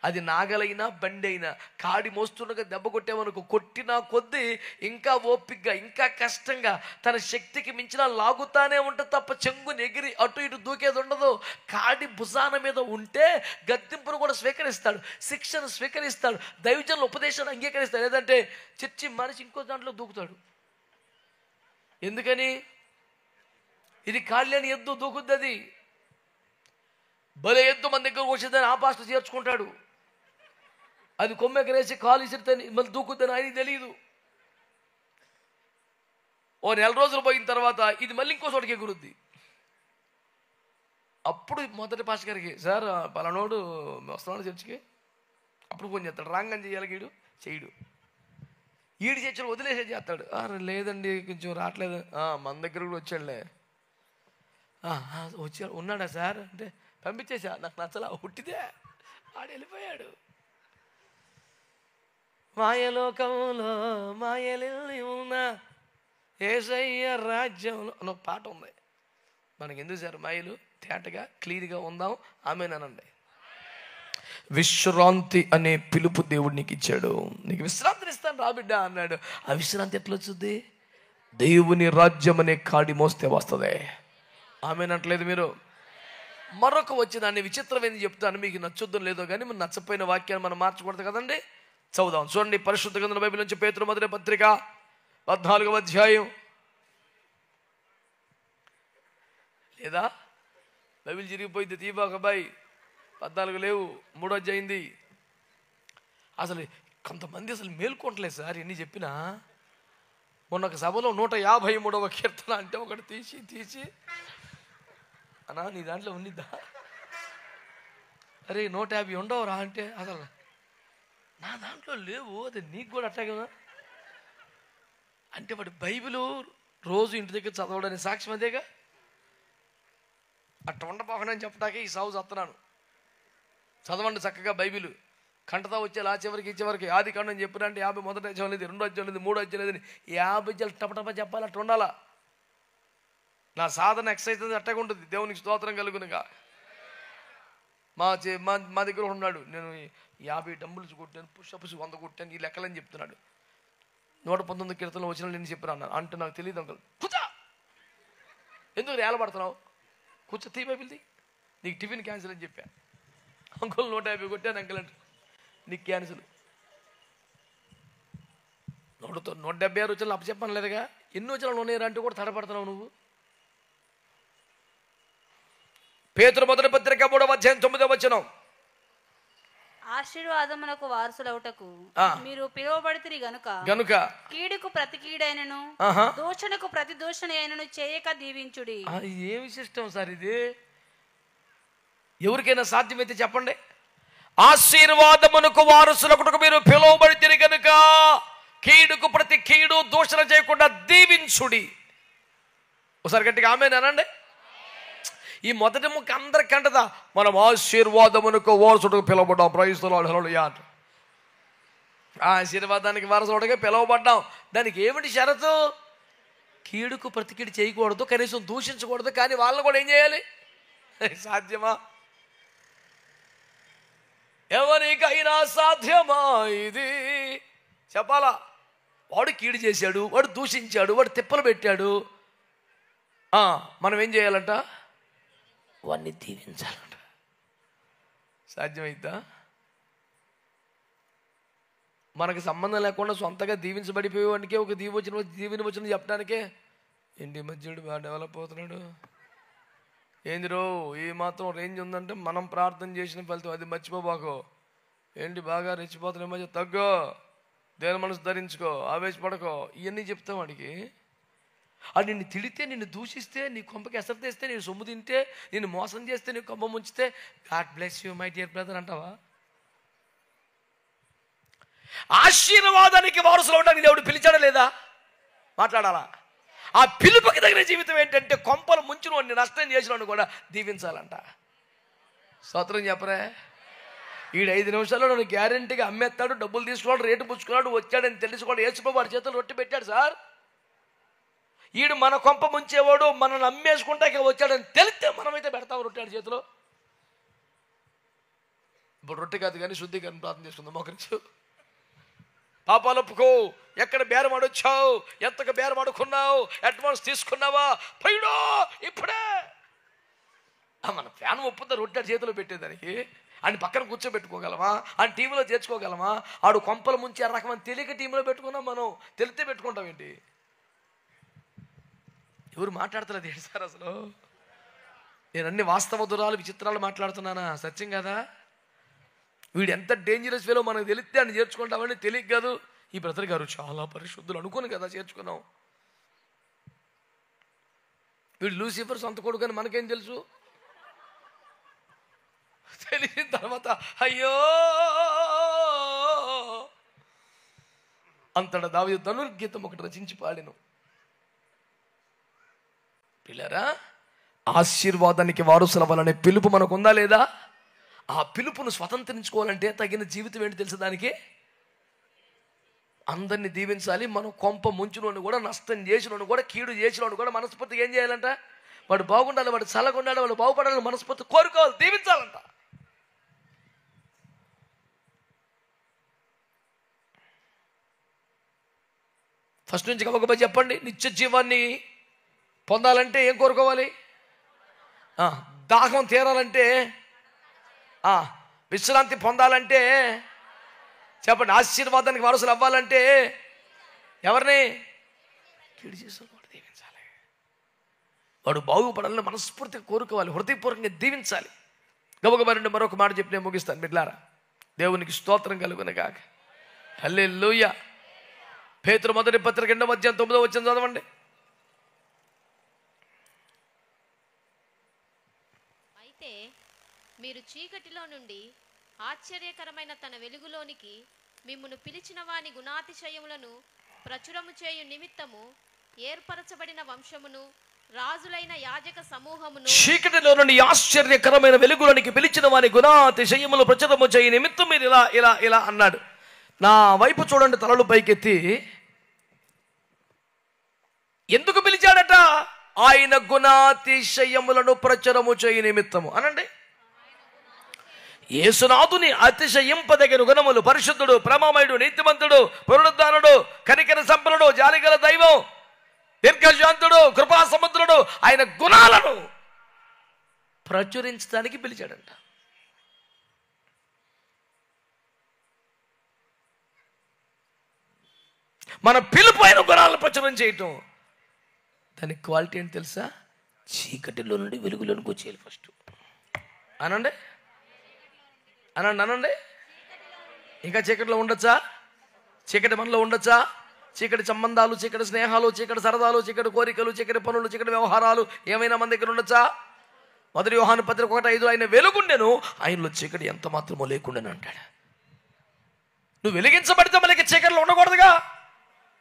అది నాగలైనా బండి అయినా కాడి మోస్తుండగా దెబ్బ కొట్టామనుకో, కొట్టినా కొద్దీ ఇంకా ఓపికగా ఇంకా కష్టంగా తన శక్తికి మించిన లాగుతానే ఉంటుంది తప్ప చెంగుని ఎగిరి అటు ఇటు దూకేది ఉండదు. కాడి భుజాన మీద ఉంటే గద్దింపును కూడా స్వీకరిస్తాడు, శిక్షను స్వీకరిస్తాడు, దైవజనుల ఉపదేశాన్ని అంగీకరిస్తాడు. లేదంటే చర్చి మనిషి ఇంకో దాంట్లో దూకుతాడు. ఎందుకని? ఇది కాళ్ళని ఎద్దు దూకుద్ది. అది భలే ఎద్దు మన దగ్గర వచ్చేదని ఆ పాస్టర్ చేర్చుకుంటాడు. అది కొమ్మెకరేసి కాలు ఇసిరితే మళ్ళీ దూకుద్దని ఆయనకి తెలియదు. ఓ నెల రోజులు పోయిన తర్వాత ఇది మళ్ళీ ఇంకో చోటకి ఎగురుద్ది. అప్పుడు మొదటి పాస్టర్ గారికి, సార్ పలానోడు వస్తున్నాడు చర్చికి, అప్పుడు ఫోన్ చేస్తాడు. రాంగని చేయాలి గీడు చేయడు. ఈడు చర్చలు వదిలేసే చేస్తాడు. లేదండి కొంచెం రావట్లేదు. మన దగ్గర కూడా వచ్చాడులే. వచ్చాడు, ఉన్నాడా సార్ అంటే పంపించేసా, నాకు నచ్చలా, పుట్టిదే ఆడు వెళ్ళిపోయాడు. మాయలోకంలో మాయలిల్లి ఉన్న యేసయ్య రాజ్యంలో అని ఒక పాట ఉంది. మనకి ఎందుకు సార్ మాయలు? తేటగా క్లియర్గా ఉందాం, ఆమేనండి. విశ్రాంతి అనే పిలుపు దేవుడు నీకు ఇచ్చాడు. నీకు విశ్రాంతిని ఇస్తాను రా బిడ్డ అన్నాడు. ఆ విశ్రాంతి ఎట్లా వచ్చింది? దేవుని రాజ్యం అనే కాడి మోస్తే వస్తుంది. ఆమేనంటలేదు మీరు? మరొక వచ్చి దాన్ని విచిత్రమైంది చెప్తాను, మీకు నచ్చొద్దు లేదో కానీ మనం నచ్చపోయిన వాక్యాన్ని మనం మార్చకూడదు కదండి. చదువుదాం చూడండి, పరిశుద్ధ గ్రంథం బైబిల్ నుంచి పేతురు మొదటి పత్రిక 14వ అధ్యాయం. లేదా బైబిల్ చిరిగిపోయింది, తీబాక అబ్బాయి 14 లేవు, 3వ అధ్యాయింది. అసలు కొంతమంది అసలు మేల్కొంటలేదు సార్ ఎన్ని చెప్పినా. మొన్న ఒక సభలో 153వ కీర్తన అంటే ఒకటి తీసి అన్నా నీ దాంట్లో ఉండిద్దా? అరే 150 ఉండవురా అంటే అసలు నా దాంట్లో లేవు, అది నీకు కూడా అట్లా కదా అంటే వాడు బైబిలు రోజు ఇంటి దగ్గర చదవడానికి సాక్ష్యం అదేగా. అట్ట ఉండపోకుండా చెప్పడాకే ఈ సాగు చస్తున్నాను. చదవండి చక్కగా బైబిల్, కంటతా వచ్చే ఆ చివరికి ఆది కాండం చెప్పినంటే 50 మొదటి అధ్యాయం లేదు, 2వ అధ్యాయం లేదు, 3వ అధ్యాయం లేదని 50 అధ్యాయులు టపటప చెప్పాలి. అట్లా ఉండాలా. నా సాధన ఎక్సర్సైజ్ అట్టగా ఉంటుంది. దేవునికి స్తోత్రం కలుగునుగా. మా దగ్గర ఉన్నాడు, నేను 50 డంబుల్స్ కొట్టాను, పుషప్స్ 100 కొట్టాను, ఈ లెక్కలని చెప్తున్నాడు. 119 కీర్తనలు వచ్చిన నేను చెప్పినా అన్నాను. అంటే నాకు తెలియదు అంకుల్. కూర్చో, ఎందుకు ఏలబడుతున్నావు? కూర్చో, తీ బైబిల్ది, నీకు టిఫిన్ క్యాన్సిల్ అని చెప్పా. అంకుల్ 150 కొట్టాను అంకుల్ అంటే నీకు క్యాన్సిల్. 176 వచ్చిన అప్పచెప్పను లేదుగా. ఎన్ని వచ్చినా ఉన్నాయరా అంటే కూడా తడపడుతున్నావు నువ్వు. పేతురు మొదటి పత్రిక 3వ అధ్యాయం 9వ వచనం. ఆశీర్వాదమునకు వారసులవుటకు మీరు పిలువబడితిరి గనుక కీడుకు ప్రతి కీడైనను దూషణకు ప్రతి దూషణ అయినను చేయక దీవించుడి. ఏమి సిస్టం సార్ ఇది? ఎవరికైనా సాధ్యమైతే చెప్పండి. ఆశీర్వాదమునకు వారసులకుటకు మీరు పిలువబడితిరి గనుక కీడుకు ప్రతి కీడు దూషణ చేయకుండా దీవించుడి. ఒకసారి గట్టిగా ఆమేన్ అనండి. ఈ మొదటి ముక్క అందరికంటదా, మనం ఆశీర్వాదమునకు వారసుడికి పిలువబడ్డాం. ప్రైజ్ ది లార్డ్, హల్లెలూయా. ఆశీర్వాదానికి వారసుడిగా పిలువబడ్డాం. దానికి ఏమిటి షరతు? కీడుకు ప్రతి కీడు చేయకూడదు, కనీసం దూషించకూడదు. కానీ వాళ్ళని కూడా ఏం చేయాలి? సాధ్యమా? ఎవరికైనా సాధ్యమా ఇది? చెప్పాలా? వాడు కీడు చేశాడు, వాడు దూషించాడు, వాడు తిప్పలు పెట్టాడు, మనం ఏం చేయాలంట? వాడిని దీవించాలంట. సాధ్యమైద్దా? మనకు సంబంధం లేకుండా సొంతగా దీవించబడిపోయేవాడికే ఒక దీవెన వచ్చిన చెప్పడానికే ఏంటి మధ్యుడు బాగా డెవలప్ అవుతున్నాడు. ఏందిరో ఈ మాత్రం రేంజ్ ఉందంటే మనం ప్రార్థన చేసిన ఫలితం. అది మర్చిపోబాకో. ఏంటి బాగా రెచ్చిపోతున్నాయి మధ్య తగ్గో, దేని మనసు ధరించుకో, ఆవేశపడకో, ఇవన్నీ చెప్తాం వాడికి. అది నిన్ను తిడితే, నిన్ను దూషిస్తే, నీ కొంపకి ఎసరు తెస్తే, నేను సొమ్ము తింటే, నిన్ను మోసం చేస్తే, నీ కొంప ముంచితే God bless you my dear brother అంటావా? ఆశీర్వాదానికి వారసులు అవడానికి దేవుడు పిలిచాడా లేదా? మాట్లాడాలా? ఆ పిలుపుకి తగిన జీవితం ఏంటంటే కొంపలు ముంచిన వాడిని, నష్టం చేసిన వాడిని కూడా దీవించాలంట. స్తోత్రం చెప్పరే. ఈడు 5 నిమిషాల్లో నన్ను గ్యారెంటీగా అమ్మేస్తాడు, డబ్బులు తీసుకున్నాడు, రేటు పుచ్చుకున్నాడు, వచ్చాడని తెలుసుకోడు. యేసుప్రభు వాడి చేతులు రొట్టె పెట్టాడు సార్. ఈడు మన కొంప ముంచేవాడు, మనల్ని అమ్మేసుకుంటా వచ్చాడని తెలిస్తే మనమైతే పెడతాం రొట్టె చేతిలో. ఇప్పుడు రొట్టె కాదు కానీ శుద్ధీకరణ ప్రార్థన చేసుకుందాం. ఒకరికి పాపాలు ఒప్పుకో, ఎక్కడ బేరం ఆడొచ్చావు, ఎంతగా బేరం ఆడుకున్నావు, అడ్వాన్స్ తీసుకున్నావా, పైడో ఇప్పుడే. మన ఫ్యాన్ ఒప్పుతా రొట్టె చేతిలో పెట్టేదానికి ఆయన పక్కన కూర్చోబెట్టుకోగలమా? ఆయన టీంలో చేర్చుకోగలమా? ఆడు కొంపల ముంచి ఆ రకమైన తెలియక టీంలో పెట్టుకున్నాం. మనం తెలితే పెట్టుకుంటాం ఏంటి? ఎవరు మాట్లాడతలేదు ఏంటి సార్ అసలు? నేను అన్ని వాస్తవ దూరాలు విచిత్రాలు మాట్లాడుతున్నానా? సత్యం కదా? వీడు ఎంత డేంజరస్ వేలో మనకు తెలిస్తే అని చేర్చుకుంటామని తెలియక కాదు. ఈ బ్రదర్ గారు చాలా పరిశుద్ధులు అనుకోని కదా చేర్చుకున్నాం. వీడు లూసిఫర్ సొంత కొడుకు అని మనకేం తెలుసు? తెలిసిన తర్వాత అయ్యో అంతటా దావీదు ధనుర్గీతం ఒకటి రచించి పాడెను. పిల్లరా, ఆశీర్వాదానికి వారసులవ్వాలనే పిలుపు మనకు ఉందా లేదా? ఆ పిలుపును స్వతంత్రించుకోవాలంటే తగిన జీవితం ఏంటి తెలుసు? దానికి అందరినీ దీవించాలి. మనం కొంప ముంచులోని కూడా, నష్టం చేసినోని కూడా, కీడు చేసినోని కూడా మనస్ఫూర్తిగా ఏం చేయాలంట? వాడు బాగుండాలి, వాడు చల్లగా ఉండాలి, వాడు బాగుపడాలి మనస్ఫూర్తి కోరుకోవాలి, దీవించాలంట. ఫస్ట్ నుంచి గబగబా చెప్పండి. నిత్య జీవాన్ని పొందాలంటే ఏం కోరుకోవాలి? దాహం తీరాలంటే, విశ్రాంతి పొందాలంటే చెప్పండి. ఆశీర్వాదానికి వారసులు అవ్వాలంటే ఎవరిని? కీడు చేసిన వాడు దీవించాలి. వాడు బాగుపడాలని మనస్ఫూర్తిగా కోరుకోవాలి, హృదయపూర్వకంగా దీవించాలి. గబగబా నుండి మరొక మాట చెప్పి నేను ముగిస్తాను. బిడ్డలారా, దేవునికి స్తోత్రం కలుగునుగాక. హల్లెలూయా. పేతురు మొదటి పత్రిక 2వ అధ్యాయం 9వ వచనం చదవండి. అయితే మీరు చీకటిలో నుండి ఆశ్చర్యకరమైన తన వెలుగులోనికి మిమ్మును పిలిచిన వాని గుణాతిశయములను ప్రచురము చేయు నిమిత్తము ఏర్పరచబడిన వంశమును, రాజులైన యాజక సమూహమును, చీకటిలో నుండి ఆశ్చర్యకరమైన వెలుగులోనికి పిలిచిన వాని గుణాతిశయములు ప్రచురము చేయు నిమిత్తం మీరు ఇలా ఇలా ఇలా అన్నాడు. నా వైపు చూడండి, తలలు పైకెత్తి. ఎందుకు పిలిచాడట? ఆయన గుణాతిశయములను ప్రచురము చేయు నిమిత్తము అనండి. యేసునాథుని అతిశయింపదగిన గుణములు: పరిశుద్ధుడు, ప్రేమమయుడు, నీతిమంతుడు, పునరుద్ధానుడు, కనికర సంపన్నుడు, జాలిగల దైవం, దీర్ఘశాంతుడు, కృపా సముద్రుడు. ఆయన గుణాలను ప్రచురించడానికి పిలిచాడంట. మన పిలుపు అయిన గుణాలను ప్రచురం చేయటం. దాని క్వాలిటీ ఏంటి తెలుసా? చీకటిలో నుండి వెలుగులోనికి వచ్చేయాలి ఫస్ట్. అనండి అనండి అనండి. ఇంకా చీకటిలో ఉండొచ్చా? చీకటి మనలో ఉండొచ్చా? చీకటి సంబంధాలు, చీకటి స్నేహాలు, చీకటి సరదాలు, చీకటి కోరికలు, చీకటి పనులు, చీకటి వ్యవహారాలు ఏమైనా మన దగ్గర ఉండొచ్చా? మొదటి యోహాను పత్రిక 1:5 ఆయన వెలుగుండెను, ఆయనలో చీకటి ఎంత మాత్రమో లేకుండాను అంటాడు. నువ్వు వెలిగించబడితే మనకి చీకటిలో ఉండకూడదుగా.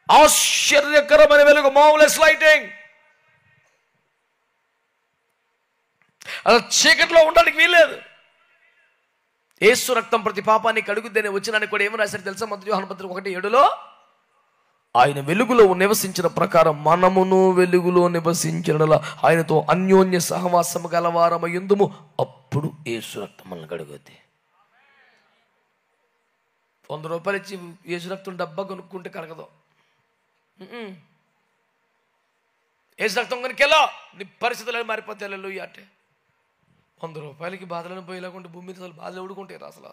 ఆశ్చర్యకరమైన వెలుగు, మార్వెలస్ లైటింగ్. అలా చీకటిలో ఉండడానికి వీల్లేదు. యేసు రక్తం ప్రతి పాపాన్ని కడుగుద్దని వచ్చినానికి కూడా ఏమని రాశారు తెలుసా? మొదటి యోహాను పత్రిక 1:7 ఆయన వెలుగులో నివసించిన ప్రకారం మనమును వెలుగులో నివసించిన ఆయనతో అన్యోన్య సహవాసము గలవారమయుందుము, అప్పుడు యేసు రక్తం మనల్ని కడుగుద్ది. 100 రూపాయలు ఇచ్చి యేసు రక్తం డబ్బా కొనుక్కుంటే కరగదు. యేసు రక్తం కొనుక్కెళ్ళో నీ పరిస్థితులు మారిపోతే హల్లెలూయా అంటే 100 రూపాయలకి బాధలను పోయేలాకుంటే భూమి మీద అసలు బాధలు ఎవడుకుంటాయి? అసలు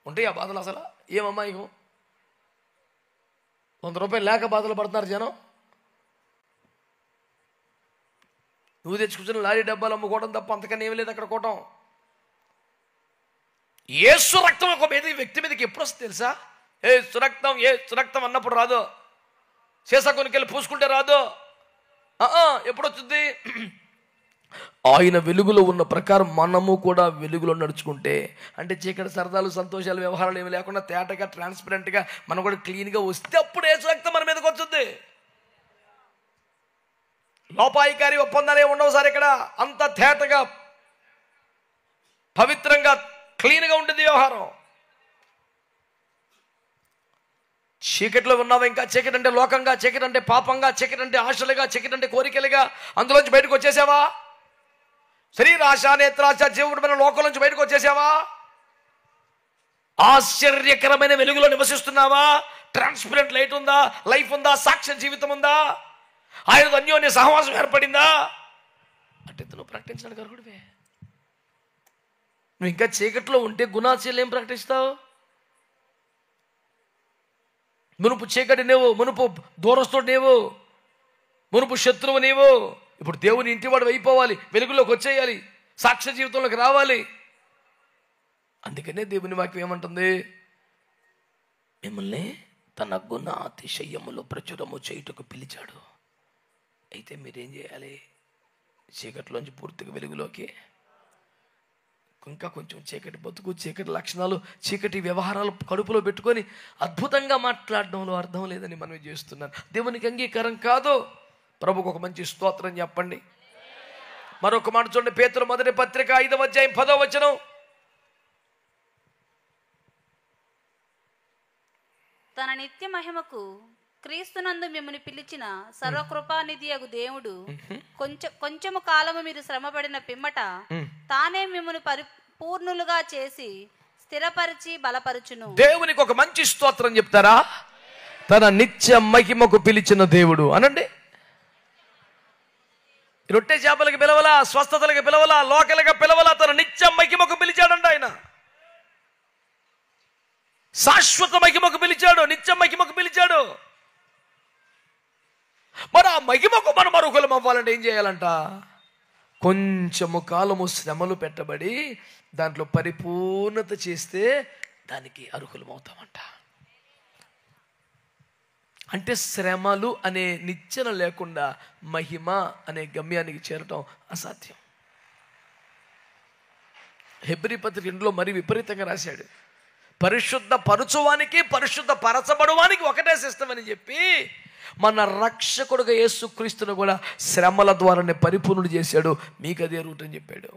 ఉంటాయి ఆ బాధలు? అసలు ఏమమ్మా ఇక 100 రూపాయలు లేక బాధలు పడుతున్నారు జనం. నువ్వు తెచ్చుకుంటున్న లారీ డబ్బాలు అమ్ముకోవడం తప్ప అంతకన్నా ఏమి లేదు అక్కడ కోవటం. యేసు రక్తం ఒక మీద వ్యక్తి మీదకి ఎప్పుడు వస్తుంది తెలుసా? ఏ సురక్తం అన్నప్పుడు రాదు. సీసా కొనుకెళ్ళి పూసుకుంటే రాదు. ఎప్పుడు వచ్చింది? ఆయన వెలుగులో ఉన్న ప్రకారం మనము కూడా వెలుగులో నడుచుకుంటే, అంటే చీకటి సరదాలు, సంతోషాలు, వ్యవహారాలు ఏమి లేకుండా తేటగా, ట్రాన్స్పరెంట్గా మనం కూడా క్లీన్గా వస్తే అప్పుడు యేసు రక్తం మన మీదకి వచ్చింది. లోపాయికారి ఒప్పందాలు ఏమి ఉండవు సార్ ఇక్కడ. అంత తేటగా, పవిత్రంగా, క్లీన్గా ఉంటుంది వ్యవహారం. చీకట్లో ఉన్నావా? ఇంకా చీకటి అంటే లోకంగా, చీకటి అంటే పాపంగా, చీకటి అంటే ఆశలుగా, చీకటి అంటే కోరికలుగా, అందులోంచి బయటకు వచ్చేసావా? శరీరాశ, నేత్రాశ, జీవుడమైన లోకం నుంచి బయటకు వచ్చేసావా? ఆశ్చర్యకరమైన వెలుగులో నివసిస్తున్నావా? ట్రాన్స్పరెంట్ లైట్ ఉందా? లైఫ్ ఉందా? సాక్ష్య జీవితం ఉందా? ఆయన అన్యోన్య సహవాసం ఏర్పడిందా? అంటే నువ్వు ప్రకటించడానికి అర్హుడివే. నువ్వు ఇంకా చీకట్లో ఉంటే గుణాశీలు ఏం ప్రకటిస్తావు? మునుపు చీకటి నీవు, మునుపు దూరస్తుడు నీవు, మునుపు శత్రువు నీవు. ఇప్పుడు దేవుని ఇంటివాడు అయిపోవాలి, వెలుగులోకి వచ్చేయాలి, సాక్ష్య జీవితంలోకి రావాలి. అందుకనే దేవుని వాక్యం ఏమంటుంది? మిమ్మల్ని తన గుణ అతిశయములో ప్రచురము చేయుటకు పిలిచాడు. అయితే మీరేం చేయాలి? చీకటిలోంచి పూర్తిగా వెలుగులోకి, ఇంకా కొంచెం చీకటి బతుకు, చీకటి లక్షణాలు, చీకటి వ్యవహారాలు కడుపులో పెట్టుకొని అద్భుతంగా మాట్లాడడంలో అర్థం లేదని మనం చేస్తున్నాను. దేవునికి అంగీకారం కాదు. ప్రభుకు ఒక మంచి స్తోత్రం చెప్పండి. మరొక మాట చూడండి, పేతురు మొదటి పత్రిక 5వ అధ్యాయం 10వ వచనం. తన నిత్య మహిమకు క్రీస్తునందు మిమ్మల్ని పిలిచిన సర్వకృపానిధియగు దేవుడు కొంచెము కాలము మీరు శ్రమపడిన పిమ్మట తానే మిమ్మల్ని పరిపూర్ణులుగా చేసి స్థిరపరిచి బలపరుచును. దేవునికి ఒక మంచి స్తోత్రం చెప్తారా? తన నిత్య మహిమకు పిలిచిన దేవుడు అనండి. రొట్టె చేపలకు పిలవలా, స్వస్థతలకు పిలవలా, లోకలకు పిలవలా, తన నిత్య మహిమకు పిలిచాడంట. ఆయన శాశ్వత మహిమకు పిలిచాడు, నిత్య మహిమకు పిలిచాడు. మరి ఆ మహిమకు మనం అర్హులం అవ్వాలంటే ఏం చేయాలంట? కొంచెము కాలము శ్రమలు పెట్టబడి దాంట్లో పరిపూర్ణత చేస్తే దానికి అర్హులం అవుతామంట. అంటే శ్రమలు అనే నిచ్చెన లేకుండా మహిమ అనే గమ్యానికి చేరటం అసాధ్యం. హెబ్రీ పత్రిక 2లో మరి విపరీతంగా రాశాడు. పరిశుద్ధ పరచువానికి, పరిశుద్ధ పరచబడువానికి ఒకటే సిస్టమ్ అని చెప్పి మన రక్షకుడుగా యేసుక్రీస్తును కూడా శ్రమల ద్వారానే పరిపూర్ణుడు చేశాడు. మీకు అదే రూట్ అని చెప్పాడు.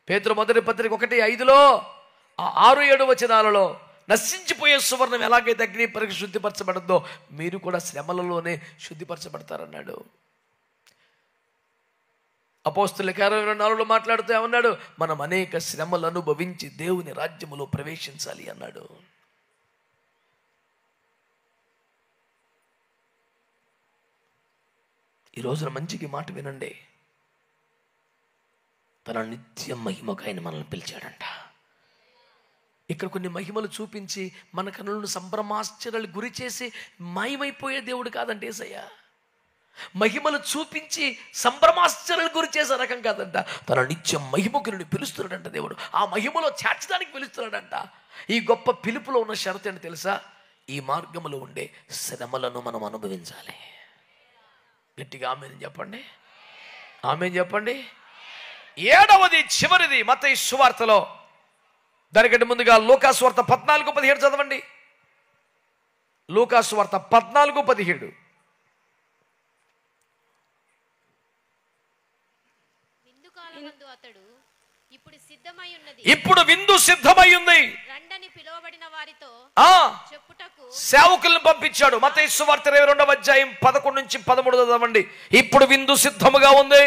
పేతురు మొదటి పత్రిక 1:5లో 6-7 వచనాలలో నశించిపోయే సువర్ణం ఎలాగైతే అగ్ని పరీక్ష శుద్ధిపరచబడద్దో మీరు కూడా శ్రమలలోనే శుద్ధిపరచబడతారన్నాడు. అపోస్తుల కార్యం 24లో మాట్లాడుతూ ఏమన్నాడు? మనం అనేక శ్రమలు అనుభవించి దేవుని రాజ్యములో ప్రవేశించాలి అన్నాడు. ఈ రోజున మంచికి మాట వినండి. తన నిత్య మహిమకు ఆయన మనల్ని పిలిచాడంట. ఇక్కడ కొన్ని మహిమలు చూపించి మన కనులను సంభ్రమాశ్చర్యాలు గురి చేసి మాయమైపోయే దేవుడు కాదంటే యేసయ్య. మహిమలు చూపించి సంభ్రమాశ్చర్యాలు గురి చేసే రకం కాదంట. తన నిత్య మహిమకు నిన్ను పిలుస్తున్నాడంట దేవుడు. ఆ మహిమలో చేర్చడానికి పిలుస్తున్నాడంట. ఈ గొప్ప పిలుపులో ఉన్న షరతు ఏంటి తెలుసా? ఈ మార్గంలో ఉండే శ్రమలను మనం అనుభవించాలి. గట్టిగా ఆమేన్ చెప్పండి, ఆమేన్ చెప్పండి. 7వది చివరిది మత్తయి సువార్తలో, దానికంటే ముందుగా లూకా సువార్త 14:17 చదవండి. లూకా సువార్త 14:17. అతడు ఇప్పుడు విందు సిద్ధమై ఉంది రండని పిలువబడిన వారితో చెప్పుటకు సేవకులను పంపించాడు. మత్తయి సువార్త 22వ అధ్యాయం 11 నుంచి 13 చదవండి. ఇప్పుడు విందు సిద్ధముగా ఉంది,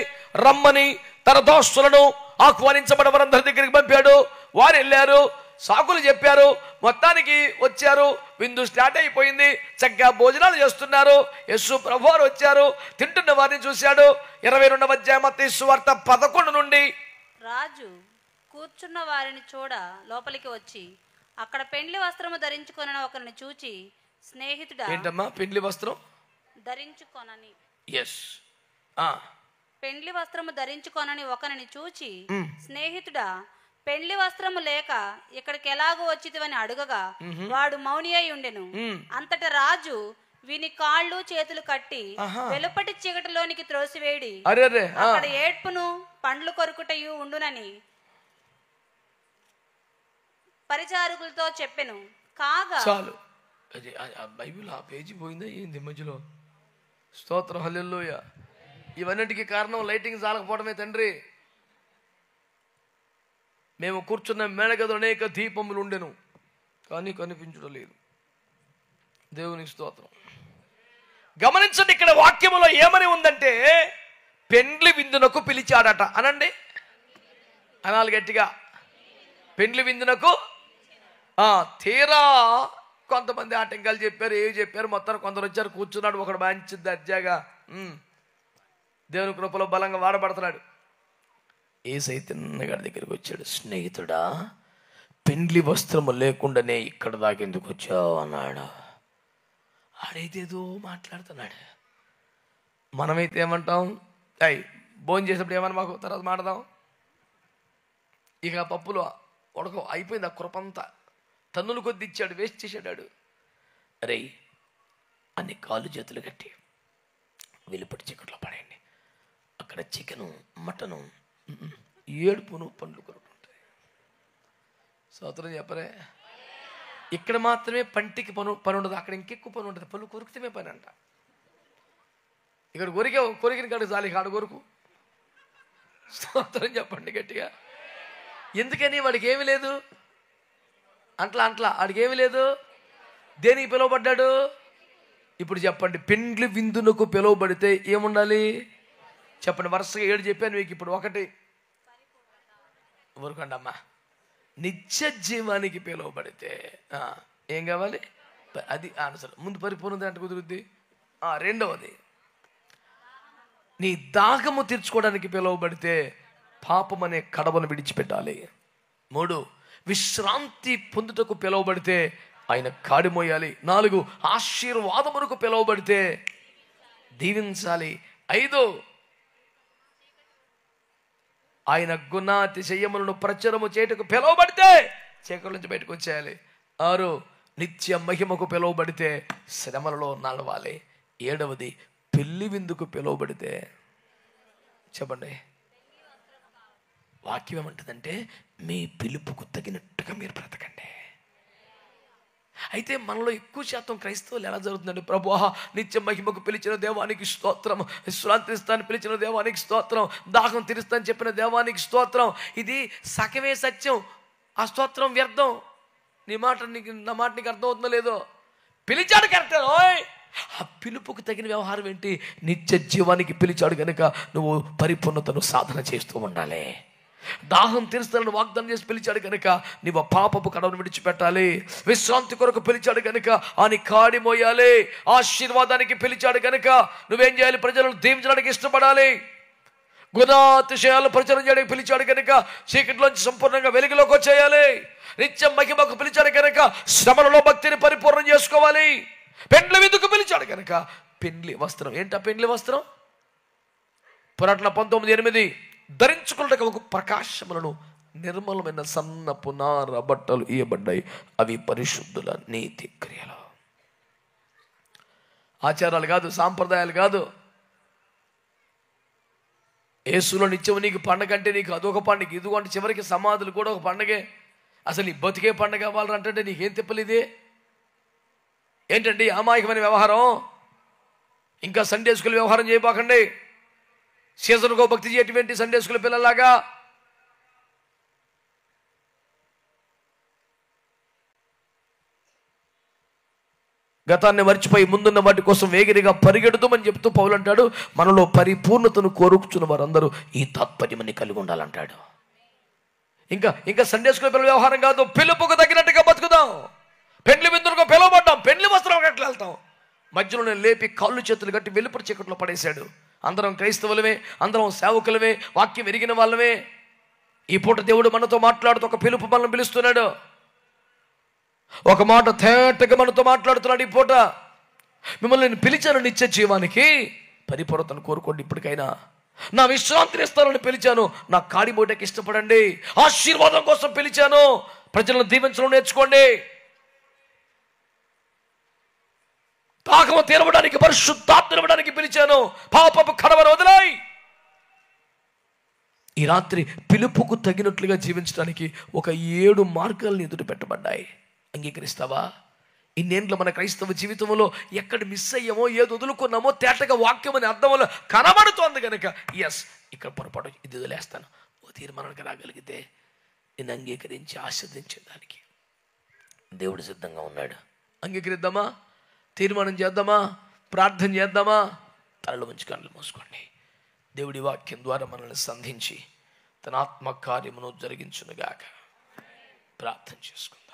రమ్మని తన దోస్తులను ఆహ్వానించబడిన వారందరి దగ్గరికి పంపాడు. వారు వెళ్ళారు, సాకులు చెప్పారు, మొత్తానికి వచ్చారు. విందు స్టార్ట్ అయిపోయింది. చక్కగా భోజనాలు చేస్తున్నారు. యేసు ప్రభువారు వచ్చారు, తింటున్న వారిని చూశాడు. 22వ అధ్యాయం మత్తయి సువార్త 11 నుండి. రాజు కూర్చున్న వారిని చూడ లోపలికి వచ్చి అక్కడ పెండ్లి వస్త్రము ధరించుకొనని ఒకరిని చూచి, స్నేహితుడా. ఏంటమ్మా పెండ్లి వస్త్రం ధరించుకొనని? ఎస్. పెండ్లి వస్త్రము ధరించుకొనని ఒకరిని చూచి, స్నేహితుడా, పెండ్లి వస్త్రము లేక ఇక్కడికి ఎలాగో వచ్చితివని అడుగగా వాడు మౌని అయి ఉండెను. అంతట రాజు వీని కాళ్ళు చేతులు కట్టి వెలుపటి చీకటిలోనికి త్రోసివేడి అక్కడ ఏడ్పును పండ్లు కొరుకుటయు ఉండునని పరిచారకులతో చెప్పెను. కాగా చాలు. బైబిల్ ఆ పేజీ పోయిందా ఏంది మధ్యలో? స్తోత్రం, హల్లెలూయా. ఇవన్నిటికీ కారణం లైటింగ్ చాలకపోవడమే తండ్రి. మేము కూర్చున్న మేడగదిలో అనేక దీపములు ఉండెను, కానీ కనిపించడం లేదు. దేవునికి స్తోత్రం. గమనించండి, ఇక్కడ వాక్యములో ఏమని ఉందంటే పెండ్లి విందునకు పిలిచాడట. అనండి, అనాలి గట్టిగా, పెండ్లి విందునకు. తీరా కొంతమంది ఆటంకాలు చెప్పారు, ఏవి చెప్పారు, మొత్తం కొందరు వచ్చారు, కూర్చున్నాడు ఒకడు మంచి దర్జాగా, దేవుని కృపలో బలంగా వాడబడుతున్నాడు. యేసయ్య తిన్నగాడి దగ్గరికి వచ్చాడు. స్నేహితుడా, పెండ్లి వస్త్రము లేకుండానే ఇక్కడ దాకా ఎందుకు వచ్చావు అన్నాడు. ఆడైతేదో మాట్లాడుతున్నాడు. మనమైతే ఏమంటాం, భోజనం చేసినప్పుడు ఏమన్నా మాకు తర్వాత మాడదాం, ఇక పప్పులు ఉడక అయిపోయింది, ఆ కృపంతా తన్నులు కొద్ది ఇచ్చాడు, వేస్ట్ చేసాడు. అరే అన్ని కాళ్ళు చేతులు కట్టి వెలుపటి చీకట్లో పడేయండి. అక్కడ చికెను, మటను, ఏడుపును, పండ్లు కొరుకుంటాయి. సోదరం చెప్పరే, ఇక్కడ మాత్రమే పంటికి పని ఉండదు, అక్కడ ఇంకెక్కువ పని ఉంటుంది. పళ్ళు కొరికితేమే పని అంట. ఇక్కడ కొరికిన కాడికి చాలి, కాడు కొరుకు. సోదరం చెప్పండి గట్టిగా. ఎందుకని వాడికి ఏమీ లేదు, అంట్లా వాడికి ఏమీ లేదు. దేనికి పిలువబడ్డాడు? ఇప్పుడు చెప్పండి, పెండ్లి విందునకు పిలువబడితే ఏముండాలి చెప్పండి. వరుసగా 7 చెప్పాను మీకు, ఇప్పుడు 1 ఊరుకోండి అమ్మా. నిత్య జీవానికి పిలువబడితే ఏం కావాలి? అది ఆన్సర్. ముందు పరిపూర్ణత అంటే కుదురుద్ది. రెండవది, నీ దాహము తీర్చుకోవడానికి పిలువబడితే పాపం అనే కడవను విడిచిపెట్టాలి. 3, విశ్రాంతి పొందుటకు పిలువబడితే ఆయన కాడి మోయాలి. 4, ఆశీర్వాదమునకు పిలువబడితే దీవించాలి. 5, ఆయన గుణాతిశయములను ప్రచురము చేయటకు పిలువబడితే చీకటి నుంచి బయటకు వచ్చేయాలి. 6, నిత్య మహిమకు పిలువబడితే శ్రమలలో నడవాలి. 7వది, పెళ్లి విందుకు పిలువబడితే చెప్పండి, వాక్యం ఏమంటుందంటే మీ పిలుపుకు తగినట్టుగా మీరు బ్రతకండి. అయితే మనలో ఎక్కువ శాతం క్రైస్తవులు ఎలా జరుగుతుందంటే, ప్రభువా నిత్య మహిమకు పిలిచిన దేవానికి స్తోత్రం, విశ్రాంతి స్థాన్ని పిలిచిన దేవానికి స్తోత్రం, దాహం తీరుస్తానని చెప్పిన దేవానికి స్తోత్రం. ఇది సకమే సత్యం, ఆ స్తోత్రం వ్యర్థం. నా మాట నీకు అర్థం అవుతుందో లేదో. పిలిచాడు కరెక్టే, ఆ పిలుపుకు తగిన వ్యవహారం ఏంటి? నిత్య జీవానికి పిలిచాడు కనుక నువ్వు పరిపూర్ణతను సాధన చేస్తూ ఉండాలి. దాహం తీరుస్తానని వాగ్దానం చేసి పిలిచాడు కనుక నువ్వు పాపపు కడవను విడిచిపెట్టాలి. విశ్రాంతి కొరకు పిలిచాడు కనుక అని కాడి మోయాలి. ఆశీర్వాదానికి పిలిచాడు కనుక నువ్వేం చేయాలి? ప్రజలను దీవించడానికి ఇష్టపడాలి. గుణాతిశయాలు ప్రచారం చేయడానికి పిలిచాడు కనుక చీకటిలోంచి సంపూర్ణంగా వెలుగులోకి వచ్చేయాలి. నిత్యం మహిమకు పిలిచాడు కనుక శ్రమలలో భక్తిని పరిపూర్ణం చేసుకోవాలి. పెండ్లి విందుకు పిలిచాడు కనుక పెండ్లి వస్త్రం ఏంటా? పెండ్లి వస్త్రం పురాటన 19:8 ధరించుకున్నట్టు ఒక ప్రకాశములను నిర్మలమైన సన్నపు నార బట్టలు ఇయ్యబడ్డాయి, అవి పరిశుద్ధుల నీతి క్రియలు. ఆచారాలు కాదు, సాంప్రదాయాలు కాదు. యేసులో నిత్యం నీకు పండగ అంటే నీకు అదొక పండుగ, ఇదిగో అంటే చివరికి సమాధులు కూడా ఒక పండగే. అసలు నీ బతికే పండగ కావాలంటే నీకేం తిప్పలేదే ఏంటండి? అమాయకమైన వ్యవహారం. ఇంకా సండే స్కూల్ వ్యవహారం చేయబాకండి. సీజన్కో భక్తి చేయటువంటి సండే స్కూల్ పిల్లలాగా. గతాన్ని మర్చిపోయి ముందున్న వాటి కోసం వేగిరిగా పరిగెడుతామని చెప్తూ పౌలు అంటాడు, మనలో పరిపూర్ణతను కోరుకుచున్న వారందరూ ఈ తాత్పర్యమని కలిగి ఉండాలంటాడు. ఇంకా సండే స్కూల్ పిల్లల వ్యవహారం కాదు. పిలుపుకు తగినట్టుగా బతుకుదాం. పెండ్లి విందులకు పిలువబడ్డాం, పెండ్లి వస్త్రం ఎట్లా వెళ్తాం? మధ్యలో నేను లేపి కాళ్ళు చేతులు కట్టి వెలుపటి చీకట్లో పడేశాడు. అందరం క్రైస్తవులమే, అందరం సేవకులమే, వాక్యం ఎరిగిన వాళ్ళమే. ఈ పూట దేవుడు మనతో మాట్లాడుతూ ఒక పిలుపు మనల్ని పిలుస్తున్నాడు. ఒక మాట తేటగా మనతో మాట్లాడుతున్నాడు. ఈ పూట మిమ్మల్ని నేను పిలిచాను నిత్య జీవానికి, పరిపూర్ణతను కోరుకోండి. ఇప్పటికైనా నా విశ్రాంతిని ఇస్తానని పిలిచాను, నా కాడి మోటకి ఇష్టపడండి. ఆశీర్వాదం కోసం పిలిచాను, ప్రజలను దీవించడం నేర్చుకోండి. దాహము తీరవడానికి, పరిశుద్ధాత్మ ఇవ్వడానికి పిలిచాను. పాపపు కడవను వదిలాయి. ఈ రాత్రి పిలుపుకు తగినట్లుగా జీవించడానికి ఒక 7 మార్గాలను ఎదురు పెట్టబడ్డాయి. అంగీకరిస్తావా? ఇన్నేంట్లో మన క్రైస్తవ జీవితంలో ఎక్కడ మిస్ అయ్యామో, ఏది వదులుకున్నామో తేటగా వాక్యం అనే అర్థంలో కనబడుతోంది కనుక ఎస్ ఇక్కడ పొరపాటు ఇది వదిలేస్తాను ఓ తీర్మానానికి రాగలిగితే నేను అంగీకరించి ఆస్వాదించేదానికి దేవుడు సిద్ధంగా ఉన్నాడు. అంగీకరిద్దామా? తీర్మానం చేద్దామా? ప్రార్థన చేద్దామా? తలలు ఉంచి కళ్ళు మూసుకోండి. దేవుడి వాక్యం ద్వారా మనల్ని సంధించి తన ఆత్మ కార్యమును జరిగించునుగాక. ప్రార్థన చేసుకుందాం.